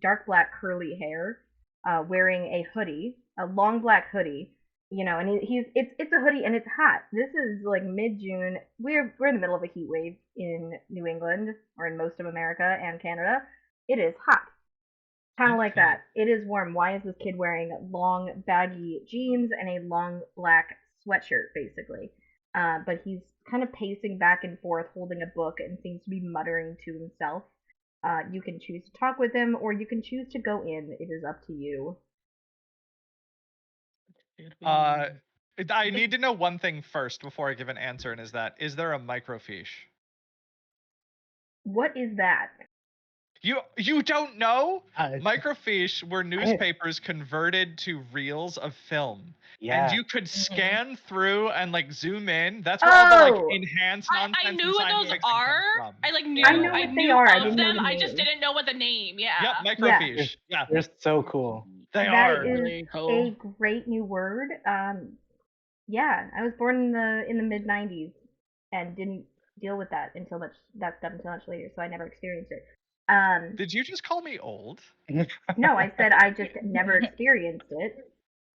dark black curly hair, wearing a hoodie, a long black hoodie. You know, and it's a hoodie and it's hot. This is like mid-June. We're in the middle of a heat wave in New England or in most of America and Canada. It is hot. Kind of like that. It is warm. Why is this kid wearing long baggy jeans and a long black sweatshirt basically? But he's kind of pacing back and forth holding a book and seems to be muttering to himself. You can choose to talk with him or you can choose to go in. It is up to you. I need to know one thing first before I give an answer, and is there a microfiche? What is that? You don't know? Uh, Microfiche were newspapers converted to reels of film. And yeah. you could Mhm. scan through and like zoom in. That's where all the like Oh! enhanced I nonsense knew and what science those fiction are. comes from. I like knew I know I what they knew are. I of didn't know them. the I just name. didn't know what the name. Yeah. Yep, Yeah. microfiche. Yeah, They're so cool. they That are. is Really cool. a great new word. Yeah, I was born in the mid '90s and didn't deal with that until that stuff until much later, so I never experienced it. Did you just call me old? No, I said I just never experienced it,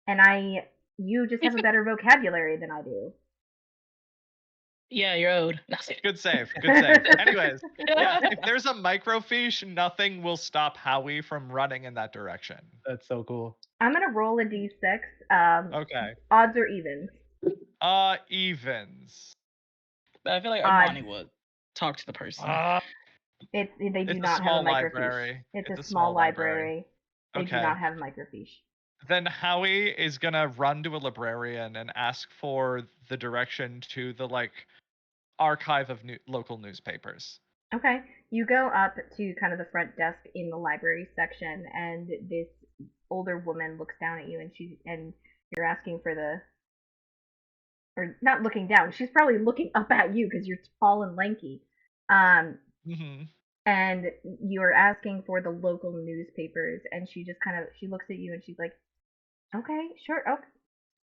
and you just have a better vocabulary than I do. Yeah, you're old. Good save. Good save. Anyways, yeah, if there's a microfiche, nothing will stop Howie from running in that direction. That's so cool. I'm gonna roll a d6. Okay. Odds or evens? Evens. But I feel like Odds. Armani would talk to the person. They do It's a not have a small microfiche. library. It's a It's a small small library. library. They do Okay. not have a microfiche. Then Howie is gonna run to a librarian and ask for the direction to the like archive of local newspapers. Okay, you go up to kind of the front desk in the library section, and this older woman looks down at you, and you're asking for or not looking down. She's probably looking up at you because you're tall and lanky. Mm-hmm. And you're asking for the local newspapers, and she looks at you and she's like, "Okay, sure, okay,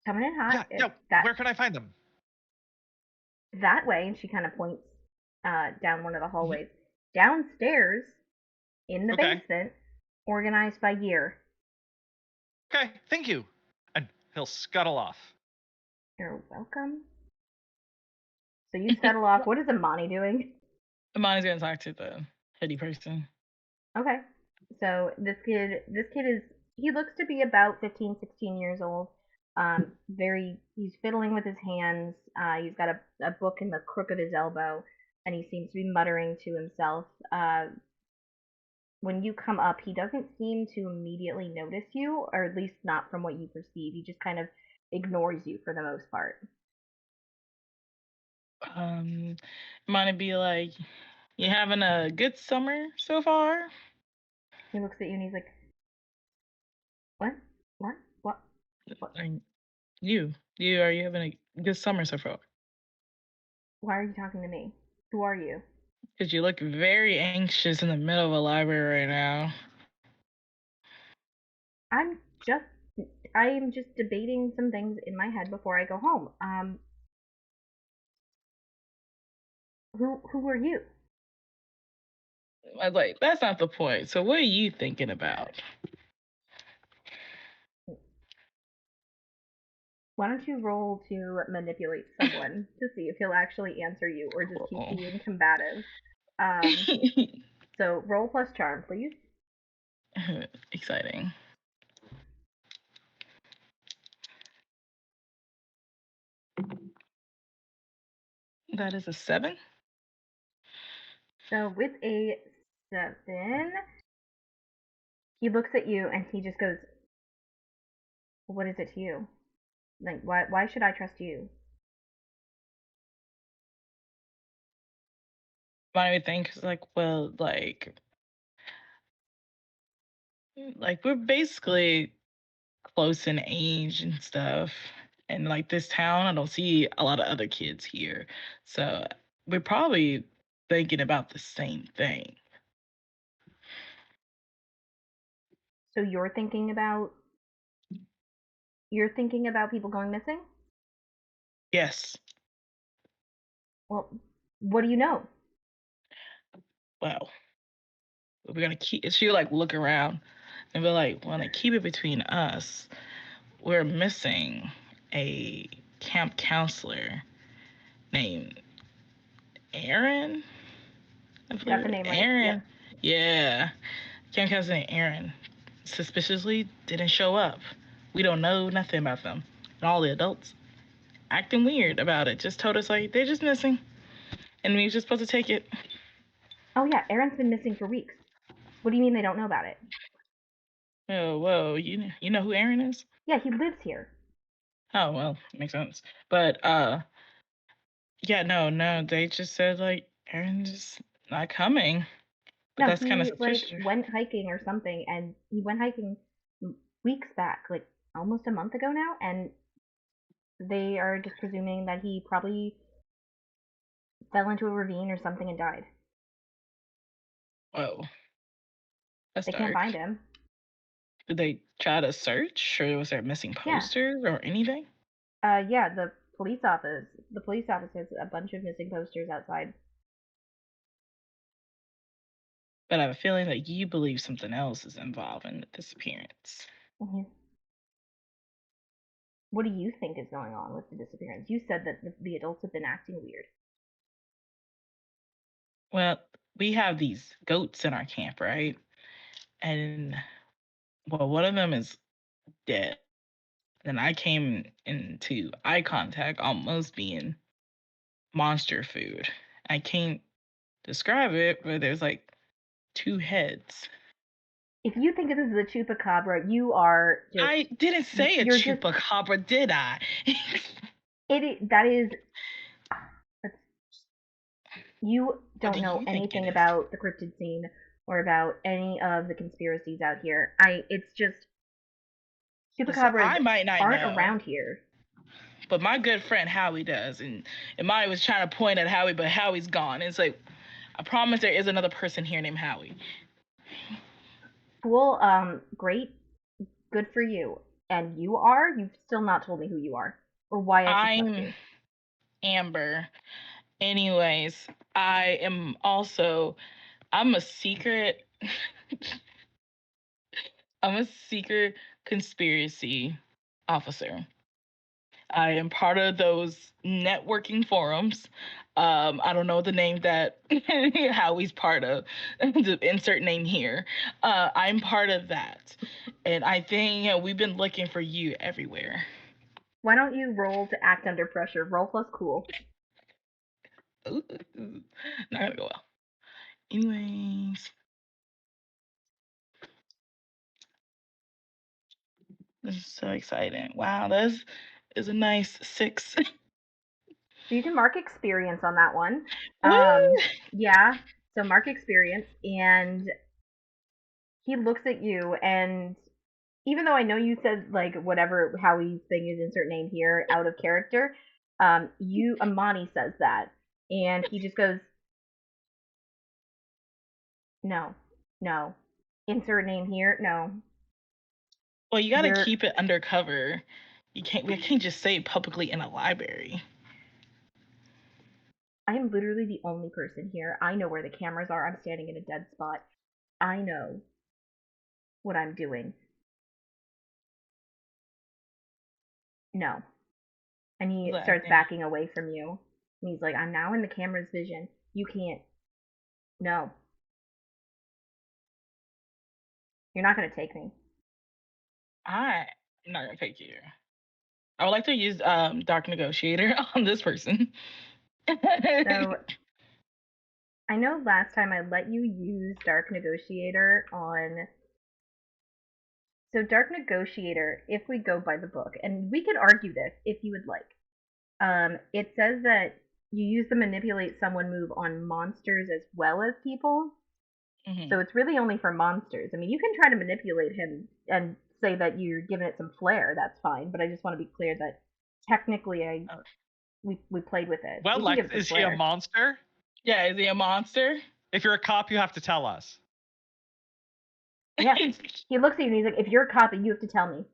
coming in hot." Yeah. Where can I find them? That way, and she kind of points down one of the hallways. Downstairs, in the Okay. basement, organized by year. Okay, thank you. And he'll scuttle off. You're welcome. So you scuttle off. What is Amani doing? Armani's gonna talk to the heady person. Okay. So this kid he looks to be about 15, 16 years old. He's fiddling with his hands. He's got a book in the crook of his elbow, and he seems to be muttering to himself. When you come up, he doesn't seem to immediately notice you, or at least not from what you perceive. He just kind of ignores you for the most part. Might be like, you having a good summer so far? He looks at you and he's like, "What? What? What? What? Are you are you having a good summer so far? Why are you talking to me? Who are you?" Because you look very anxious in the middle of a library right now. I'm just debating some things in my head before I go home. Who are you? I was like, that's not the point. So what are you thinking about? Why don't you roll to manipulate someone to see if he'll actually answer you or just keep Oh. being combative? So roll plus charm, please. Exciting. That is a 7. So with a 7, he looks at you and he just goes, "What is it to you? Like, why should I trust you?" My thing is like, well, like we're basically close in age and stuff. And like this town, I don't see a lot of other kids here. So we're probably thinking about the same thing. So you're thinking about people going missing? Yes. Well, what do you know? Well, we're gonna keep she'll like look around and be like, wanna keep it between us. We're missing a camp counselor named Aaron. I believe Got the name right. Aaron. Yeah. Camp counselor named Aaron suspiciously didn't show up. We don't know nothing about them. And all the adults acting weird about it. Just told us like they're just missing. And we were just supposed to take it. Oh yeah, Aaron's been missing for weeks. What do you mean they don't know about it? Oh, whoa, you know who Aaron is? Yeah, he lives here. Oh well, makes sense. But yeah, no, they just said like Aaron's just not coming. But No, that's kind of he like suspicious. went hiking or something, and he went hiking weeks back, like almost a month ago now, and they are just presuming that he probably fell into a ravine or something and died. Whoa, that's They can't dark. find him. Did they try to search, or was there missing Yeah. posters or anything? Yeah, the police office. The police office has a bunch of missing posters outside. But I have a feeling that you believe something else is involved in the disappearance. Mhm. What do you think is going on with the disappearance? You said that the adults have been acting weird. Well, we have these goats in our camp, right? And well, one of them is dead. And I came into eye contact almost being monster food. I can't describe it, but there's like two heads. If you think this is a chupacabra, you are just. I didn't say a you're just. chupacabra, did I? That is. You What don't do know you think it anything is? about the cryptid scene or about any of the conspiracies out here. It's just Listen, chupacabras I might not aren't know, around here. but my good friend Howie does, and Maya was trying to point at Howie, but Howie's gone. It's like, I promise there is another person here named Howie. Cool. Great. Good for you. And you are? You've still not told me who you are or why I should trust you. I'm Amber. Anyways, I am also, I'm a secret, I'm a secret conspiracy officer. I am part of those networking forums. I don't know the name that Howie's part of. The insert name here. I'm part of that, and I think we've been looking for you everywhere. Why don't you roll to act under pressure? Roll plus cool. Ooh, not gonna go well. Anyways, this is so exciting. Wow, this is a nice 6. So you can mark experience on that one. Woo! Yeah. So mark experience, and he looks at you, and even though I know you said like whatever Howie's thing is insert name here out of character, you Amani says that, and he just goes, no, no, insert name here, no. Well, you gotta You're. keep it undercover. We can't just say it publicly in a library. I am literally the only person here. I know where the cameras are. I'm standing in a dead spot. I know what I'm doing. No. And he But I starts think backing away from you. And he's like, I'm now in the camera's vision. You can't. No. You're not going to take me. I'm not gonna take you. I would like to use Dark Negotiator on this person. So I know last time I let you use Dark Negotiator on. So Dark Negotiator, if we go by the book, and we could argue this if you would like. It says that you use the manipulate someone move on monsters as well as people. Mhm. So it's really only for monsters. I mean, you can try to manipulate him and say that you're giving it some flair. That's fine. But I just want to be clear that technically, we played with it. Well, We can Lex, give it some is he a flair. monster? Yeah, is he a monster? If you're a cop, you have to tell us. Yeah. He looks at you and he's like, if you're a cop, you have to tell me.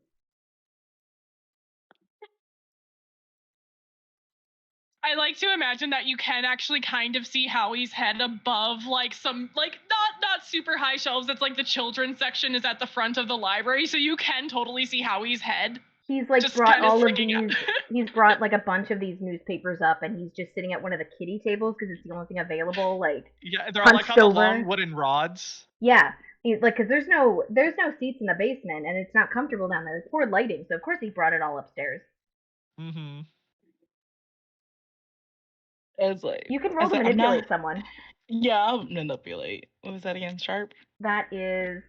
I like to imagine that you can actually kind of see Howie's head above like some like not super high shelves. It's like the children's section is at the front of the library, so you can totally see Howie's head. He's like Just brought kinda all of sticking out. these. He's brought like a bunch of these newspapers up, and he's just sitting at one of the kiddie tables because it's the only thing available. Like Yeah, they're all like on hunched the over. long wooden rods. Yeah, like because there's no seats in the basement, and it's not comfortable down there. It's poor lighting, so of course he brought it all upstairs. Mm-hmm. It's like You can roll to I'm manipulate not. someone. Yeah, I'll manipulate. What was that again? Sharp. That is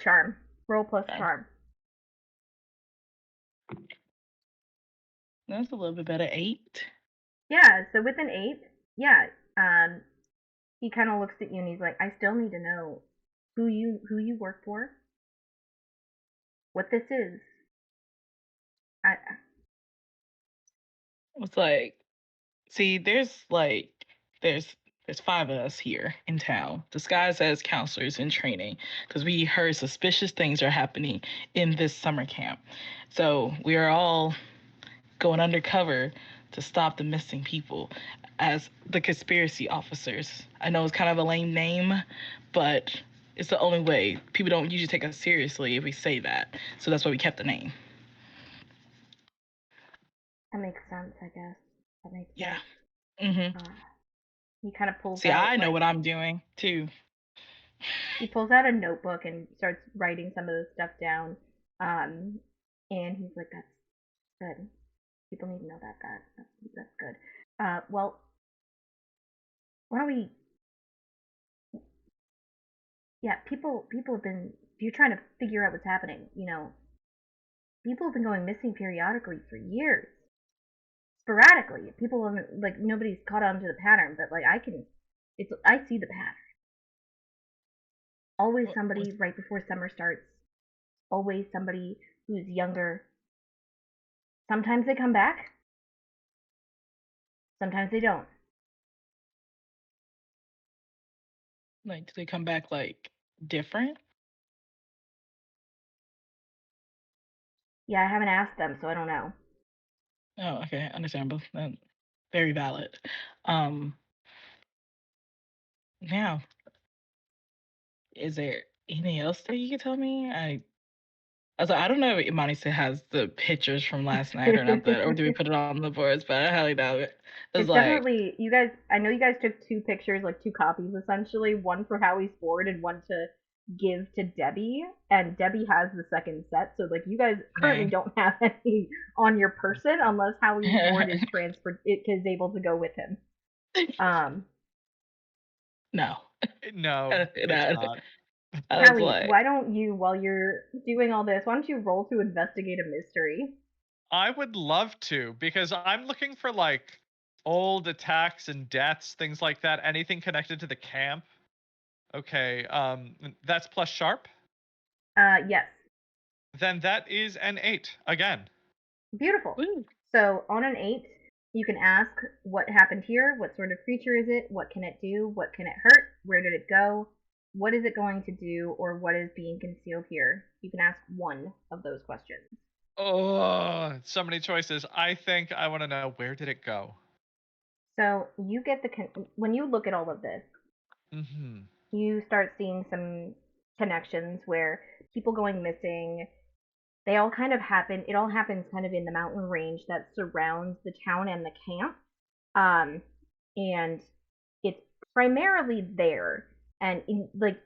charm. Roll plus Okay. charm. That's a little bit better. 8. Yeah, so with an 8, yeah, he kind of looks at you and he's like, I still need to know who you work for, what this is. I It's like, see, there's there's 5 of us here in town, disguised as counselors in training, because we heard suspicious things are happening in this summer camp. So we are all going undercover to stop the missing people as the conspiracy officers. I know it's kind of a lame name, but it's the only way. People don't usually take us seriously if we say that. So that's why we kept the name. That makes sense, I guess. That makes Yeah. sense. Mm-hmm. He kind of pulls See, out I know like what I'm doing too. he pulls out a notebook and starts writing some of the stuff down. And he's like, "That's good. People need to know that's good. Well, why don't we? Yeah, people have been. If you're trying to figure out what's happening, people have been going missing periodically for years, sporadically. People haven't like nobody's caught on to the pattern, but like I see the pattern. Always somebody right before summer starts. Always somebody who's younger. Sometimes they come back. Sometimes they don't. Like, do they come back like different? Yeah, I haven't asked them, so I don't know. Oh, okay, understandable. Very valid. Um, Now, is there anything else that you can tell me? I was like, I don't know if Imani still has the pictures from last night or not, or do we put it on the boards? But I highly doubt it. It was It's like, definitely you guys. I know you guys took two pictures, like two copies essentially, one for Howie's board and one to give to Debbie. And Debbie has the second set, so like you guys currently dang. don't have any on your person unless Howie's board is transferred. It is able to go with him. No. No, it's No. not. I was Howie, like, why don't you, while you're doing all this, why don't you roll to investigate a mystery? I would love to because I'm looking for like old attacks and deaths, things like that. Anything connected to the camp. Okay, that's plus sharp. Yes. Then that is an 8 again. Beautiful. woo. So on an 8, you can ask what happened here, what sort of creature is it, what can it do, what can it hurt, where did it go, what is it going to do, or what is being concealed here. You can ask one of those questions. Oh, so many choices. I think I want to know, where did it go? So you get when you look at all of this, Mm-hmm. you start seeing some connections where people going missing, they all kind of happen. It all happens kind of in the mountain range that surrounds the town and the camp. Um, and it's primarily there. And like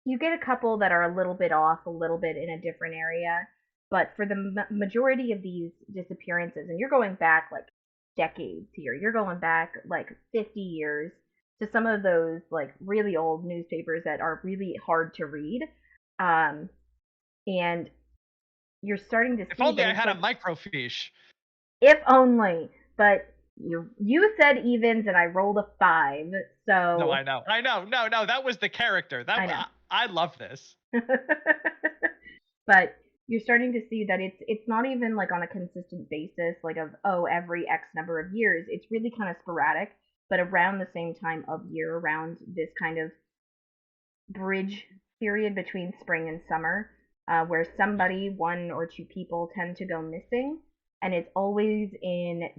you get a couple that are a little bit off, a little bit in a different area. But for the majority of these disappearances, and you're going back like decades here, you're going back like 50 years to some of those like really old newspapers that are really hard to read. Um, and you're starting to If see only that I it's had a like microfiche. if only, but you said evens and I rolled a 5, No, so I know. No, that was the character. I know. I love this. But you're starting to see that it's not even like on a consistent basis, like of every X number of years. It's really kind of sporadic, but around the same time of year, around this kind of bridge period between spring and summer, where somebody, one or two people, tend to go missing, and it's always in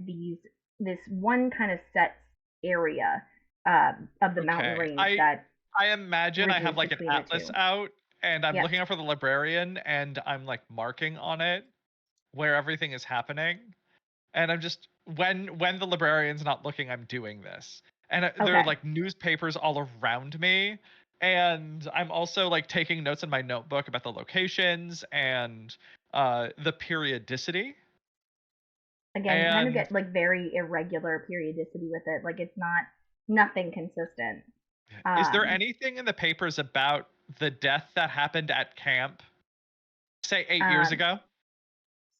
this one kind of set area of the mountain Okay. range that I imagine I have bridges like an between the atlas two. out and I'm Yes. looking out for the librarian and I'm like marking on it where everything is happening. And I'm just when the librarian's not looking, I'm doing this. And there are Okay. like newspapers all around me. And I'm also like taking notes in my notebook about the locations and the periodicity. Again, you kind of And get like very irregular periodicity with it. Like it's not nothing consistent. is there Um, anything in the papers about the death that happened at camp, say 8 years um, ago?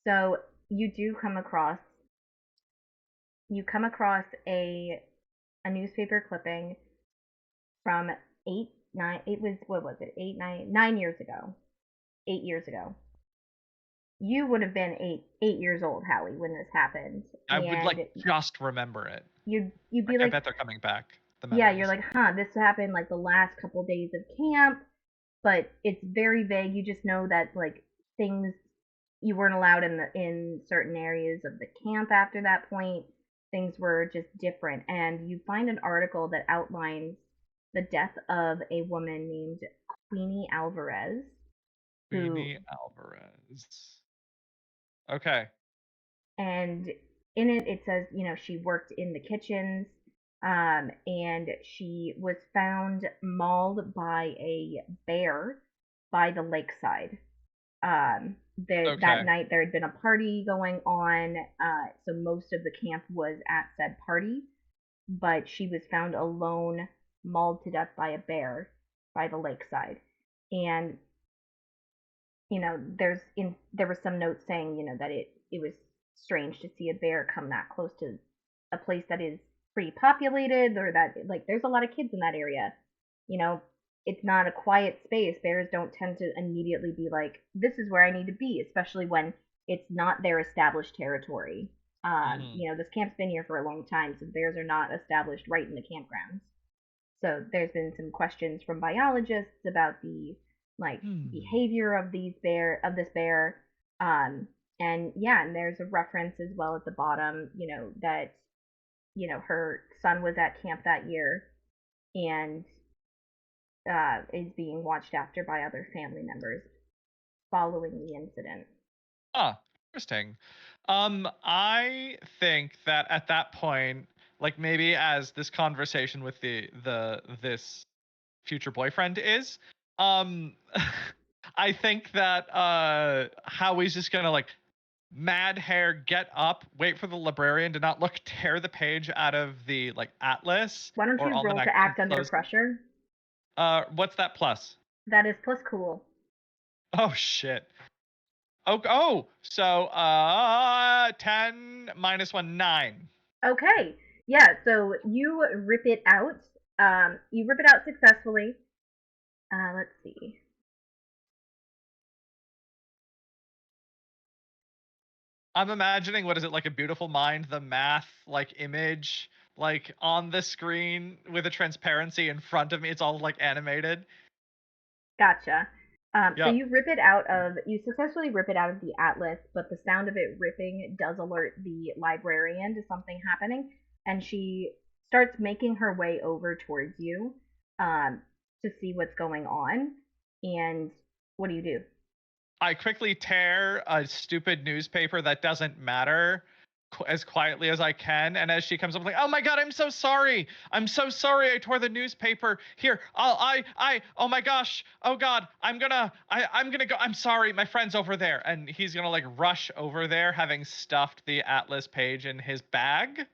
so you come across a newspaper clipping from 9 years ago. 8 years ago. You would have been 8 years old, Howie, when this happened, I would and just remember it. you'd be I like, bet they're coming back. The yeah, memories. you're like, huh, this happened like the last couple days of camp, but it's very vague. You just know that like things you weren't allowed in certain areas of the camp after that point. Things were just different, and you find an article that outlines the death of a woman named Queenie Alvarez, who Queenie Alvarez. Okay. and in it says she worked in the kitchens, and she was found mauled by a bear by the lakeside. That Okay. night there had been a party going on, so most of the camp was at said party, but she was found alone, mauled to death by a bear by the lakeside. And there were some notes saying that it was strange to see a bear come that close to a place that is pretty populated, or that like there's a lot of kids in that area. you know it's not a quiet space. Bears don't tend to immediately be like, this is where I need to be, especially when it's not their established territory. This camp's been here for a long time, so bears are not established right in the campgrounds. So there's been some questions from biologists about the like behavior of this bear. Um, and yeah, and there's a reference as well at the bottom, that her son was at camp that year, and is being watched after by other family members following the incident. Interesting. I think that at that point, like maybe as this conversation with this future boyfriend is, I think that Howie's just gonna like mad hair get up, wait for the librarian to not look, tear the page out of the like atlas Why don't or you roll almanac to and act under close it. pressure? What's that plus? That is plus cool. Oh shit. So 10 minus 1, 9. Okay. Yeah, so you rip it out. You rip it out successfully. Let's see. I'm imagining, what is it, like A Beautiful Mind, the math like image like on the screen with a transparency in front of me. It's all like animated. Gotcha. So Yep. you successfully rip it out of the atlas, but the sound of it ripping does alert the librarian to something happening, and she starts making her way over towards you, to see what's going on. And what do you do? I quickly tear a stupid newspaper that doesn't matter as quietly as I can, and as she comes up, I'm like, oh my god, I'm so sorry, I tore the newspaper. Here, oh my gosh, oh god, I'm gonna go, I'm sorry, my friend's over there. And he's gonna like rush over there, having stuffed the atlas page in his bag.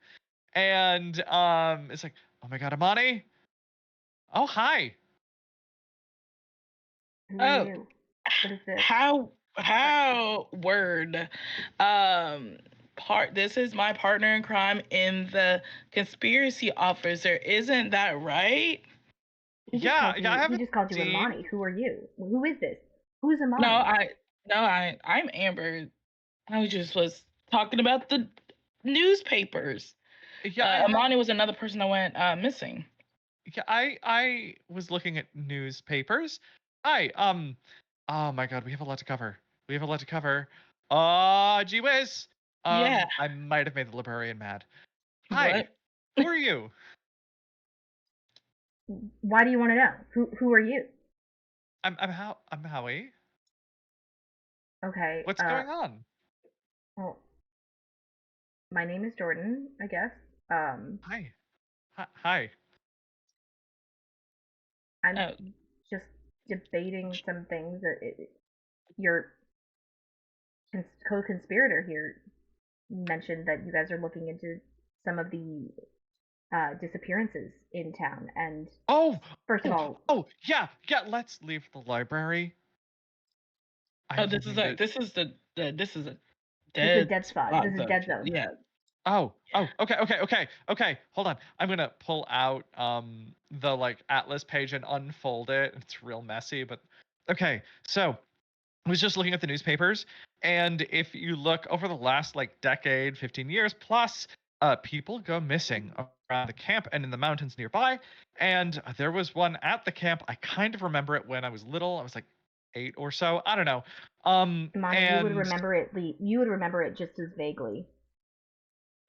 And it's like, oh my god, Amani, oh hi. Who are Oh, you? What is this? how word. This is my partner in crime in the conspiracy officer. Isn't that right? He just Yeah, called yeah, I you. He haven't just called you seen. Imani. Who are you? Who is this? Who's No, Imani? I'm Amber. I just was talking about the newspapers. Yeah, Amani was another person that went missing. yeah, I was looking at newspapers. Hi, oh my god, we have a lot to cover. Gee whiz. Yeah. I might have made the librarian mad. Hi, What? who are you? Why do you want to know? Who are you? I'm Howie. Okay. What's going on? Well, my name is Jordan, I guess. Hi. Hi. I'm Oh, just debating some things. Your co-conspirator here mentioned that you guys are looking into some of the disappearances in town. And Oh, first of all, yeah, let's leave the library. I oh, have this is something like this is the this is a this is a dead dead spot. spot This is though. dead zone. Yeah. Okay. Hold on. I'm gonna pull out the like atlas page and unfold it. It's real messy, but okay. So I was just looking at the newspapers, and if you look over the last like decade, 15 years plus, people go missing around the camp and in the mountains nearby. And there was one at the camp. I kind of remember it when I was little. I was like 8 or so. I don't know. Imani, you would And remember it. You would remember it just as vaguely.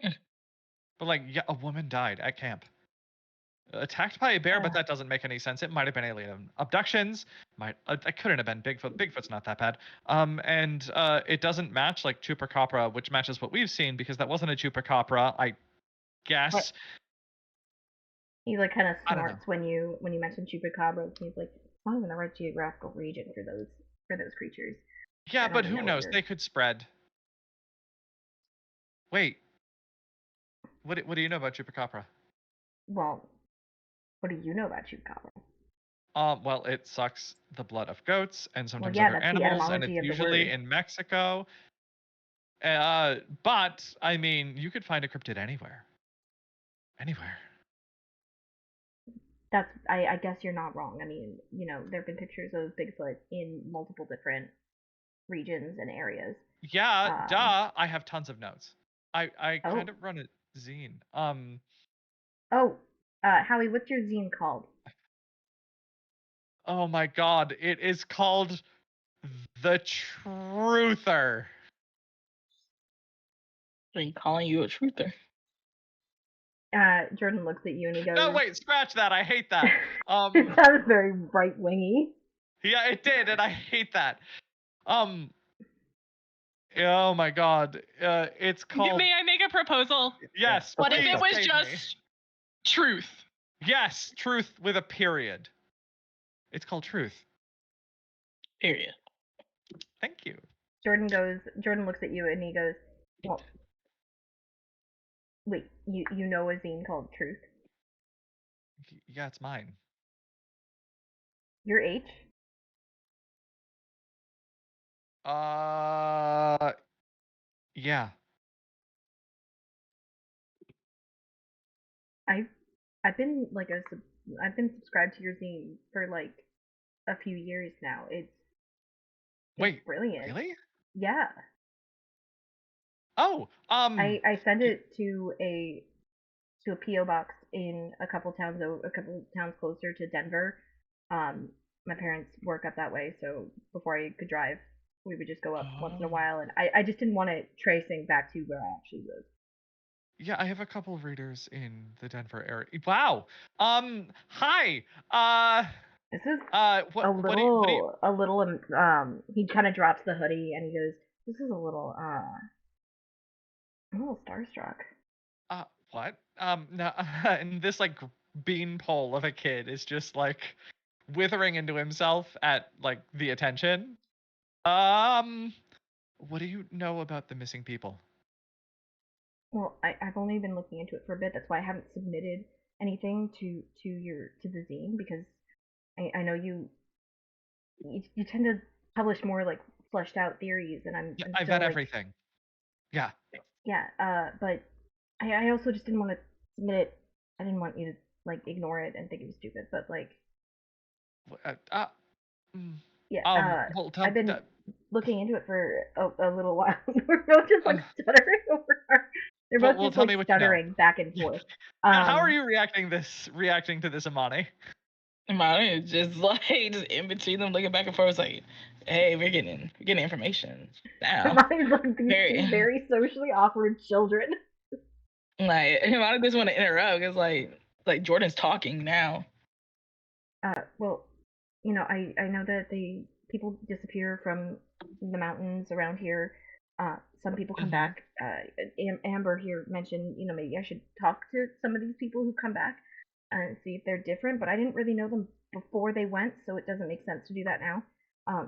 but like, yeah, a woman died at camp. Attacked by a bear, but that doesn't make any sense. It might have been alien abductions. It couldn't have been Bigfoot. Bigfoot's not that bad. And it doesn't match like chupacabra, which matches what we've seen because that wasn't a chupacabra. I guess. What? He like kind of I don't know. snorts when you mention chupacabras. He's like, it's not even the right geographical region for those creatures. Yeah, I but don't who know knows? where. They could spread. Wait, what do you know about chupacabra? Well, what do you know about chupacabra? Well, it sucks the blood of goats and sometimes yeah, other that's the animals, and etymology it's of the usually word. in Mexico. But I mean, you could find a cryptid anywhere. Anywhere. That's I guess you're not wrong. I mean, there have been pictures of Bigfoot in multiple different regions and areas. Yeah, duh. I have tons of notes. I Oh. kind of run a zine. Howie, what's your zine called? Oh my god, it is called The Truther. Are you calling you a truther? Jordan looks at you and he goes, No, wait, scratch that. I hate that. It sounds very right-wingy. Yeah, it did, and I hate that. Oh my god. It's called. May I make a proposal? Yes. What if it was save just me. truth? Yes, truth with a period. It's called Truth. Period. Thank you. Jordan looks at you and he goes, well, wait, you know a zine called Truth? Yeah, it's mine. You're H? Yeah. I've been like I've been subscribed to your zine for like a few years now. It's Wait, brilliant. really? Yeah. Oh, I send it to a PO box in a couple towns closer to Denver. My parents work up that way, so before I could drive, we would just go up once in a while, and I just didn't want it tracing back to where I actually live. Yeah, I have a couple of readers in the Denver area. Wow. Hi. This is What a what do you little he kind of drops the hoodie and he goes, this is a little I'm a little starstruck. what? No, and this like beanpole of a kid is just like withering into himself at like the attention. What do you know about the missing people? Well, I've only been looking into it for a bit. That's why I haven't submitted anything to the zine, because I know you tend to publish more like fleshed out theories, and I'm I still vet like, everything. Yeah. yeah. But I also just didn't want to submit it. I didn't want you to like ignore it and think it was stupid. But like, yeah. Well, I've been looking into it for a little while. We're both just like stuttering over our. They're both just like stuttering back and forth. How are you reacting to this, Imani? Imani is just like just in between them, looking back and forth. It's like, hey, we're getting information now. Imani's like these two very socially awkward children. Like Imani doesn't want to interrupt. It's like Jordan's talking now. Well, I know that people disappear from the mountains around here. Some people come back. Amber here mentioned, maybe I should talk to some of these people who come back and see if they're different. But I didn't really know them before they went, so it doesn't make sense to do that now.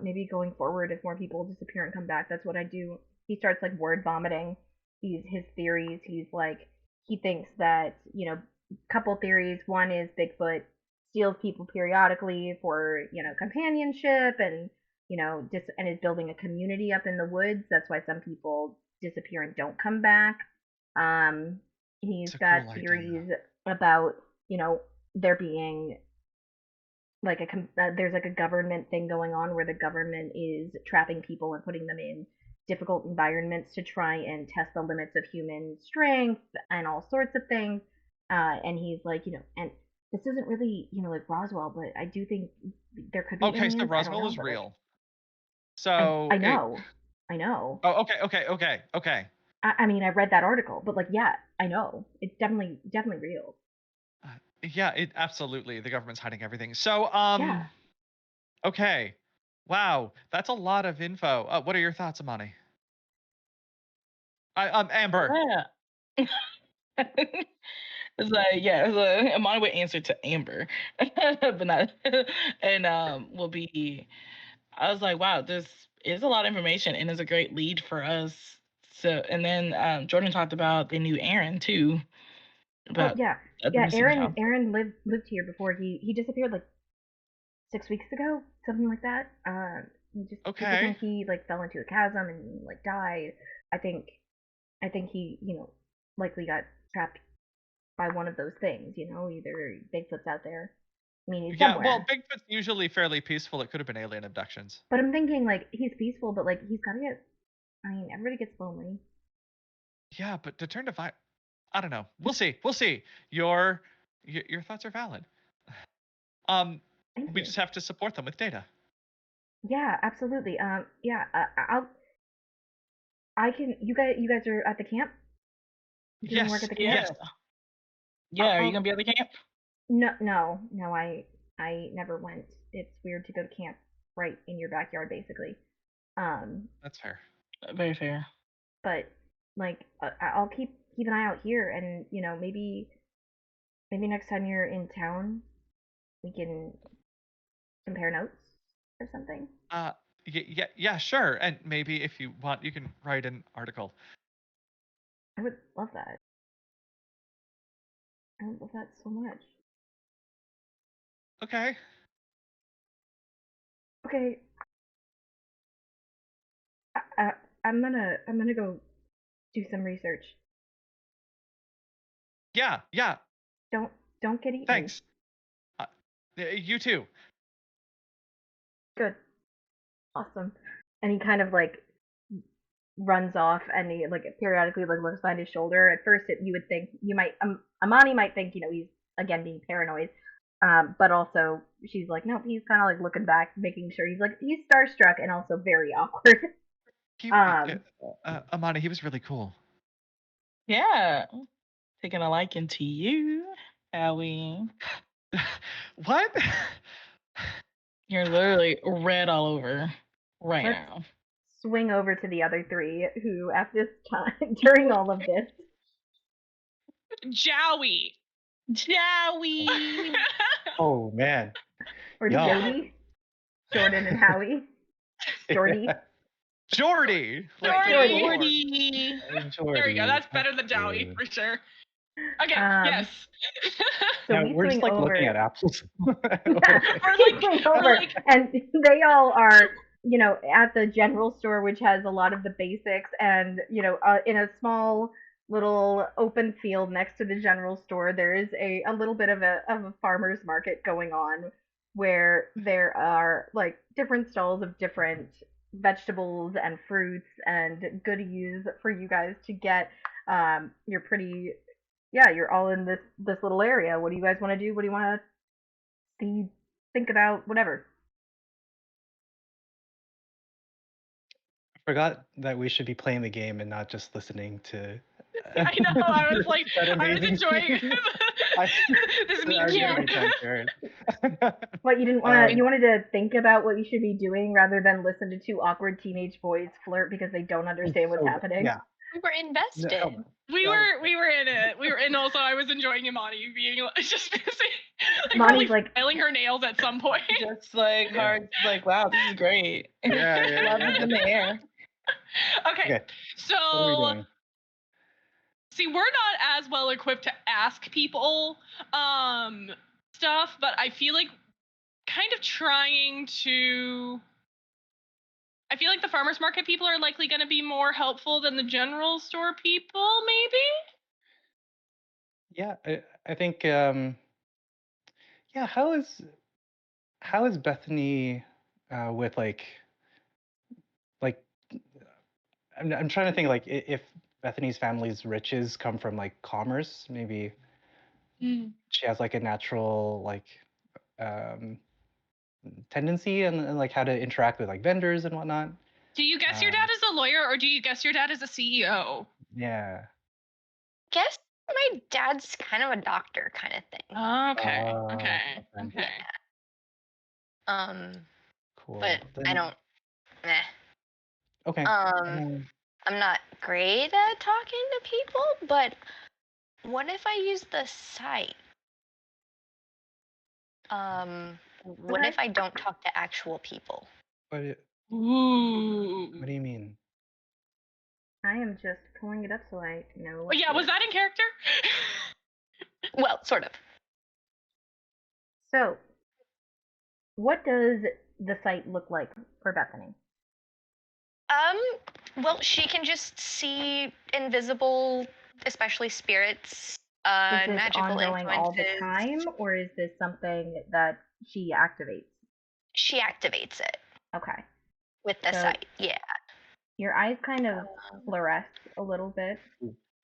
Maybe going forward, if more people disappear and come back, that's what I do. He starts like word vomiting his theories. He's like, he thinks that, couple theories. One is Bigfoot steals people periodically for, companionship, and and is building a community up in the woods. That's why some people disappear and don't come back. He's It's a got cool idea. theories about, there being like there's like a government thing going on where the government is trapping people and putting them in difficult environments to try and test the limits of human strength and all sorts of things. And he's like, and this isn't really, like Roswell, but I do think there could be Okay, so aliens. I don't Roswell know, is but like, real. I So I know, I know. Oh, okay. I mean, I read that article, but like, yeah, I know it's definitely real. Yeah, it absolutely. The government's hiding everything. So, Yeah. okay. Wow, that's a lot of info. What are your thoughts, Amani? Amber. Yeah. It's like, yeah, it's like, Amani would answer to Amber, but not, and will be. I was like, wow, this is a lot of information, and it's a great lead for us. So, and then Jordan talked about the new Aaron too, Oh about yeah, the yeah. missing Aaron house. Aaron lived here before. He disappeared like 6 weeks ago, something like that. People Okay. think he like fell into a chasm and like died. I think he likely got trapped by one of those things. Either Bigfoot's out there. I mean, he's Yeah, well, somewhere. Bigfoot's usually fairly peaceful. It could have been alien abductions. But I'm thinking like he's peaceful, but like he's gotta get. I mean, everybody gets lonely. Yeah, but to turn to I don't know. We'll see. We'll see. Your thoughts are valid. Thank We you. just have to support them with data. Yeah, absolutely. Yeah. I can. You guys are at the camp doing work Yes. at the camp. Yeah, Yes. yeah. Are you I'll gonna be at the camp? No. I never went. It's weird to go to camp right in your backyard, basically. That's fair. Very fair. But like, I'll keep an eye out here, and maybe next time you're in town, we can compare notes or something. Uh, yeah, sure. And maybe if you want, you can write an article. I would love that. I would love that so much. Okay. Okay. I'm gonna go do some research. Yeah. Don't get eaten. Thanks. You too. Good. Awesome. And he kind of like runs off, and he like periodically like looks behind his shoulder. At first, you would think Amani might think he's again being paranoid, but also she's like, nope, he's kind of like looking back, making sure he's starstruck and also very awkward. He, um, Amani, he was really cool. Yeah, taking a liking to you, Howie. What? You're literally red all over right let's now. swing over to the other three who, at this time, during all of this, Jowie. Jowie. Oh man. or Yeah. Jody, Jordan, and Howie, Jordy. Jordy. Jordy. Jordy. There we go. That's better than Jowie for sure. Okay. Yes. So Yeah, we we're just swing like over. looking at apples. We swing over, and they all are, at the general store, which has a lot of the basics, and in a small little open field next to the general store, there is a little bit of a farmer's market going on, where there are like different stalls of different vegetables and fruits and goodies for you guys to get. You're pretty, yeah, you're all in this little area. What do you guys want to do? What do you want to see, think about, whatever? Forgot that we should be playing the game and not just listening to. I know. I was like, that I was amazing enjoying scene. this I mean was gonna kid. be transparent. What, you didn't want to? You wanted to think about what you should be doing rather than listen to two awkward teenage boys flirt because they don't understand what's happening. Yeah. We're invested. No, We were in it. And also I was enjoying Imani being just like Imani's really like filing her nails at some point. Just like hard, like, wow, this is great. Yeah. Love is in the air. Okay. So What are we doing? see, we're not as well equipped to ask people stuff, but I feel like kind of trying to I feel like the farmers market people are likely going to be more helpful than the general store people, maybe? Yeah, I think yeah, how is Bethany with like I'm trying to think like if Bethany's family's riches come from like commerce, maybe she has like a natural like um tendency and like how to interact with like vendors and whatnot. Do you guess your dad is a lawyer or do you guess your dad is a CEO? Yeah. Guess my dad's kind of a doctor kind of thing. Okay. Okay. Cool. But I don't. Meh. Okay. I'm not great at talking to people, but what if I use the site? What if I don't talk to actual people? Ooh. What do you mean? I am just pulling it up so I know. Oh, yeah, was that in character? Well, sort of. So, what does the site look like for Bethany? Well, she can just see invisible, especially spirits, Is this magical ongoing all the influences. time, or is this something that she activates? She activates it. Okay. With the site, yeah. Your eyes kind of fluoresce a little bit.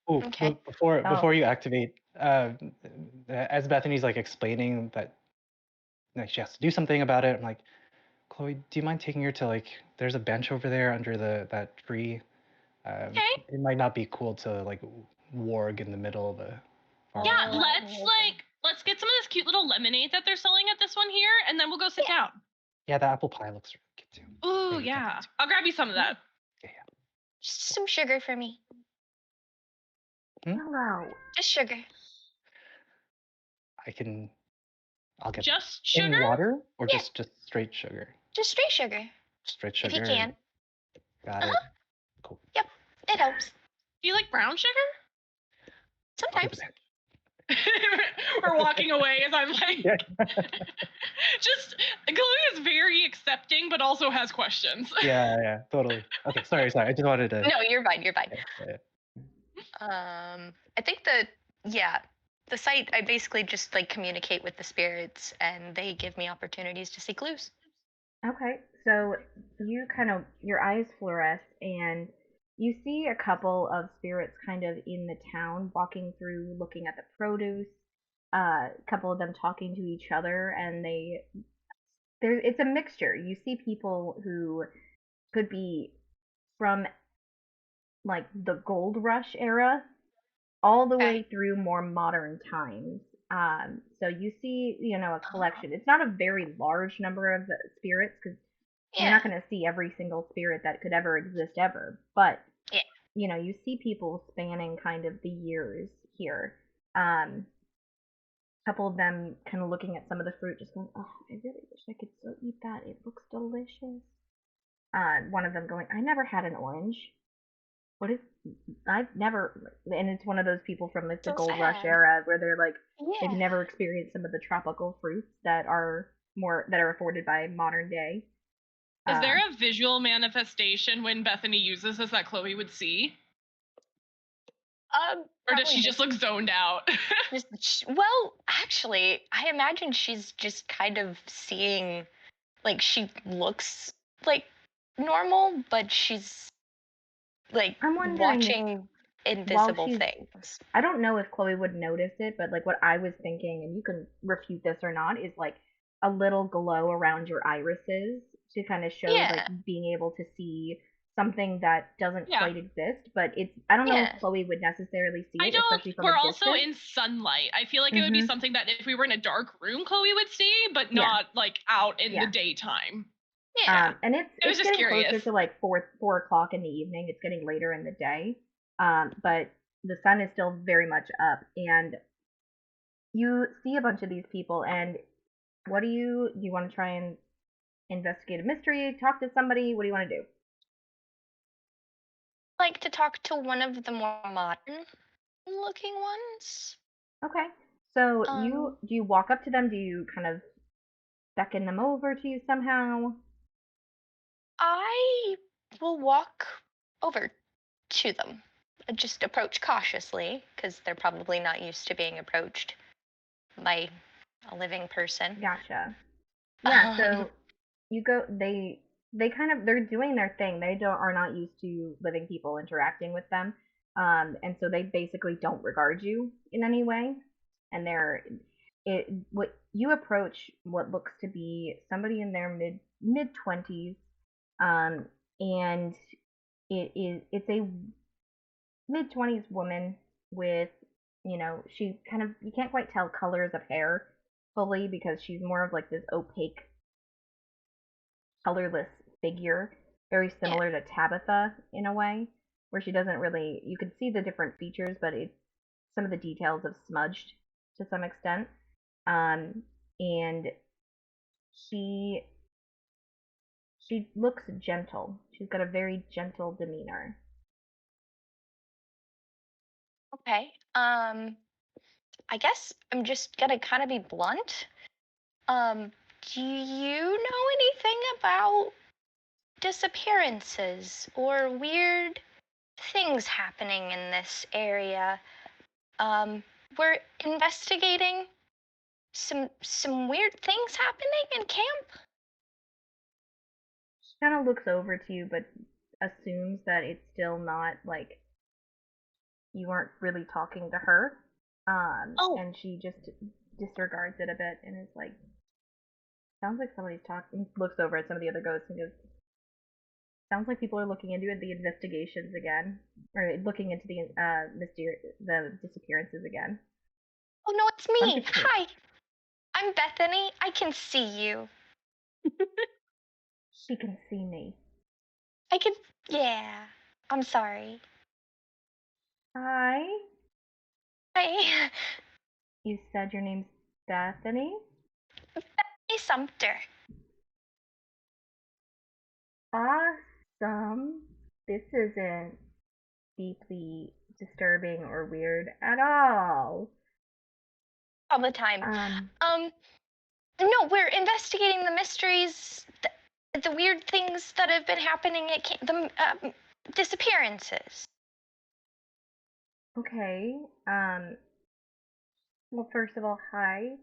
Oh, okay. Before you activate, as Bethany's like explaining that like she has to do something about it, I'm like, Chloe, do you mind taking her to like there's a bench over there under that tree. Okay. It might not be cool to like warg in the middle of the farm. Yeah, let's get some of this cute little lemonade that they're selling at this one here, and then we'll go sit down. Yeah, the apple pie looks really good too. Ooh, yeah. I'll grab you some of that. Yeah. Just some sugar for me. Hello. Just sugar. I'll get just in sugar? water or just straight sugar? Just straight sugar. Straight sugar. If you can. Got it. Cool. Yep, it helps. Do you like brown sugar? Sometimes. We're walking away as I'm like, just Chloe is very accepting, but also has questions. Yeah, totally. Okay, sorry. I just wanted to. No, you're fine. Yeah. I think the site, I basically just like communicate with the spirits and they give me opportunities to see clues. Okay, so you your eyes fluoresce and you see a couple of spirits kind of in the town walking through looking at the produce, a couple of them talking to each other, and it's a mixture. You see people who could be from like the gold rush era all the way through more modern times. So you see, a collection. It's not a very large number of spirits because you're not going to see every single spirit that could ever exist ever. But you see people spanning kind of the years here. A couple of them kind of looking at some of the fruit, just going, "Oh, I really wish I could still eat that. It looks delicious." One of them going, "I never had an orange. What is? I've never." And it's one of those people from like the gold rush era where they're like, they've never experienced some of the tropical fruits that are afforded by modern day. Is there a visual manifestation when Bethany uses this that Chloe would see? Or does she just look zoned out? Well, actually, I imagine she's just kind of seeing, like, she looks like normal, but she's like watching invisible things. I don't know if Chloe would notice it, but like what I was thinking, and you can refute this or not, is like a little glow around your irises to kind of show like being able to see something that doesn't quite exist. But I don't know if Chloe would necessarily see it, especially from a distance. We're also in sunlight. I feel like it would be something that if we were in a dark room, Chloe would see, but not like out in the daytime. Yeah. And it's getting curious. closer to like 4 o'clock in the evening. It's getting later in the day. But the sun is still very much up, and you see a bunch of these people. And what do you want to try and investigate a mystery? Talk to somebody? What do you want to do? Like to talk to one of the more modern looking ones. Okay. So do you walk up to them? Do you kind of beckon them over to you somehow? I will walk over to them. Just approach cautiously, because they're probably not used to being approached by a living person. Gotcha. Yeah, so you go they kind of they're doing their thing. They don't are not used to living people interacting with them. And so they basically don't regard you in any way. And what you approach what looks to be somebody in their mid 20s, and it's a mid 20s woman with, she kind of, you can't quite tell colors of hair fully because she's more of like this opaque, colorless figure, very similar to Tabitha in a way, where she doesn't really, you can see the different features, but some of the details have smudged to some extent. And she looks gentle. She's got a very gentle demeanor. Okay. I guess I'm just gonna kind of be blunt. Do you know anything about disappearances or weird things happening in this area? We're investigating some weird things happening in camp. She kind of looks over to you, but assumes that it's still not like you aren't really talking to her. And she just disregards it a bit and is like, sounds like somebody's talking. Looks over at some of the other ghosts and goes, sounds like people are looking into the investigations again, or looking into the disappearances again. Oh no, it's me. Hi, I'm Bethany. I can see you. She can see me. I can. Yeah. I'm sorry. Hi. Hi. You said your name's Bethany? Bethany Sumter. Awesome. This isn't deeply disturbing or weird at all. All the time. No, we're investigating the mysteries, the weird things that have been happening at camp, the disappearances. Okay. Well, first of all, hi.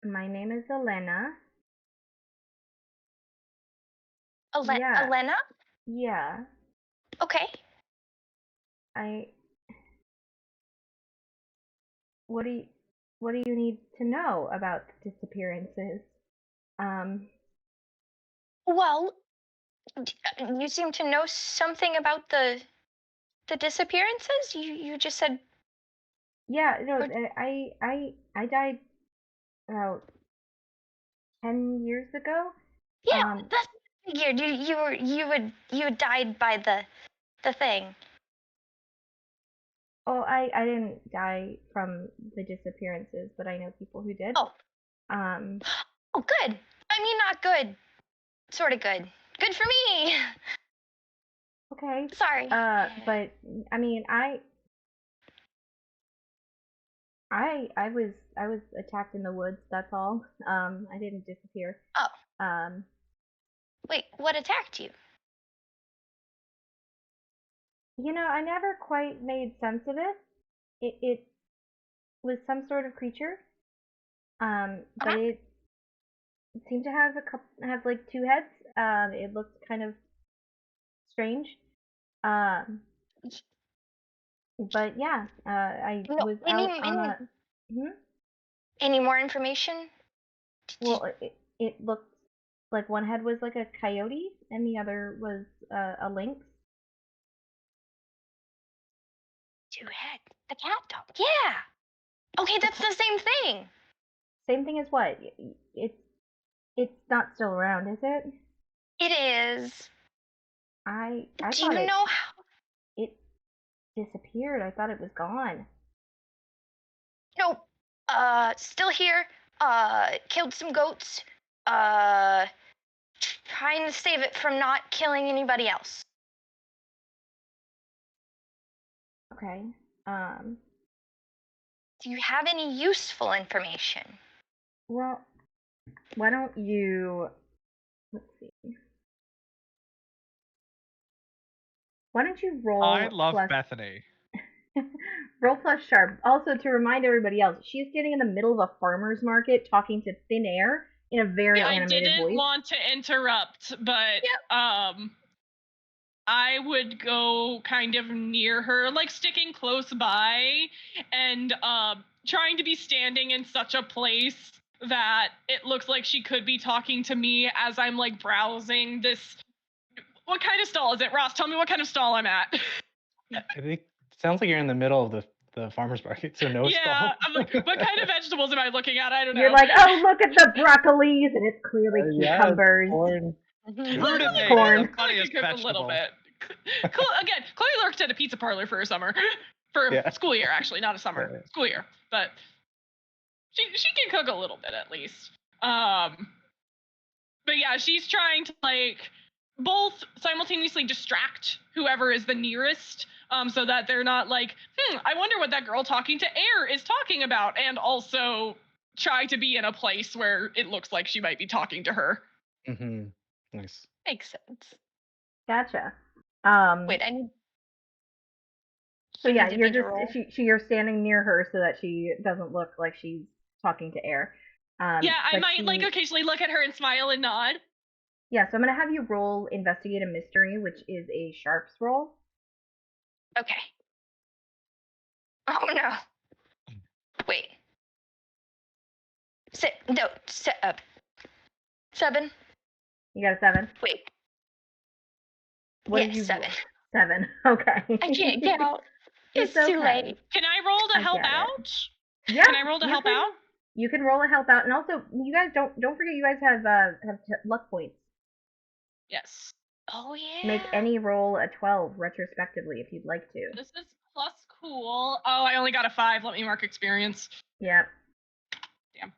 My name is Elena. Yeah. Elena? Yeah. Okay. What do you need to know about the disappearances? Well, you seem to know something about the disappearances. You just said. Yeah, no, I died about 10 years ago. Yeah, that's figured. You had died by the thing. Oh, I didn't die from the disappearances, but I know people who did. Oh. Um. Oh, good. I mean, not good. Sort of good. Good for me. Okay. Sorry. But I mean, I was attacked in the woods. That's all. I didn't disappear. Oh. Wait, what attacked you? You know, I never quite made sense of it. It was some sort of creature. But it seemed to have like two heads. It looked kind of strange. But yeah, I was out on a. Any more information? Well, it looked like one head was like a coyote and the other was a lynx. Two heads. The cat dog. Yeah. Okay, that's the same thing. Same thing as what? It's not still around, is it? It is. I Do you know how it disappeared? I thought it was gone. No. Still here. Killed some goats. Trying to save it from not killing anybody else. Okay. Do you have any useful information? Well, why don't you, let's see. Why don't you roll I love plus Bethany. roll plus sharp? Also, to remind everybody else, she's standing in the middle of a farmer's market talking to thin air in a very I animated didn't voice. want to interrupt, but I would go kind of near her, like sticking close by, and trying to be standing in such a place that it looks like she could be talking to me as I'm like browsing this. What kind of stall is it, Ross? Tell me what kind of stall I'm at. I think it sounds like you're in the middle of the farmer's market, so no Yeah, stall. I'm like, what kind of vegetables am I looking at? I don't know. You're like, oh, look at the broccolis, and it's clearly Yeah, cucumbers. corn. Rutabaga, Corn. the funniest cook a little vegetable. bit. Again, Chloe worked at a pizza parlor for a summer, for Yeah. school year actually, not a summer, Right. school year. But she can cook a little bit at least. But yeah, she's trying to like both simultaneously distract whoever is the nearest, so that they're not like, I wonder what that girl talking to air is talking about, and also try to be in a place where it looks like she might be talking to her. Mm-hmm. Nice. Makes sense. Gotcha. Wait, I need. So you yeah, needed you're me to just roll? you're standing near her so that she doesn't look like she's talking to air. Yeah, I but might like she- occasionally look at her and smile and nod. Yeah, so I'm gonna have you roll investigate a mystery, which is a sharps roll. Okay. Oh no. Wait. Sit up. 7. You got a 7. Wait. What yes, did you 7. roll? 7. Okay. I can't count. It's It's too okay. late. Can I roll to I help get it. out? Yeah. Can I roll to you help can- out? You can roll a help out, and also you guys don't forget you guys have luck points. Yes. Oh yeah. Make any roll a 12 retrospectively if you'd like to. This is plus cool. Oh, I only got a 5. Let me mark experience. Yep. Damn.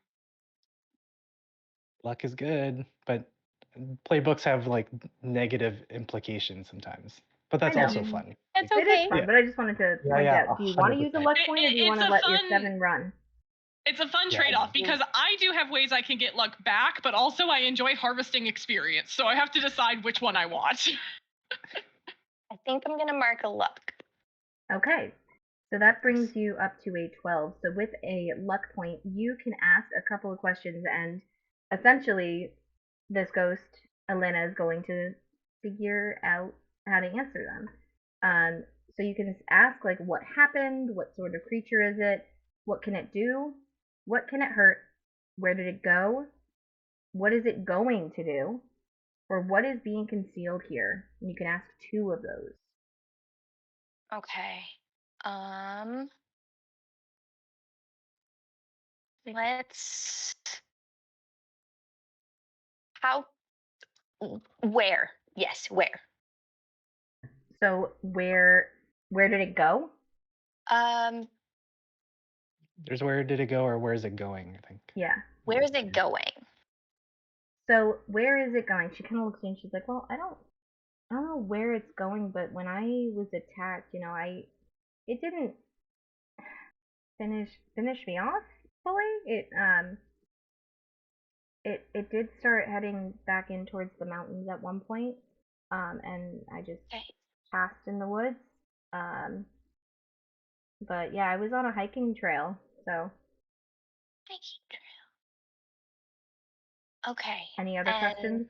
Luck is good, but playbooks have like negative implications sometimes. But that's I know. also fun. That's It okay. is fun, Yeah. but I just wanted to point Yeah, out, do you want to use a 100%. luck point, or do you want to It's a let your fun- 7 run? It's a fun Yeah. trade-off because I do have ways I can get luck back, but also I enjoy harvesting experience, so I have to decide which one I want. I think I'm gonna mark a luck. Okay. So that brings you up to a 12. So with a luck point, you can ask a couple of questions, and essentially, this ghost, Elena, is going to figure out how to answer them. So you can ask, like, what happened? What sort of creature is it? What can it do? What can it hurt? Where did it go? What is it going to do? Or what is being concealed here? And you can ask 2 of those. Okay. Let's. How? Where? Yes, where? So where did it go? There's where did it go or where is it going, I think. Yeah. Where is it going? So where is it going? She kind of looks at you and she's like, well, I don't know where it's going, but when I was attacked, it didn't finish me off fully. It did start heading back in towards the mountains at one point, and I just Okay. passed in the woods. But yeah, I was on a hiking trail, so. Hiking trail. Okay. Any other questions?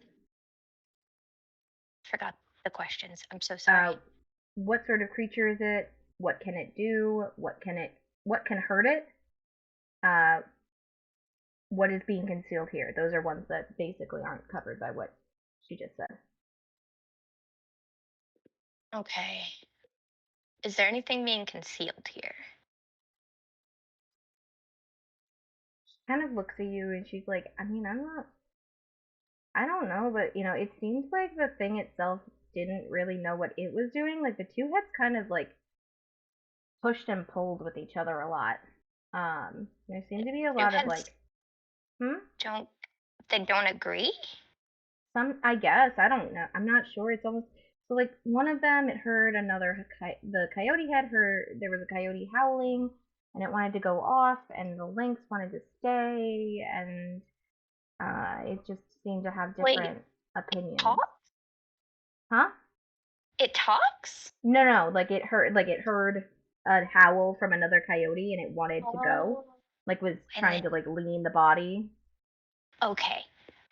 Forgot the questions. I'm so sorry. What sort of creature is it? What can it do? What can hurt it? What is being concealed here? Those are ones that basically aren't covered by what she just said. Okay. Is there anything being concealed here? She kind of looks at you and she's like, I mean, I don't know, but it seems like the thing itself didn't really know what it was doing. Like the two heads kind of like pushed and pulled with each other a lot. There seemed to be a lot of like, They don't agree? I guess, I don't know. I'm not sure. It's almost so like one of them it heard another the coyote had heard there was a coyote howling and it wanted to go off and the lynx wanted to stay and it just seemed to have different opinions. Talk? Huh? It talks? No, like it heard a howl from another coyote and it wanted to go. Oh. Like was And trying to like lean the body. okay.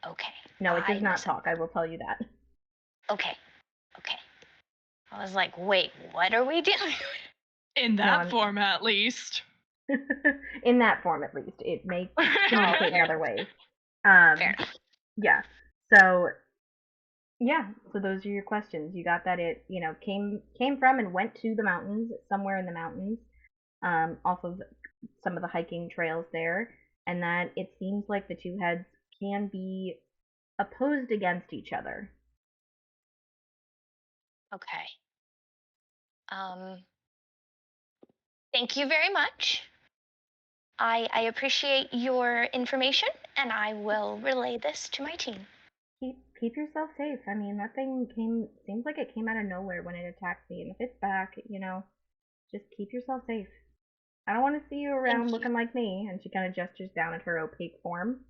Okay. No, it does I not miss talk, I will tell you that. Okay. Okay. I was like, wait, what are we doing? In No, that I'm form, at least. in that form at least. It may communicate in Fair other enough. ways. Fair enough. Yeah. So yeah, so those are your questions. You got that it, came from and went to the mountains, somewhere in the mountains, off of some of the hiking trails there, and that it seems like the two heads can be opposed against each other. Okay. Um, Thank you very much. I appreciate your information, and I will relay this to my team. Keep yourself safe. I mean, that thing seems like it came out of nowhere when it attacked me, and if it's back, just keep yourself safe. I don't want to see you Thank around you. looking like me. And she kind of gestures down at her opaque form.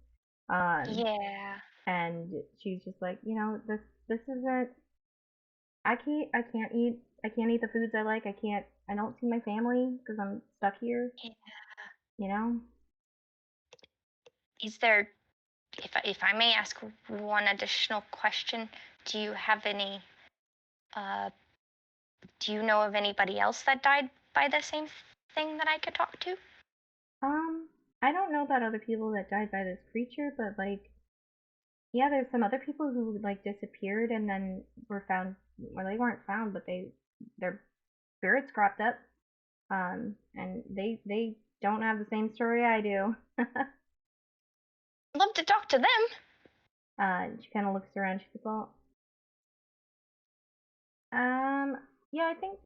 Um, Yeah. and she's just like, this isn't. I can't eat the foods I like. I don't see my family because I'm stuck here. Yeah. You know. Is there, if I may ask one additional question, do you have any, uh, do you know of anybody else that died by the same thing that I could talk to? I don't know about other people that died by this creature, but like, yeah, there's some other people who like disappeared and then were found. Well, they weren't found, but their spirits cropped up. And they don't have the same story I do. I'd love to talk to them. She kind of looks around. She's like, well, yeah, I think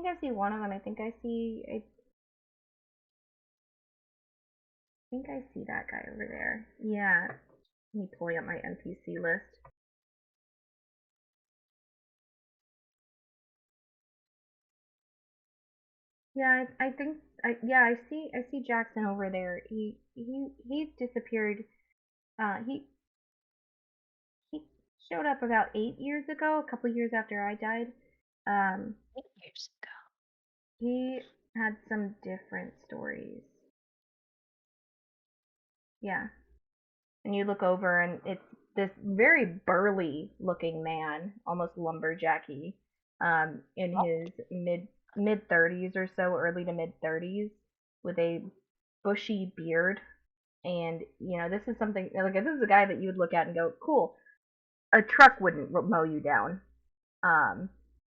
I see one of them. I think I see that guy over there. Yeah. Let me pull up my NPC list. Yeah, I think I see Jackson over there. He disappeared. He showed up about 8 years ago, a couple years after I died. Um, 8 years ago. he had some different stories. Yeah. And you look over and it's this very burly looking man, almost lumberjacky, in his mid 30s or so, early to mid 30s, with a bushy beard. And this is something like this is a guy that you would look at and go, cool. A truck wouldn't mow you down. Um,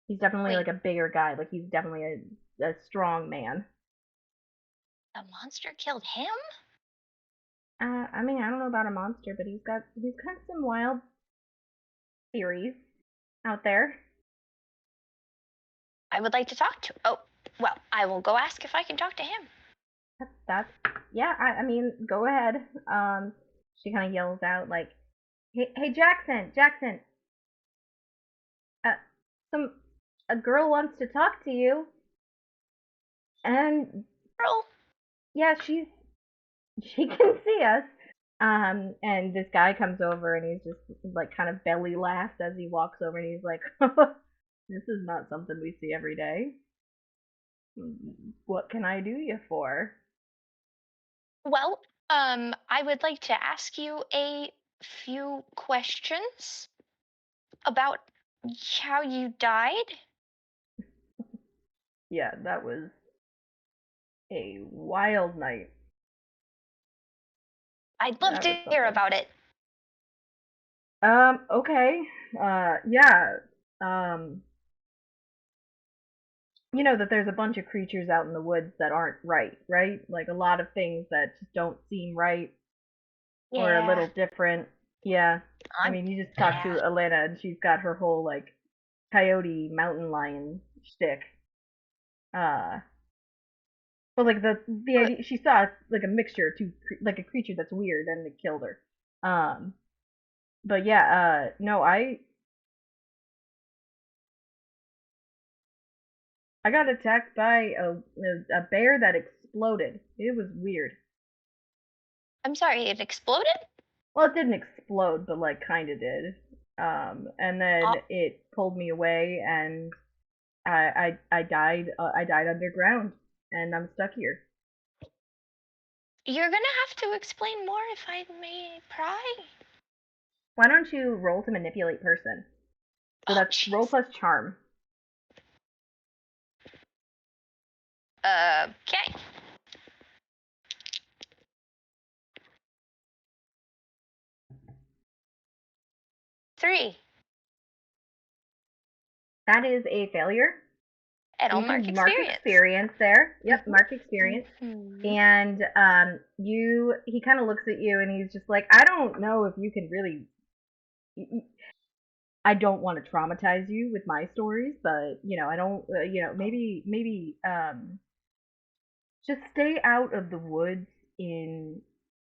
he's definitely Wait, like a bigger guy. Like he's definitely a strong man. the monster killed him? I mean, I don't know about a monster, but he's got some wild theories out there. I would like to talk to. Oh, well, I will go ask if I can talk to him. That's yeah. I mean, go ahead. She kind of yells out like, "Hey, Jackson! Uh, some a girl wants to talk to you." And Girl, yeah, she can see us. And this guy comes over and he's just like kind of belly laughs as he walks over and he's like, "This is not something we see every day. What can I do you for?" well, I would like to ask you a few questions about how you died. Yeah, that was a wild night. I'd love That to was hear something. about it. Okay. Yeah. Um, you know that there's a bunch of creatures out in the woods that aren't right, right? Like a lot of things that just don't seem right or a Yeah, little different. Yeah. I I'm, mean, you just talked yeah. to Elena and she's got her whole like coyote mountain lion shtick. Uh, but like the But idea she saw like a mixture of two like a creature that's weird and it killed her. Um, but yeah, no, I got attacked by a bear that exploded. It was weird. I'm sorry, it exploded? Well, it didn't explode, but like kind of did. And then Oh, it pulled me away, and I died. I died underground, and I'm stuck here. you're gonna have to explain more if I may pry. Why don't you roll to manipulate person? So Oh, that's roll jeez. plus charm. Okay. 3. That is a failure. And So I'll you mark can mark experience. experience there. Yep, Mhm. mark experience. Mhm. And he kind of looks at you, and he's just like, I don't know if you can really. I don't want to traumatize you with my stories, but I don't. Maybe just stay out of the woods in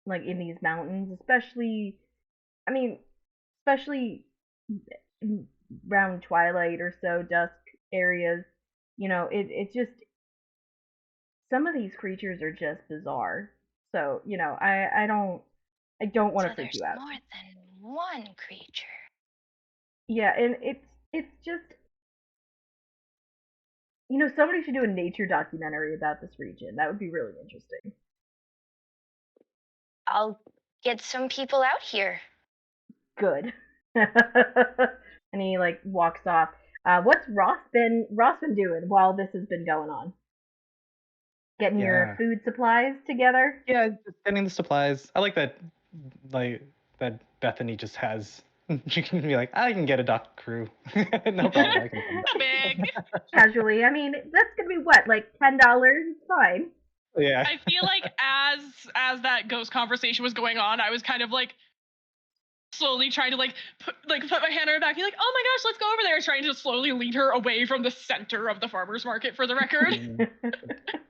in these mountains, especially. I mean, especially around twilight or so, dusk areas. It's just some of these creatures are just bizarre. So, I don't want So to freak there's you out. more than one creature. Yeah, and it's just somebody should do a nature documentary about this region. That would be really interesting. I'll get some people out here. Good. And he walks off. What's Ross been doing while this has been going on? Getting your Yeah. food supplies together? Yeah, just getting the supplies. I like that Bethany just has. She can be like, I can get a dock crew. No problem. I can come So big. Casually. I mean, that's gonna be what, like $10? It's fine. Yeah. I feel like as that ghost conversation was going on, I was kind of like slowly trying to put my hand on her back, be like, oh my gosh, let's go over there, trying to slowly lead her away from the center of the farmer's market, for the record.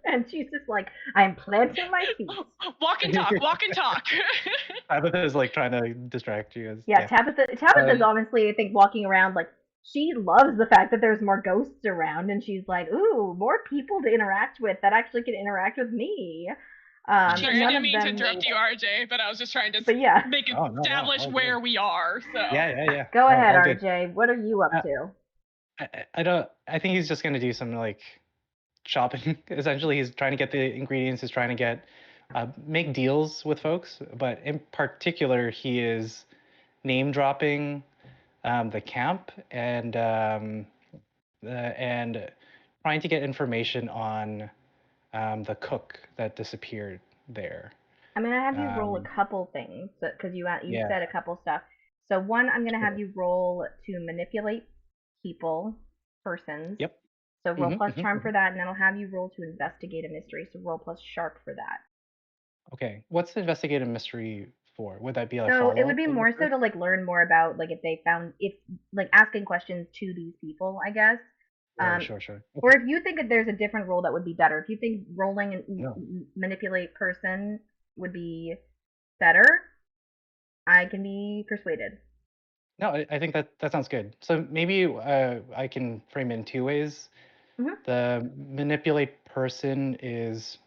And she's just like, I'm planting my feet. Walk and talk, walk and talk. Tabitha is like trying to distract you as Yeah, Tabitha's honestly, I think, walking around she loves the fact that there's more ghosts around, and she's like, ooh, more people to interact with that actually can interact with me. Sorry, I None didn't of mean to them. interrupt you, RJ, but I was just trying to But yeah, make Oh, no, establish all where good. we are. So Yeah. go No, ahead, all good. RJ. What are you up Uh, to? I don't. I think he's just gonna do some shopping. Essentially, he's trying to get the ingredients. He's trying to make deals with folks. But in particular, he is name dropping the camp and trying to get information on the cook that disappeared there. I'm gonna have you roll a Um, couple things because you yeah. said a couple stuff. So one, I'm gonna have Sure. you roll to manipulate people, persons. Yep. So roll plus charm for Mhm. that, and then I'll have you roll to investigate a mystery. So roll plus sharp for that. Okay. What's the investigative mystery for? Would that be a So it follow would up be of the more so first? to learn more about if they found if asking questions to these people, I guess. Sure, Um, sure, sure. or Okay. if you think that there's a different role that would be better, if you think rolling and No. manipulate person would be better, I can be persuaded. No, I think that sounds good. So maybe I can frame it in two ways. Hmm. The manipulate person is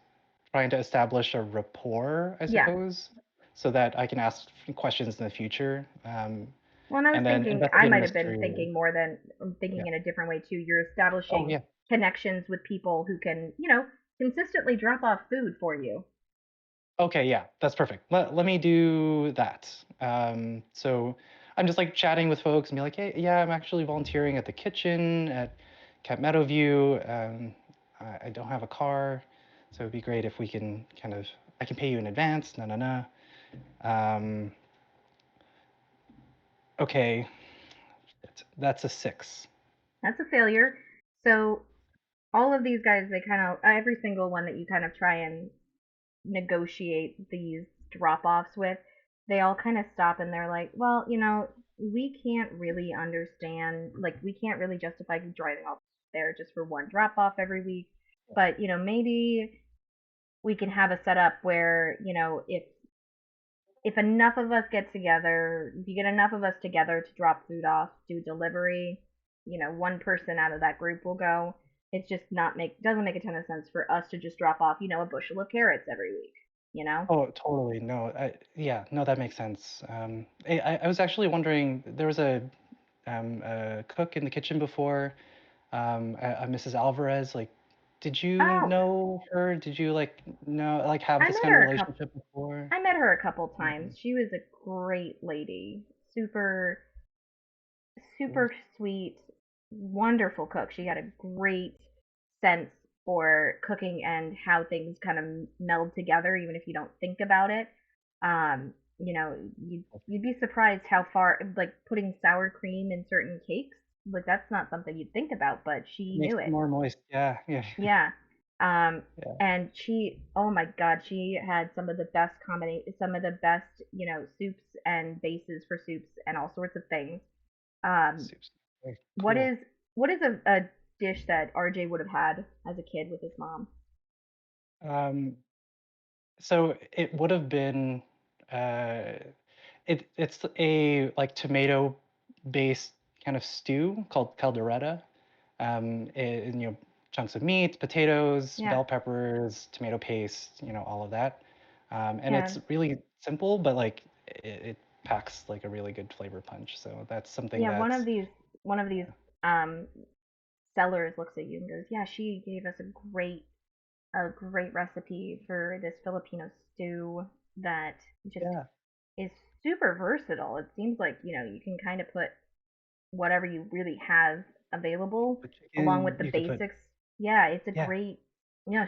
trying to establish a rapport, I Yeah. suppose, so that I can ask questions in the future. Well, and And then I investigate a might have been mystery. thinking more than thinking Yeah. in a different way too. You're Oh, establishing yeah. connections with people who can, consistently drop off food for you. Okay, yeah, that's perfect. Let me do that. So I'm just chatting with folks and be like, hey, yeah, I'm actually volunteering at the kitchen at Camp MeadowView. I don't have a car, so it'd be great if we can I can pay you in advance. No. Um, okay, that's a 6. That's a failure. So all of these guys, they kind of every single one that you kind of try and negotiate these drop offs with, they all kind of stop and they're like, well, we can't really understand, we can't really justify you driving all there just for one drop off every week. But, maybe we can have a setup where, if enough of us get together, if you get enough of us together to drop food off, do delivery, one person out of that group will go. It's just not make doesn't make a ton of sense for us to just drop off, a bushel of carrots every week, you know? Oh, totally. No, yeah, no, that makes sense. I was actually wondering, there was a a cook in the kitchen before, Mrs. Alvarez. Like, did you Oh, know her? Did you have I this met kind of her a couple. relationship before? I met her a couple times. Mhm. She was a great lady, super Cool. super sweet, wonderful cook. She had a great sense for cooking and how things kind of meld together, even if you don't think about it. You know, you'd be surprised how far, like putting sour cream in certain cakes, like that's not something you'd think about, but she Makes knew it it. more moist. Yeah, yeah, Yeah. Um, yeah, and she, oh my God, she had some of the best, soups and bases for soups and all sorts of things. Um, soups. Very what cool. is what is a dish that RJ would have had as a kid with his mom? Um, so it would have been, uh, it's a like tomato based kind of stew called caldereta. And, chunks of meat, potatoes, Yeah, bell peppers, tomato paste, all of that. And yeah, it's really simple, but like it packs like a really good flavor punch. So that's something yeah. that's One of these um sellers looks at you and goes, "Yeah, she gave us a great recipe for this Filipino stew that just yeah, is super versatile. It seems like, you can kind of put whatever you really have available the along with chicken the you could put, basics. Yeah, it's a yeah, great,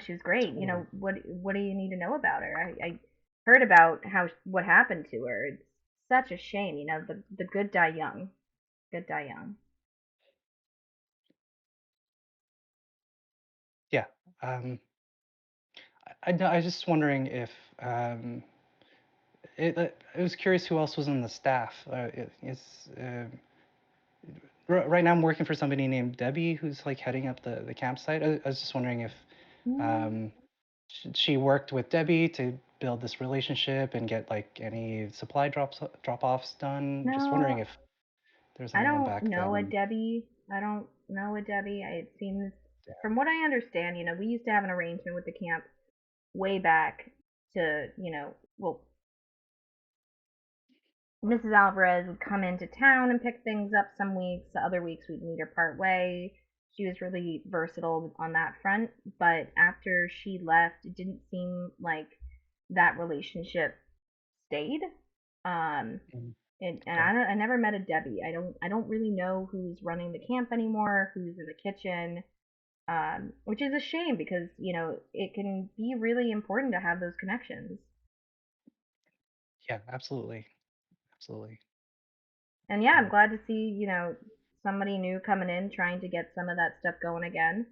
she was great. totally. What do you need to know about her? I heard about what happened to her. It's such a shame, the good die young. Good die young. Yeah. Um, I was just wondering if um, I was curious who else was on the staff. Right now I'm working for somebody named Debbie who's like heading up the campsite. I was just wondering if Mm, um, she worked with Debbie to build this relationship and get like any supply drop offs done. Just wondering no, if there's I anyone don't back know a then. Debbie. I don't know a Debbie. It seems, Yeah. from what I understand, we used to have an arrangement with the camp way back to, well, Mrs. Alvarez would come into town and pick things up some weeks. The other weeks we'd meet her part way. She was really versatile on that front. But after she left, it didn't seem like that relationship stayed. Um, Mm, and okay. I never met a Debbie. I don't really know who's running the camp anymore, who's in the kitchen. Which is a shame because it can be really important to have those connections. Yeah, absolutely, absolutely. And yeah, I'm Um, glad to see, somebody new coming in trying to get some of that stuff going again.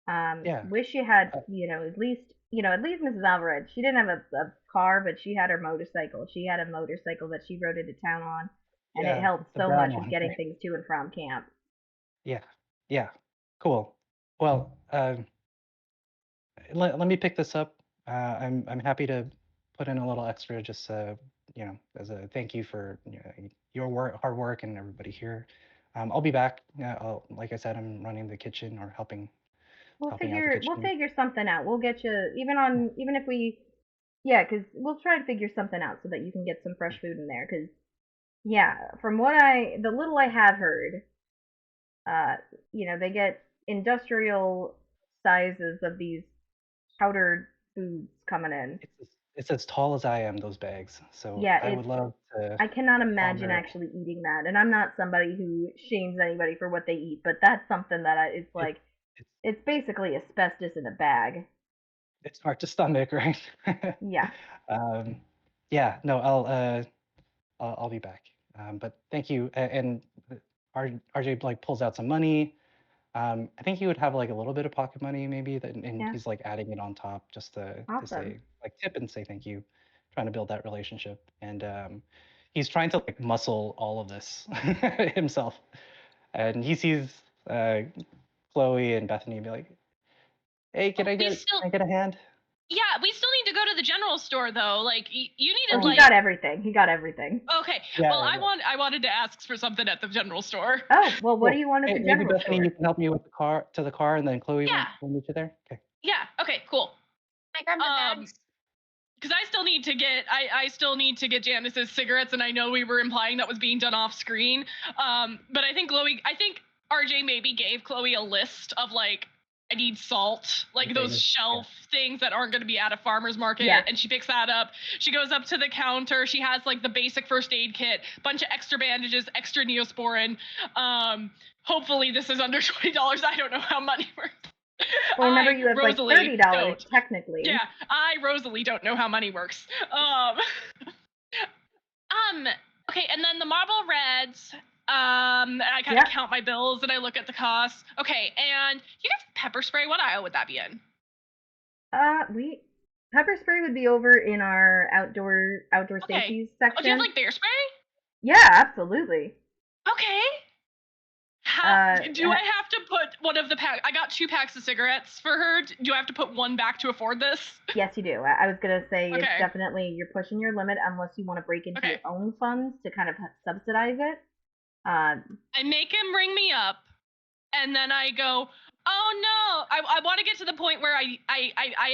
yeah. Wish you had, Uh, at least Mrs. Alvarez. She didn't have a car, but she had her motorcycle. She had a motorcycle that she rode into town on, and it yeah, helped the so brown much with one, getting right? things to and from camp. Yeah, yeah. Cool. Well, let me pick this up. I'm happy to put in a little extra, just as a thank you for your work, hard work, and everybody here. I'll be back. Like I said, I'm running the kitchen or helping out the We'll kitchen. figure something out. We'll get you Yeah, even if we, yeah, because we'll try to figure something out so that you can get some fresh food in there. Because yeah, from the little I have heard, uh, they get industrial sizes of these powdered foods coming in. it's as tall as I am, those bags. So Yeah, I would love to I cannot imagine honor actually eating that. And I'm not somebody who shames anybody for what they eat, but that's something that it's it. like It's it's basically asbestos in a bag. it's hard to stomach, right? Yeah. um, yeah, no, I'll be back. But thank you. And RJ like pulls out some money. I think he would have like a little bit of pocket money maybe that, and Yeah. he's like adding it on top just to Awesome. say like tip and say thank you, trying to build that relationship. And he's trying to like muscle all of this himself. And he sees uh, Chloe and Bethany and be like, "Hey, Oh, can I get a hand?" yeah, we still need to go to the general store though. Like you Oh, needed he Um, got like everything. He got everything. okay. yeah, Well, yeah. I wanted to ask for something at the general store. Oh, well, what do Cool. you want at the Maybe general Bethany, you store? can help me with the car, and then Chloe Yeah. will meet you there. Okay. Yeah. Okay. Cool. I grab the Um. bags. because I still need to get Janice's cigarettes, and I know we were implying that was being done off screen. But I think RJ maybe gave Chloe a list of like, I need salt, like those shelf things that aren't going to be at a farmer's market, and she picks that up. She goes up to the counter. She has like the basic first aid kit, bunch of extra bandages, extra Neosporin. Hopefully this is under $20. I don't know how money works. Well, remember you have like $30 technically. Yeah, I, Rosalie, don't know how money works. Okay, and then the Marble Reds. I kind of count my bills and I look at the costs. Okay, and you guys pepper spray. What aisle would that be in? Pepper spray would be over in our outdoor safety section. Oh, do you have like bear spray? Yeah, absolutely. Okay. How do I have to put one of the packs? I got 2 packs of cigarettes for her. Do I have to put one back to afford this? Yes, you do. I was gonna say it's definitely, you're pushing your limit unless you want to break into your own funds to kind of subsidize it. I make him ring me up, and then I go, oh no, I want to get to the point where I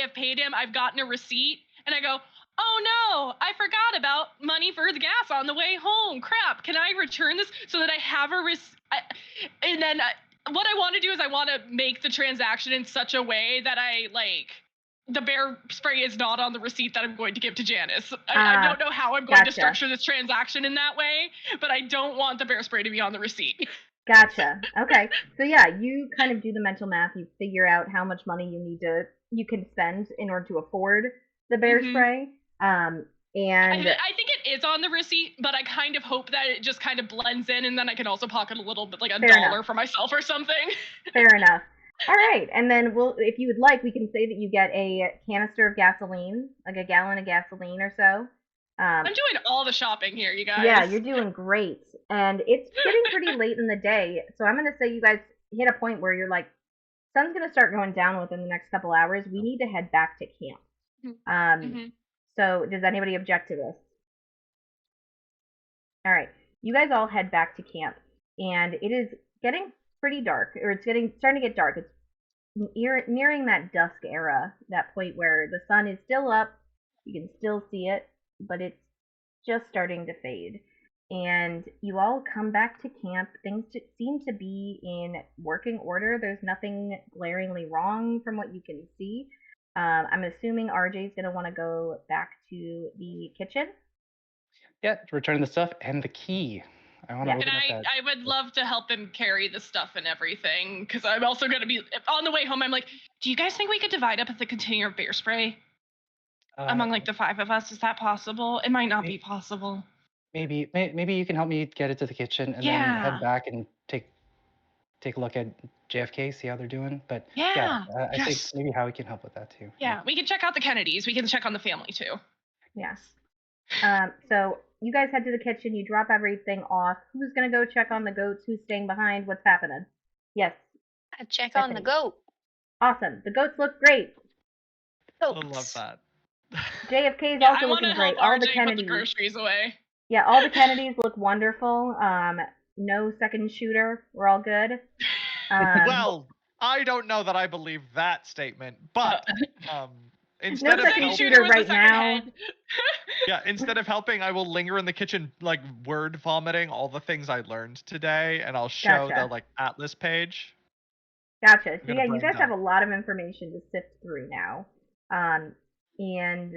have paid him. I've gotten a receipt, and I go, oh no, I forgot about money for the gas on the way home. Crap, can I return this so that I have a receipt? And then what I want to do is I want to make the transaction in such a way that the bear spray is not on the receipt that I'm going to give to Janice. I don't know how I'm going to structure this transaction in that way, but I don't want the bear spray to be on the receipt. Gotcha. Okay. So yeah, you kind of do the mental math. You figure out how much money you can spend in order to afford the bear spray. And I think it is on the receipt, but I kind of hope that it just kind of blends in, and then I can also pocket a little bit, like $1 for myself or something. Fair enough. All right, and then if you would like, we can say that you get a canister of gasoline, like a gallon of gasoline or so. I'm doing all the shopping here, you guys. Yeah, you're doing great, and it's getting pretty late in the day, so I'm gonna say you guys hit a point where you're like, sun's gonna start going down within the next couple hours. We need to head back to camp. So does anybody object to this? All right, you guys all head back to camp, and it is getting pretty dark, or it's starting to get dark. It's nearing that dusk era, that point where the sun is still up, you can still see it, but it's just starting to fade. And you all come back to camp. Things seem to be in working order. There's nothing glaringly wrong from what you can see. I'm assuming RJ's going to want to go back to the kitchen. Yeah, return the stuff and the key. I want to open up that. I would love to help him carry the stuff and everything, because I'm also going to be on the way home. I'm like, do you guys think we could divide up the container of bear spray among like the 5 of us? Is that possible? It might not be possible. Maybe you can help me get it to the kitchen and then head back and take a look at JFK, see how they're doing. But I think maybe Howie can help with that too. Yeah, we can check out the Kennedys. We can check on the family too. Yes. So you guys head to the kitchen. You drop everything off. Who's gonna go check on the goats? Who's staying behind? What's happening? Yes. I check on the goat. Awesome. The goats look great. Goats. I love that. JFK is also looking great. All the Kennedys. Put the groceries away. Yeah, all the Kennedys look wonderful. No second shooter. We're all good. Well, I don't know that I believe that statement, but instead no of second shooter right now. Yeah, instead of helping, I will linger in the kitchen, like word vomiting all the things I learned today, and I'll show the like Atlas page. Gotcha. So yeah, you guys have a lot of information to sift through now, and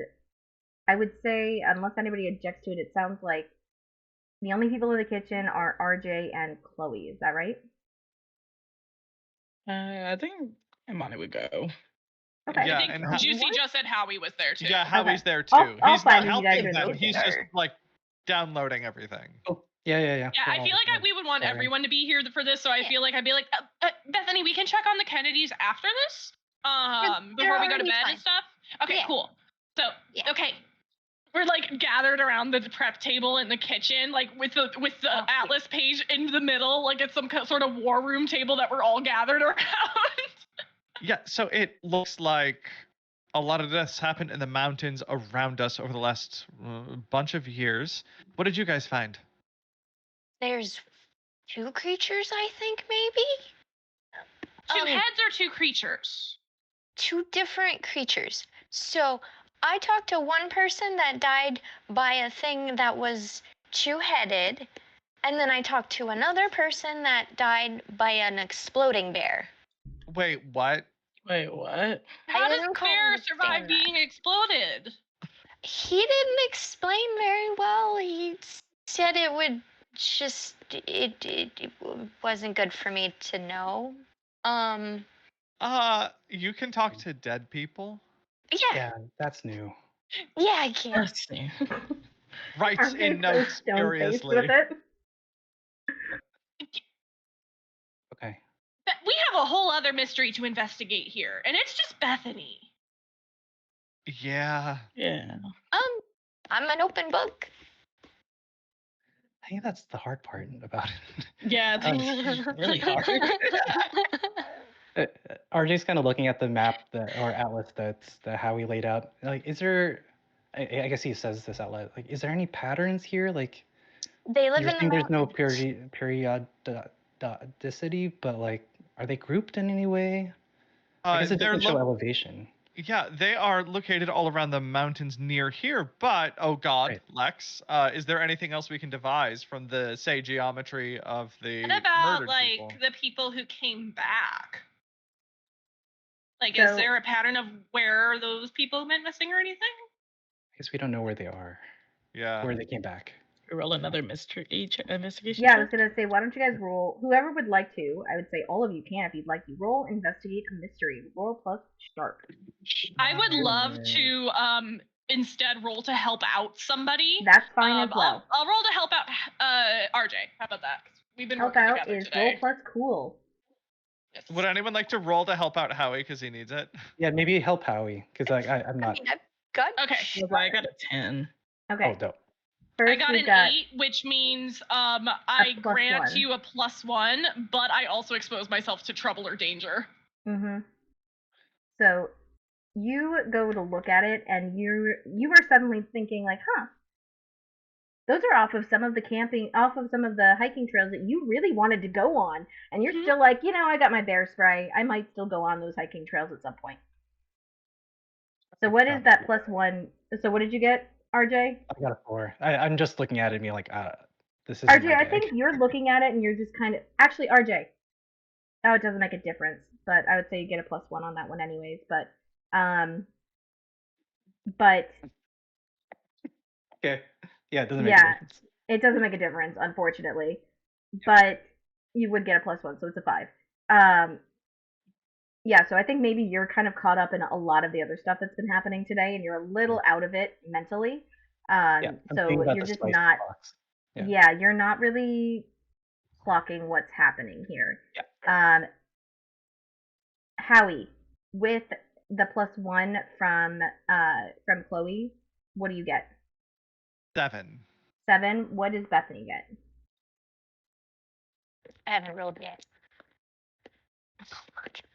I would say, unless anybody objects to it, it sounds like the only people in the kitchen are RJ and Chloe. Is that right? I think Imani would go. Okay. Yeah, I think Juicy just said Howie was there too. Yeah, Howie's there too. He's not helping them. He's just like downloading everything. Oh, yeah. Yeah, I feel like we would want everyone to be here for this, so I feel like I'd be like, Bethany, we can check on the Kennedys after this, before we go to bed and stuff. Okay, cool. So, okay. We're like gathered around the prep table in the kitchen, like with the Atlas page in the middle, like it's some sort of war room table that we're all gathered around. Yeah, so it looks like a lot of this happened in the mountains around us over the last bunch of years. What did you guys find? There's 2 creatures, I think, maybe? 2 heads or 2 creatures? 2 different creatures. So I talked to one person that died by a thing that was two-headed, and then I talked to another person that died by an exploding bear. Wait, what? Wait, what? How does didn't quite bear survive understand that. being exploded? He didn't explain very well. He said it would just it wasn't good for me to know. You can talk to dead people? Yeah, Yeah, that's new. yeah, I can. Let's see. Writes Arjay's in so notes stone-faced furiously. with it. Okay. We have a whole other mystery to investigate here, and it's just Bethany. Yeah. Yeah. I'm an open book. I think that's the hard part about it. Yeah, it's really hard. RJ's kind of looking at the map or atlas that Howie laid out. Like, is there? I guess he says this out loud. Like, is there any patterns here? Like, They live you're in the saying there's no mountains. periodicity, but like, are they grouped in any way? I guess it They're doesn't show elevation. Yeah, they are located all around the mountains near here, but oh god, Right. Lex, is there anything else we can devise from the, say, geometry of the What about murdered like people? the people who came back? Like, So- is there a pattern of where those people went missing or anything? I guess we don't know where they are, Yeah. where they came back. Roll another mystery investigation. Yeah, I check? was gonna say, why don't you guys roll? Whoever would like to, I would say all of you can if you'd like to roll, investigate a mystery. Roll plus sharp. I would love to instead roll to help out somebody. That's fine as well. I'll roll to help out RJ. How about that? 'Cause we've been Help working out together is today. roll plus cool. Yes. Would anyone like to roll to help out Howie because he needs it? Yeah, maybe help Howie because I'm not. I mean, I've got Okay. I got a 10. Okay. Oh, dope. First I got we've an got 8, which means I plus grant 1. you a +1, but I also expose myself to trouble or danger. So you go to look at it, and you are suddenly thinking like, huh, those are off of some of the hiking trails that you really wanted to go on, and you're still like, I got my bear spray. I might still go on those hiking trails at some point. So what is that +1? So what did you get, RJ? I got a 4. I'm just looking at it and being like, this is RJ, I think you're looking at it and you're just kind of actually RJ. Oh, it doesn't make a difference, but I would say you get a +1 on that one anyways. But okay, yeah, it doesn't make a difference. It doesn't make a difference, unfortunately. But you would get a +1, so it's a 5. Yeah, so I think maybe you're kind of caught up in a lot of the other stuff that's been happening today, and you're a little out of it mentally. So you're just not. Yeah, you're not really clocking what's happening here. Yeah. Howie, with the +1 from Chloe, what do you get? 7. 7. What does Bethany get? I haven't rolled yet.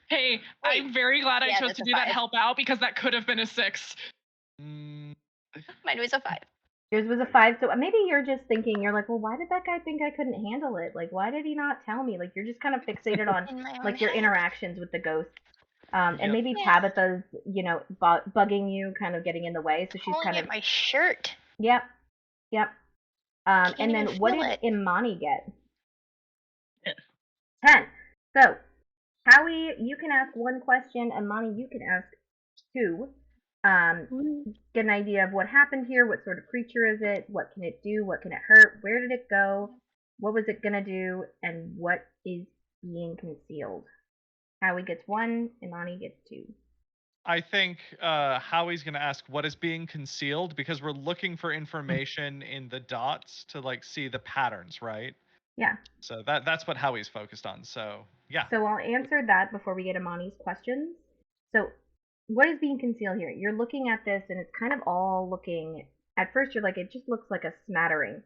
Hey, I'm very glad I chose to do that help out because that could have been a 6. Mine was a 5. Yours was a 5, so maybe you're just thinking, you're like, well, why did that guy think I couldn't handle it? Like, why did he not tell me? Like, you're just kind of fixated on like your interactions with the ghosts. And maybe Tabitha's, bugging you, kind of getting in the way, so she's kind of my shirt. Yep. And even then what feel did it. Imani get? 10. 10. So, Howie, you can ask 1 question, Imani, you can ask 2. Get an idea of what happened here, what sort of creature is it, what can it do, what can it hurt, where did it go, what was it gonna do, and what is being concealed. Howie gets 1, Imani gets 2. I think Howie's going to ask what is being concealed because we're looking for information in the dots to like see the patterns, right? Yeah. So that's what Howie's focused on. So yeah. So I'll answer that before we get Imani's questions. So what is being concealed here? You're looking at this and it's kind of all looking, at first you're like, it just looks like a smattering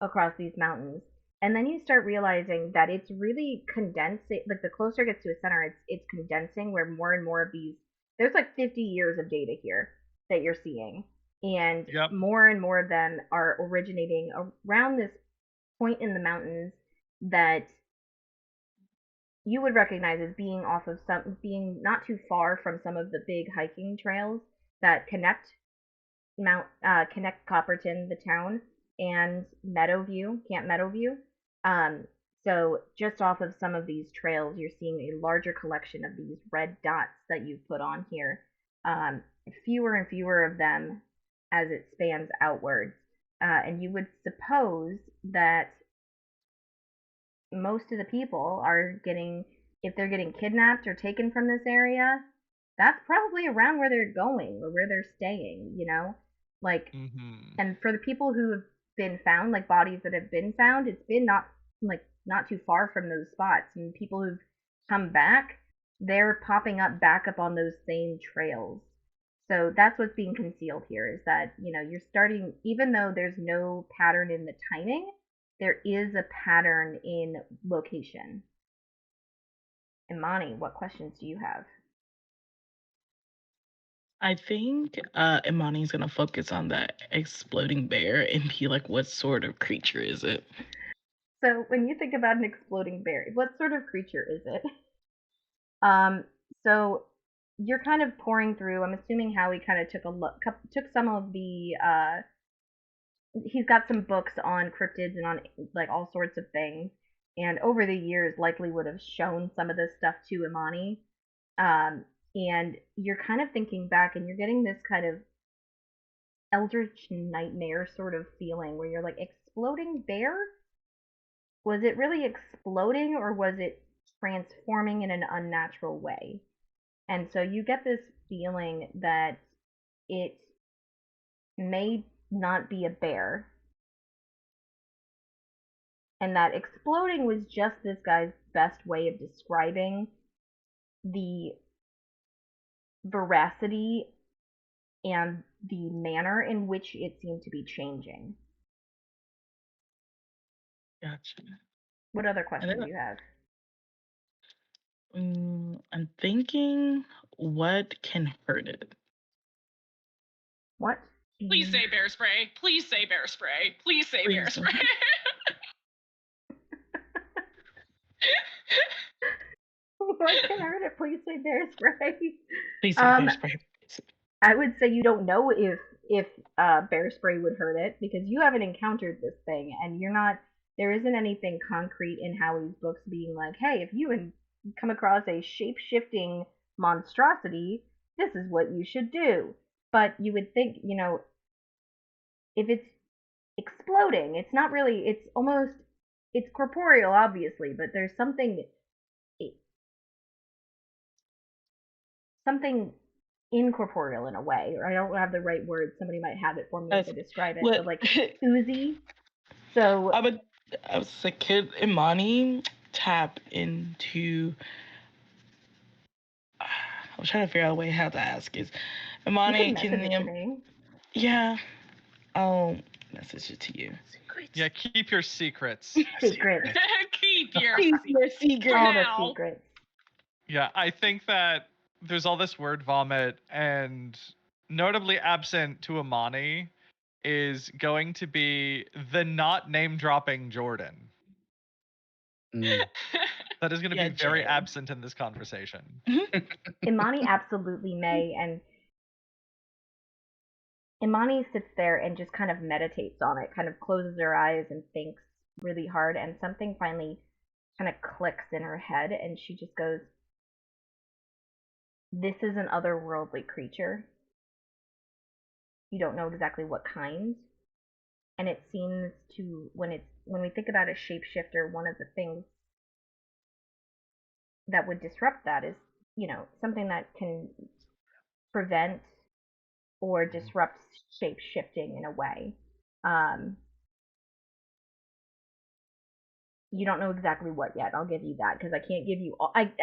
across these mountains. And then you start realizing that it's really condensing, like the closer it gets to a center, it's condensing where more and more of these, there's like 50 years of data here that you're seeing. And more and more of them are originating around this point in the mountains that you would recognize as being being not too far from some of the big hiking trails that connect connect Copperton, the town, and Camp Meadowview. So just off of some of these trails, you're seeing a larger collection of these red dots that you've put on here. Fewer and fewer of them as it spans outwards. And you would suppose that most of the people are getting, if they're getting kidnapped or taken from this area, that's probably around where they're going or where they're staying, you know? Like, and for the people who have been found, like bodies that have been found, it's been not too far from those spots. And people who've come back, they're popping up back up on those same trails. So that's what's being concealed here, is that, you know, you're starting, even though there's no pattern in the timing, there is a pattern in location. Imani, what questions do you have? I think Imani's gonna focus on that exploding bear and be like, what sort of creature is it? So when you think about an exploding bear, what sort of creature is it? So you're kind of pouring through. I'm assuming Howie kind of took some of the. He's got some books on cryptids and on like all sorts of things, and over the years likely would have shown some of this stuff to Imani. And you're kind of thinking back, and you're getting this kind of eldritch nightmare sort of feeling where you're like, exploding bear? Was it really exploding, or was it transforming in an unnatural way? And so you get this feeling that it may not be a bear, and that exploding was just this guy's best way of describing the veracity and the manner in which it seemed to be changing. Gotcha. What other questions do you have? I'm thinking, what can hurt it? What? Please say bear spray. Please say bear spray. Please say bear spray. What can hurt it? Please say bear spray. Please say bear spray. I would say you don't know if bear spray would hurt it, because you haven't encountered this thing, and you're not. There isn't anything concrete in Howie's books being like, hey, if you come across a shape-shifting monstrosity, this is what you should do. But you would think, you know, if it's exploding, it's not really. It's corporeal, obviously, but there's something incorporeal in a way, or I don't have the right word. Somebody might have it for me to describe it, but like oozy. So I was a kid. Imani tap into. I'm trying to figure out a way how to ask. Is Imani can yeah, I'll message it to you. Yeah, keep your secrets. Secrets. Keep your secrets. All the secrets. Yeah, I think that there's all this word vomit, and notably absent to Imani is going to be the not name dropping Jordan. That is going to be very absent in this conversation. Imani absolutely may, and Imani sits there and just kind of meditates on it, kind of closes her eyes and thinks really hard, and something finally kind of clicks in her head, and she just goes, this is an otherworldly creature. You don't know exactly what kind. And it seems to, when we think about a shapeshifter, one of the things that would disrupt that is, you know, something that can prevent or disrupt shape shifting in a way. You don't know exactly what yet. I'll give you that, because I can't give you all. I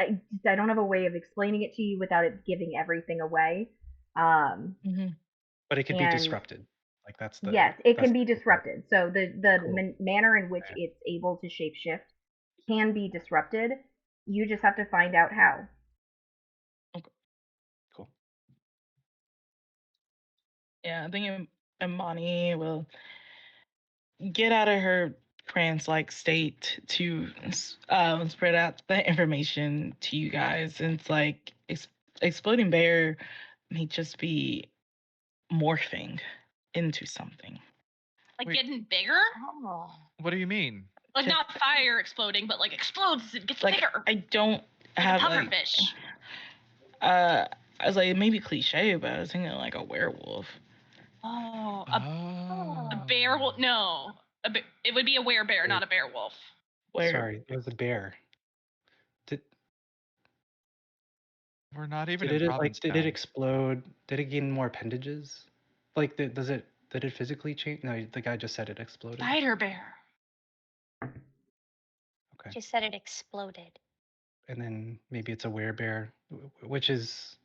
don't have a way of explaining it to you without it giving everything away. But it can be disrupted. Like that's the yes, it can be disrupted. So the manner in which it's able to shapeshift can be disrupted. You just have to find out how. Okay. Cool. Yeah, I think Imani will get out of her trance-like state to spread out the information to you guys. And it's like exploding bear may just be morphing. into something. Like Wait. getting bigger? Oh. What do you mean? Like Just- not fire exploding, but like explodes and gets Like bigger. I don't Like have a like pufferfish. I was like maybe cliche, but I was thinking like a werewolf. Oh, Oh. a bear will no. It would be a werebear, not a bear wolf. Sorry, it was a bear. Did We're not even did in it province did time. it explode? Did it gain more appendages? Like did it physically change? No, the guy just said it exploded. Spider bear. Okay. She said it exploded. And then maybe it's a werebear, which is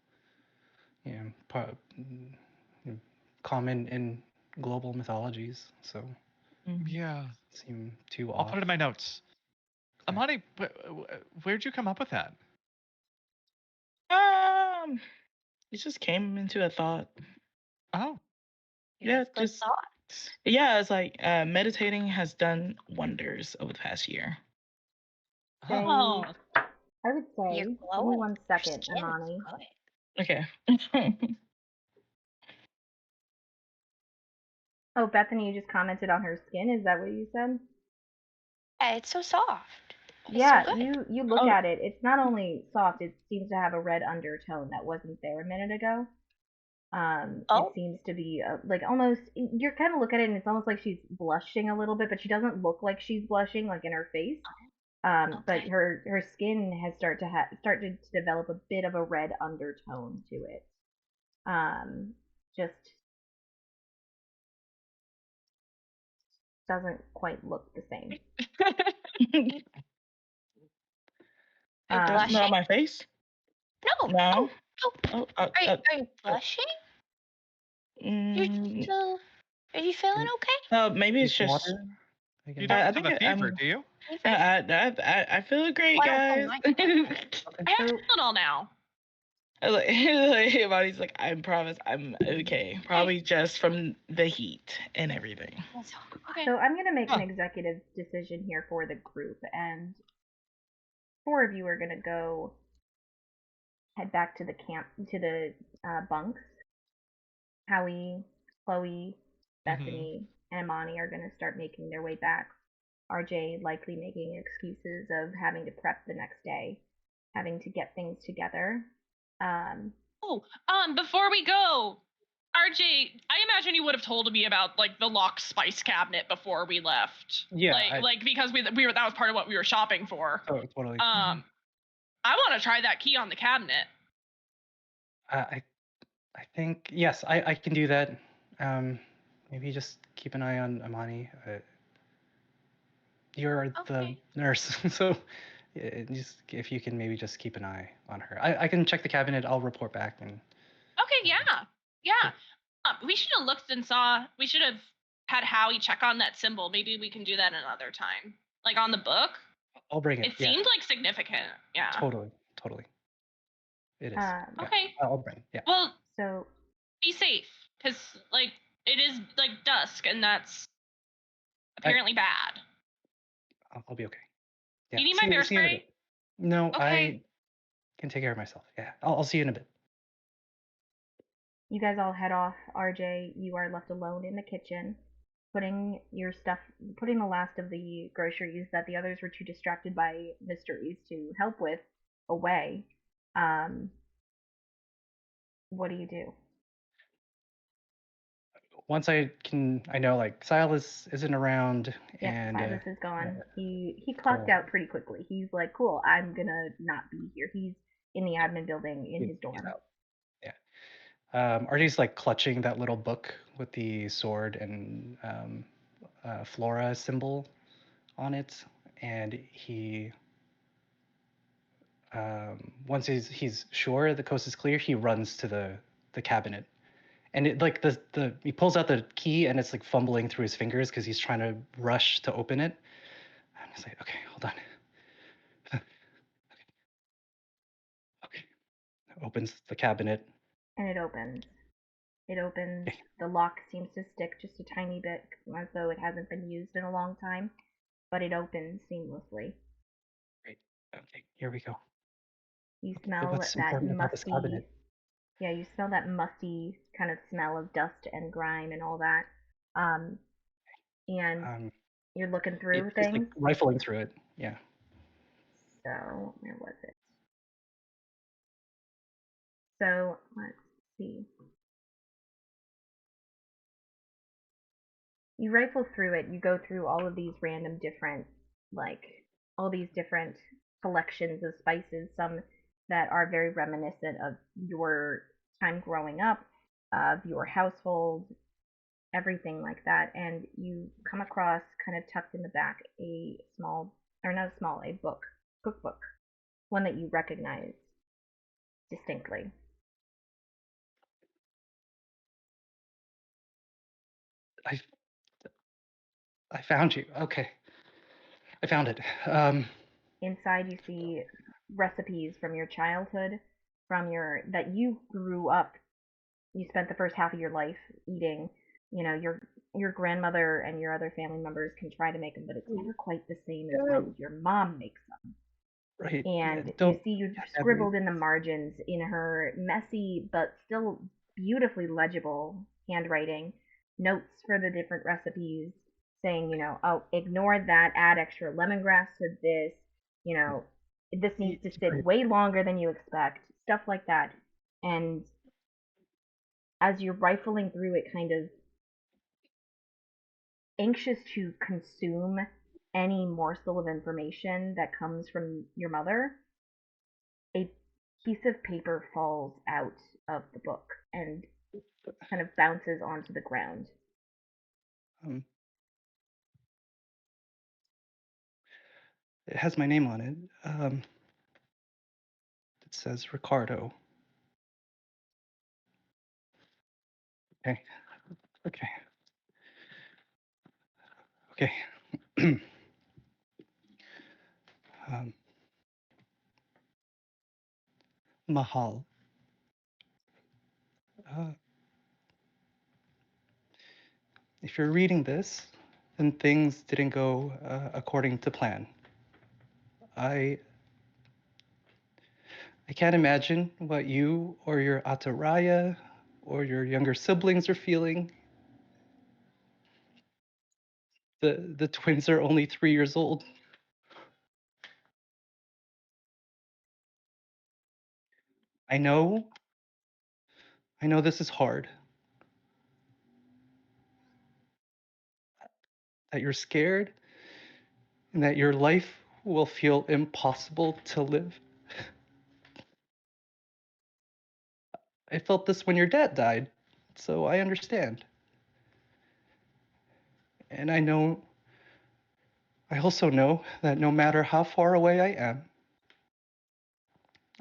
common in global mythologies. So Yeah. seem too I'll off. put it in my notes. Okay. Amani, where'd you come up with that? It just came into a thought. Oh. Yeah, Good just thought. yeah, it's like meditating has done wonders over the past year. Say, Oh. I would say, You're give me glowing. 1 Your second, skin is Amani. good. Okay. Oh, Bethany, you just commented on her skin. Is that what you said? Yeah, it's so soft. It's Yeah, so good. you look Oh. at it. It's not only soft, it seems to have a red undertone that wasn't there a minute ago. Oh. It seems to be like almost. You're kind of look at it, and it's almost like she's blushing a little bit, but she doesn't look like she's blushing, like in her face. But Okay. her skin has started to develop a bit of a red undertone to it. Just doesn't quite look the same. Are you Um, blushing? Not my face? No. No. Oh. Oh, Are you blushing? mm, Are you feeling okay? maybe it's Use just. water. You Again. don't I have think a fever, I'm. do you? I feel great, Why don't guys. I mind? I have it all now. like everybody's like, I promise I'm okay. Probably just from the heat and everything. Okay. So I'm gonna make an Huh. executive decision here for the group, and 4 of you are gonna go head back to the camp to the bunks. Howie, Chloe, Bethany, and Amani are gonna start making their way back. RJ likely making excuses of having to prep the next day, having to get things together. Before we go, RJ, I imagine you would have told me about like the locked spice cabinet before we left. Yeah, Like because we were that was part of what we were shopping for. totally. I want to try that key on the cabinet. I think yes, I can do that. Maybe just keep an eye on Amani. You're the Okay. nurse, so just if you can maybe just keep an eye on her. I can check the cabinet. I'll report back and. Okay, yeah. We should have looked and saw. We should have had Howie check on that symbol. Maybe we can do that another time. Like on the book. I'll bring it. It Yeah, seemed like significant. Yeah. totally. It is. Yeah, Okay. I'll bring it. Yeah. Well, So be safe, because like it is like dusk, and that's apparently bad. I'll be okay. Yeah. Do you need my bear see you in a spray? bit. No, Okay. I can take care of myself. Yeah, I'll see you in a bit. you guys all head off. RJ, you are left alone in the kitchen, putting the last of the groceries that the others were too distracted by mysteries to help with away. What do you do? Once I know like Silas isn't around Yep, and Silas is gone. He clocked cool. out pretty quickly. He's like, cool, I'm gonna not be here. He's in the admin building in his dorm. He's out. Yeah. RJ's like clutching that little book with the sword and flora symbol on it, and he once he's sure the coast is clear, he runs to the cabinet, and it like the he pulls out the key and it's like fumbling through his fingers because he's trying to rush to open it. I'm just like, okay, hold on. Okay. Opens the cabinet. And it opens. It opens. Okay. The lock seems to stick just a tiny bit, as though it hasn't been used in a long time, but it opens seamlessly. Great. Okay, here we go. You Okay, smell what's that important about this musty, cabinet? Yeah, you smell that musty kind of smell of dust and grime and all that. Um, and Um, you're looking through just like things. rifling through it. Yeah. So, where was it? So, let's see. You rifle through it. You go through all of these random different, like, all these different collections of spices, some that are very reminiscent of your time growing up, of your household, everything like that. And you come across, kind of tucked in the back, a small, or not a small, a book, cookbook, one that you recognize distinctly. I I found you. Okay, I found it. Inside, you see recipes from your childhood, from your that you grew up. You spent the first half of your life eating. You know, your grandmother and your other family members can try to make them, but it's never quite the same as when your mom makes them. Right. Yeah. And you Don't see you memories. scribbled in the margins in her messy but still beautifully legible handwriting notes for the different recipes saying, oh, ignore that, add extra lemongrass to this, you know, this needs to sit Right. way longer than you expect, stuff like that. And as you're rifling through it, kind of anxious to consume any morsel of information that comes from your mother, a piece of paper falls out of the book and kind of bounces onto the ground. Um, it has my name on it. It says Ricardo. Okay. Okay. Okay. um, Mahal. Uh, if you're reading this, then things didn't go according to plan. I I can't imagine what you or your Ataraya or your younger siblings are feeling. The twins are only 3 years old. I know, I know this is hard, that you're scared, and that your life will feel impossible to live. I felt this when your dad died, so I understand. And I also know that no matter how far away I am,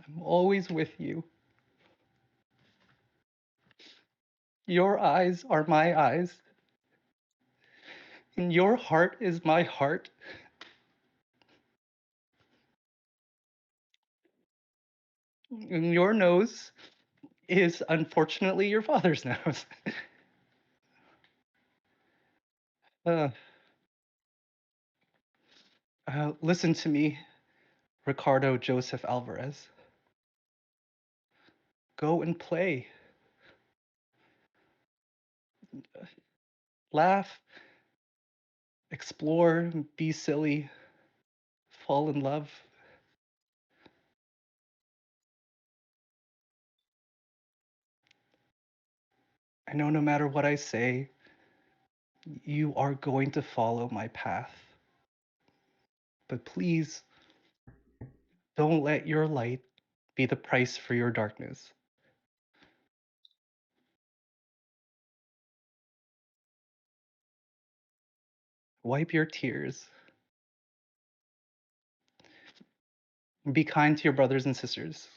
I'm always with you. Your eyes are my eyes, and your heart is my heart. And your nose is unfortunately your father's nose. uh, Listen to me, Ricardo Joseph Alvarez. Go and play. Laugh, explore, be silly, fall in love. I know no matter what I say, you are going to follow my path. But please, don't let your light be the price for your darkness. Wipe your tears. Be kind to your brothers and sisters.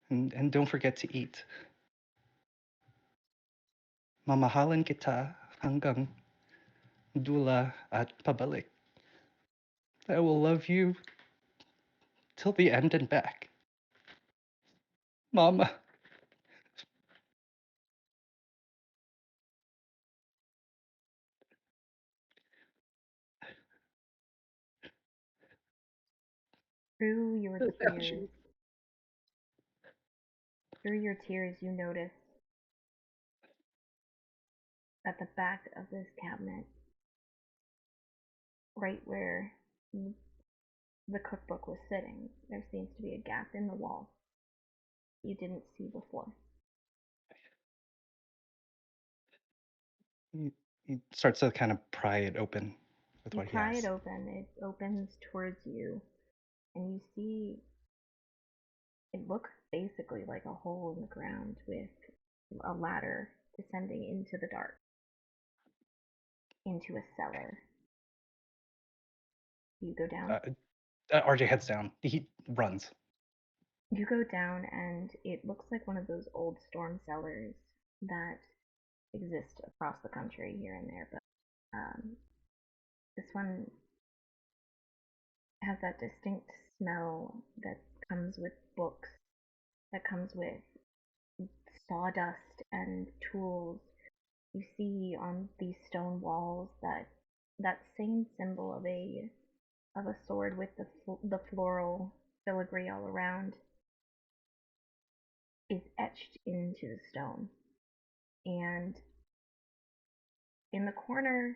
And don't forget to eat. Mamahalan kita hanggang dula at pabalik. I will love you till the end and back. Mama. Through your Without tears, you. through your tears, you notice at the back of this cabinet, right where the cookbook was sitting, there seems to be a gap in the wall you didn't see before. He starts to kind of pry it open with You what he pry has. it open, it opens towards you, and you see it looks basically like a hole in the ground with a ladder descending into the dark, into a cellar. You go down. RJ heads down. He runs. You go down, and it looks like one of those old storm cellars that exist across the country here and there, but this one has that distinct smell that comes with books, that comes with sawdust and tools. You see on these stone walls that same symbol of a sword with the floral filigree all around is etched into the stone. And in the corner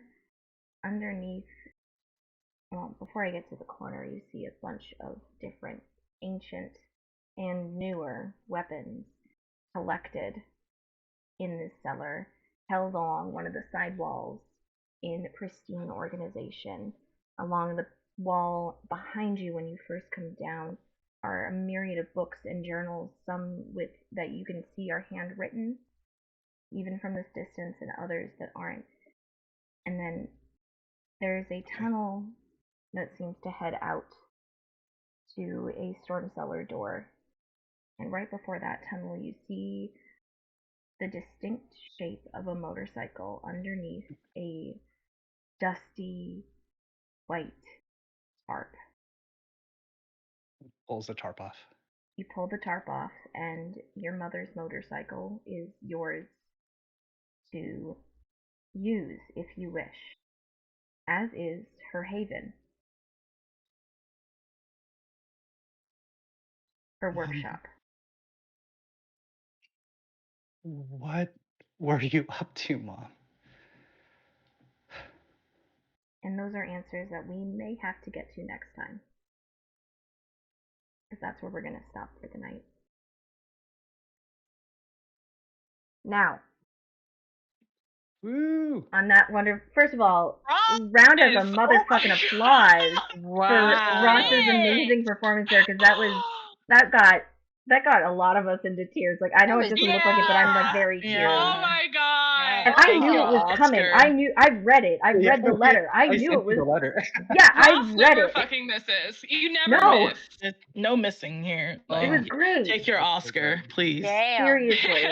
underneath, well, before I get to the corner, you see a bunch of different ancient and newer weapons collected in this cellar, held along one of the side walls in pristine organization. Along the wall behind you when you first come down are a myriad of books and journals, some with that you can see are handwritten, even from this distance, and others that aren't. And then there's a tunnel that seems to head out to a storm cellar door. And right before that tunnel, you see the distinct shape of a motorcycle underneath a dusty white tarp. Pulls the tarp off. You pull the tarp off, and your mother's motorcycle is yours to use if you wish, as is her haven, her workshop. What were you up to, Mom? And those are answers that we may have to get to next time, because that's where we're going to stop for the night. Now, Woo! on that wonder, first of all, Ross! round of a Oh my motherfucking God. applause Wow. for Ross's Yay! amazing performance there, because that got a lot of us into tears. Like, I know it doesn't look like it, but I'm like very Yeah. teary. Oh my God. And I Take knew your it was coming. Oscar. I knew. I've read it. I've read the letter. I knew sent it was. you the letter. Yeah, Ross I've read never it. fucking misses. You never No. miss. There's no missing here. It was great. Take your Oscar, please. Damn. Seriously.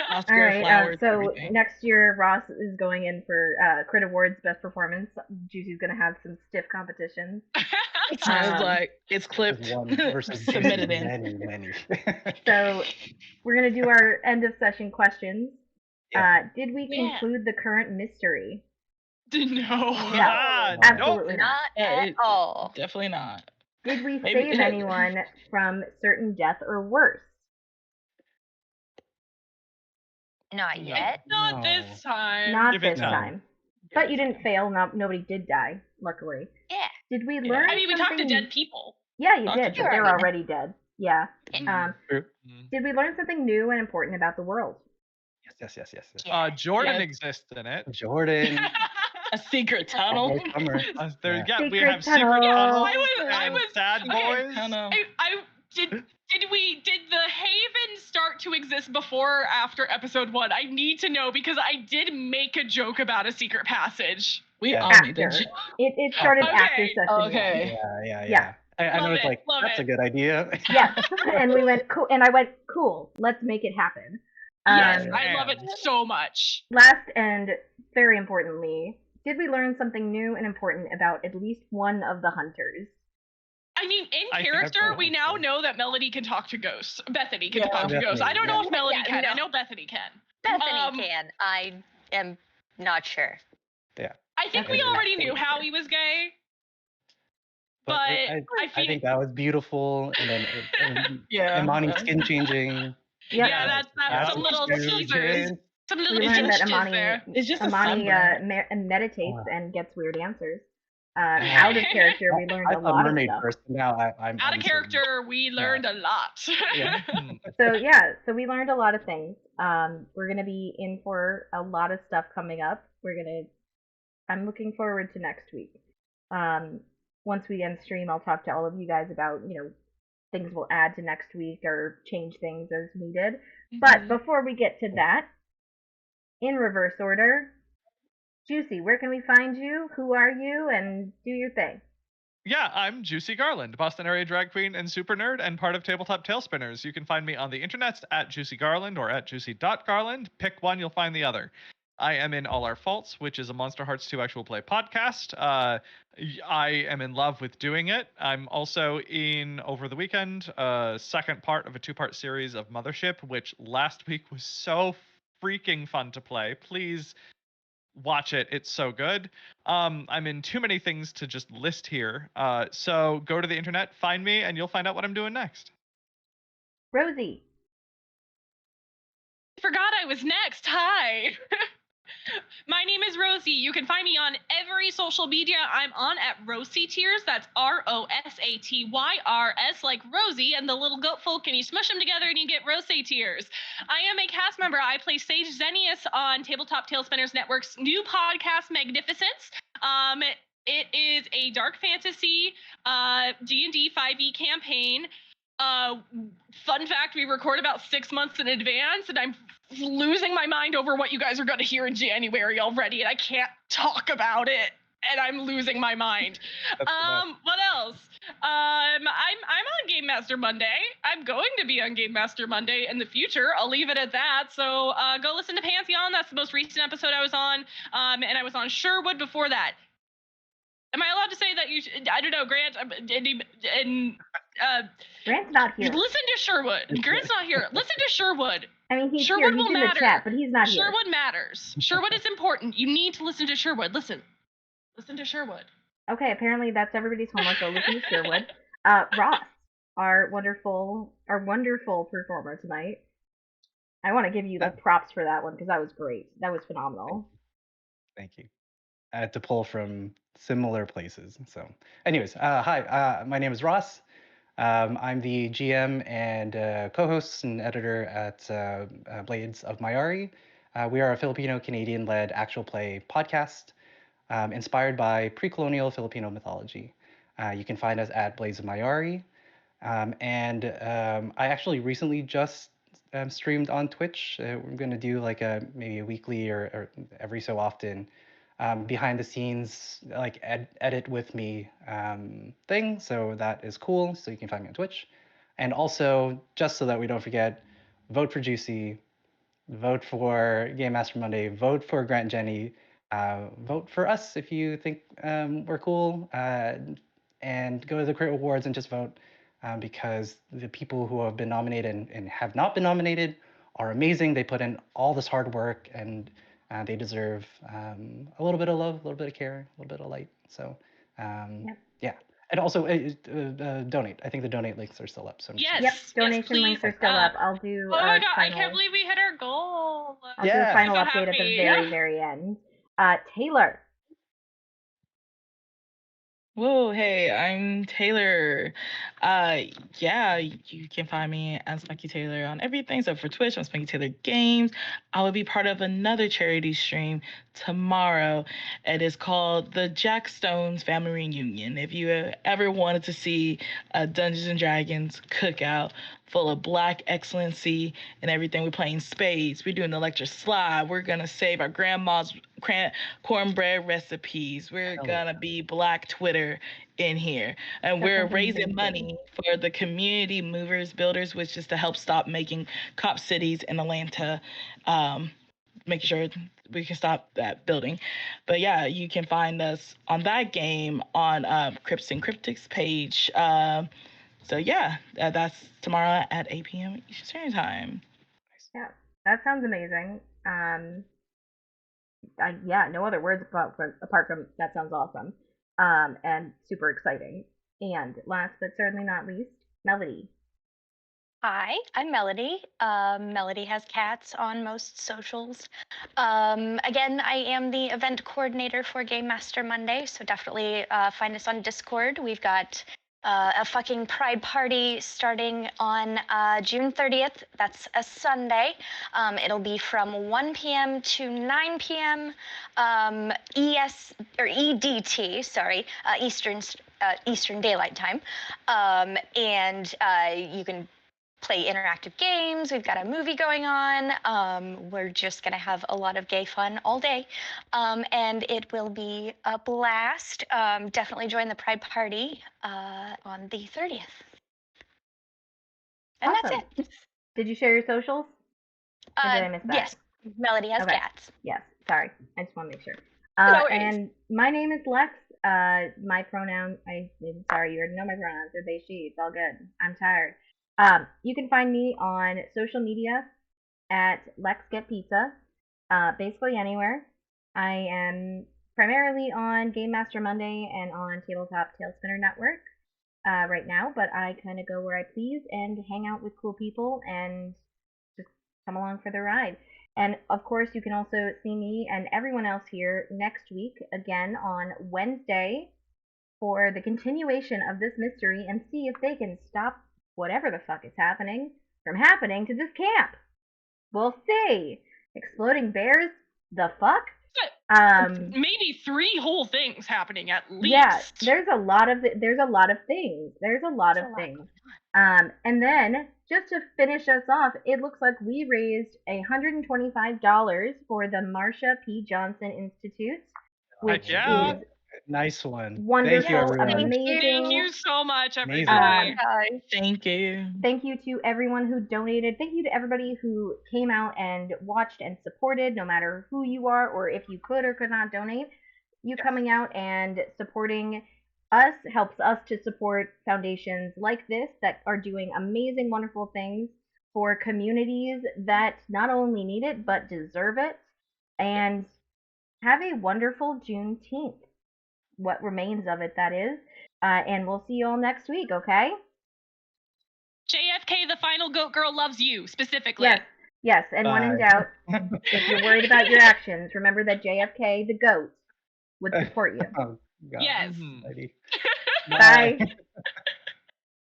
Oscar, All right. flowers, So everything. next year, Ross is going in for Crit Awards Best Performance. Juicy's gonna have some stiff competitions. Sounds like it's clipped. There's one versus Submitted in. many. So we're gonna do our end of session questions. Yeah. Did we Yeah. conclude the current mystery? No. Ah, Absolutely not. Not at all. Definitely not. Did we Maybe- save anyone from certain death or worse? Not No. yet. Not No. this time. Not Give it this time. But you didn't fail. Nobody did die, luckily. Yeah. Did we Yeah. learn I mean, we talked to something- dead people. Yeah, you Talked to did, but dead they're people. already dead. Yeah. True. Did we learn something new and important about the world? Yes. Yeah. Jordan Yes. exists in it. Jordan. A secret tunnel. Summer. There, Yeah. we Secret have secret tunnel. tunnels I and was sad okay, boys. Tunnel. Did the Haven start to exist before or after episode 1? I need to know because I did make a joke about a secret passage. We Yeah. all After. need to. It started Okay. after session Okay. Yeah. Yeah. I know Love it's it, like love that's a it. good idea. 1. Yes. And we went cool. And I went cool. Let's make it happen. Yes, Um, I love it so much. Last and very importantly, did we learn something new and important about at least one of the hunters? I mean, in I think character, I've we now heard. know that Melody can talk to ghosts. Bethany can Yeah, talk to ghosts. I don't know Bethany, if Melody Yeah, can. I no. know Bethany can. Bethany can. I am not sure. I think we Bethany already can. knew Howie was gay. But I I feel think that was beautiful, and then Yeah. Imani skin changing. Yep. Yeah, that's some little teasers. Some little We learned that teasers there. It's just a Amani sunburn. meditates and gets weird answers. Out of character, we learned I a thought lot of mermaid stuff. first, and now I'm Out of uncertain. character, we learned a lot. Yeah. So yeah, so we learned a lot of things. We're gonna be in for a lot of stuff coming up. I'm looking forward to next week. Once we end stream, I'll talk to all of you guys about things we'll add to next week or change things as needed. But before we get to that, in reverse order, Juicy, where can we find you? Who are you? And do your thing. Yeah, I'm Juicy Garland, Boston area drag queen and super nerd, and part of Tabletop Tailspinners. You can find me on the internet at Juicy Garland or at juicy.garland. Pick one, you'll find the other. I am in All Our Faults, which is a Monster Hearts 2 actual play podcast. I am in love with doing it. I'm also in, over the weekend, second part of a 2-part series of Mothership, which last week was so freaking fun to play. Please watch it. It's so good. I'm in too many things to just list here. So go to the internet, find me, and you'll find out what I'm doing next. Rosie. Forgot I was next. Hi. My name is Rosie. You can find me on every social media. I'm on at Rosie Tears. That's ROSATYRS, like Rosie and the little goat folk, and you smush them together and you get Rosie Tears. I am a cast member. I play Sage Xenius on Tabletop Tailspinners Network's new podcast, Magnificence. It is a dark fantasy D&D 5e campaign. Fun fact, we record about 6 months in advance, and I'm losing my mind over what you guys are going to hear in January already, and I can't talk about it, and I'm losing my mind. What else? I'm on Game Master Monday. I'm going to be on Game Master Monday in the future. I'll leave it at that. So go listen to Pantheon. That's the most recent episode I was on, and I was on Sherwood before that. Am I allowed to say that you? I don't know, Grant. Grant's not here. Listen to Sherwood. Grant's not here. Listen to Sherwood. I mean, he's Sherwood here. He's will in matter. the chat, but he's not here. Sherwood matters. Sherwood is important. You need to listen to Sherwood. Listen to Sherwood. Okay, apparently that's everybody's homework. Go listen to Sherwood. Ross, our wonderful performer tonight. I want to give you the props for that one because that was great. That was phenomenal. Thank you. I had to pull from similar places. So, anyways, hi. My name is Ross. I'm the GM and co-host and editor at Blades of Mayari. We are a Filipino-Canadian-led actual play podcast inspired by pre-colonial Filipino mythology. You can find us at Blades of Mayari. I actually recently just streamed on Twitch. We're going to do like maybe a weekly or every so often behind the scenes like edit with me thing. So that is cool. So you can find me on Twitch. And also, just so that we don't forget, vote for Juicy, vote for Game Master Monday, vote for Grant and Jenny, vote for us if you think we're cool, and go to the Crit Awards and just vote because the people who have been nominated and have not been nominated are amazing. They put in all this hard work and they deserve a little bit of love, a little bit of care, a little bit of light. So, yeah. And also donate. I think the donate links are still up. So yes, donation links are still up. I'll do. Oh my god! I can't believe we hit our goal. I'll do a final update at the very end. Taylor. Whoa, hey, I'm Taylor. Yeah, you can find me as Spunky Taylor on everything. So for Twitch, I'm Spunky Taylor Games. I will be part of another charity stream tomorrow. It is called the Jack Stones Family Reunion. If you ever wanted to see a Dungeons and Dragons cookout full of Black excellency and everything, we're playing spades. We're doing the lecture slide. We're gonna save our grandma's cornbread recipes. We're gonna be Black Twitter in here, and we're raising money for the Community Movers Builders, which is to help stop making cop cities in Atlanta, making sure we can stop that building. But yeah, you can find us on that game on Crypts and Cryptics page. So yeah, that's tomorrow at 8 p.m. Eastern Standard Time. Yeah, that sounds amazing. No other words apart from that sounds awesome. And super exciting. And last but certainly not least, Melody. Hi, I'm Melody. Melody has cats on most socials. Again, I am the event coordinator for Game Master Monday, so definitely find us on Discord. We've got a fucking pride party starting on June 30th. That's a Sunday. It'll be from 1 p.m. to 9 p.m. EDT, sorry, Eastern Daylight Time, and you can play interactive games. We've got a movie going on. We're just going to have a lot of gay fun all day. And it will be a blast. Definitely join the Pride Party on the 30th. And Awesome. that's it. Did you share your socials? Or did I miss that? Yes, Melody has Okay. cats. Yes, sorry. I just want to make sure. No worries. And my name is Lex. My pronoun, I'm sorry, you already know my pronouns. They're they, she. It's all good. I'm tired. You can find me on social media at Lex Get Pizza, basically anywhere. I am primarily on Game Master Monday and on Tabletop Tailspinner Network right now, but I kind of go where I please and hang out with cool people and just come along for the ride. And of course, you can also see me and everyone else here next week again on Wednesday for the continuation of this mystery and see if they can stop whatever the fuck is happening from happening to this camp. We'll see. Exploding bears? The fuck? Maybe 3 whole things happening at least. Yeah, there's a lot of things. There's a lot of things. And then just to finish us off, it looks like we raised $125 for the Marsha P. Johnson Institute, which yeah. is Nice one. wonderful, Thank you, everyone. amazing. Thank you so much, Amazing. everybody. Thank you. Thank you to everyone who donated. Thank you to everybody who came out and watched and supported, no matter who you are or if you could or could not donate. You coming out and supporting us helps us to support foundations like this that are doing amazing, wonderful things for communities that not only need it but deserve it. And have a wonderful Juneteenth. What remains of it, that is. And we'll see you all next week, okay? JFK, the final goat girl, loves you specifically. Yes. And when in doubt, if you're worried about your actions, remember that JFK, the goat, would support you. Oh, God. Yes. Alrighty. Bye.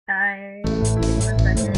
Bye. Give me 1 second.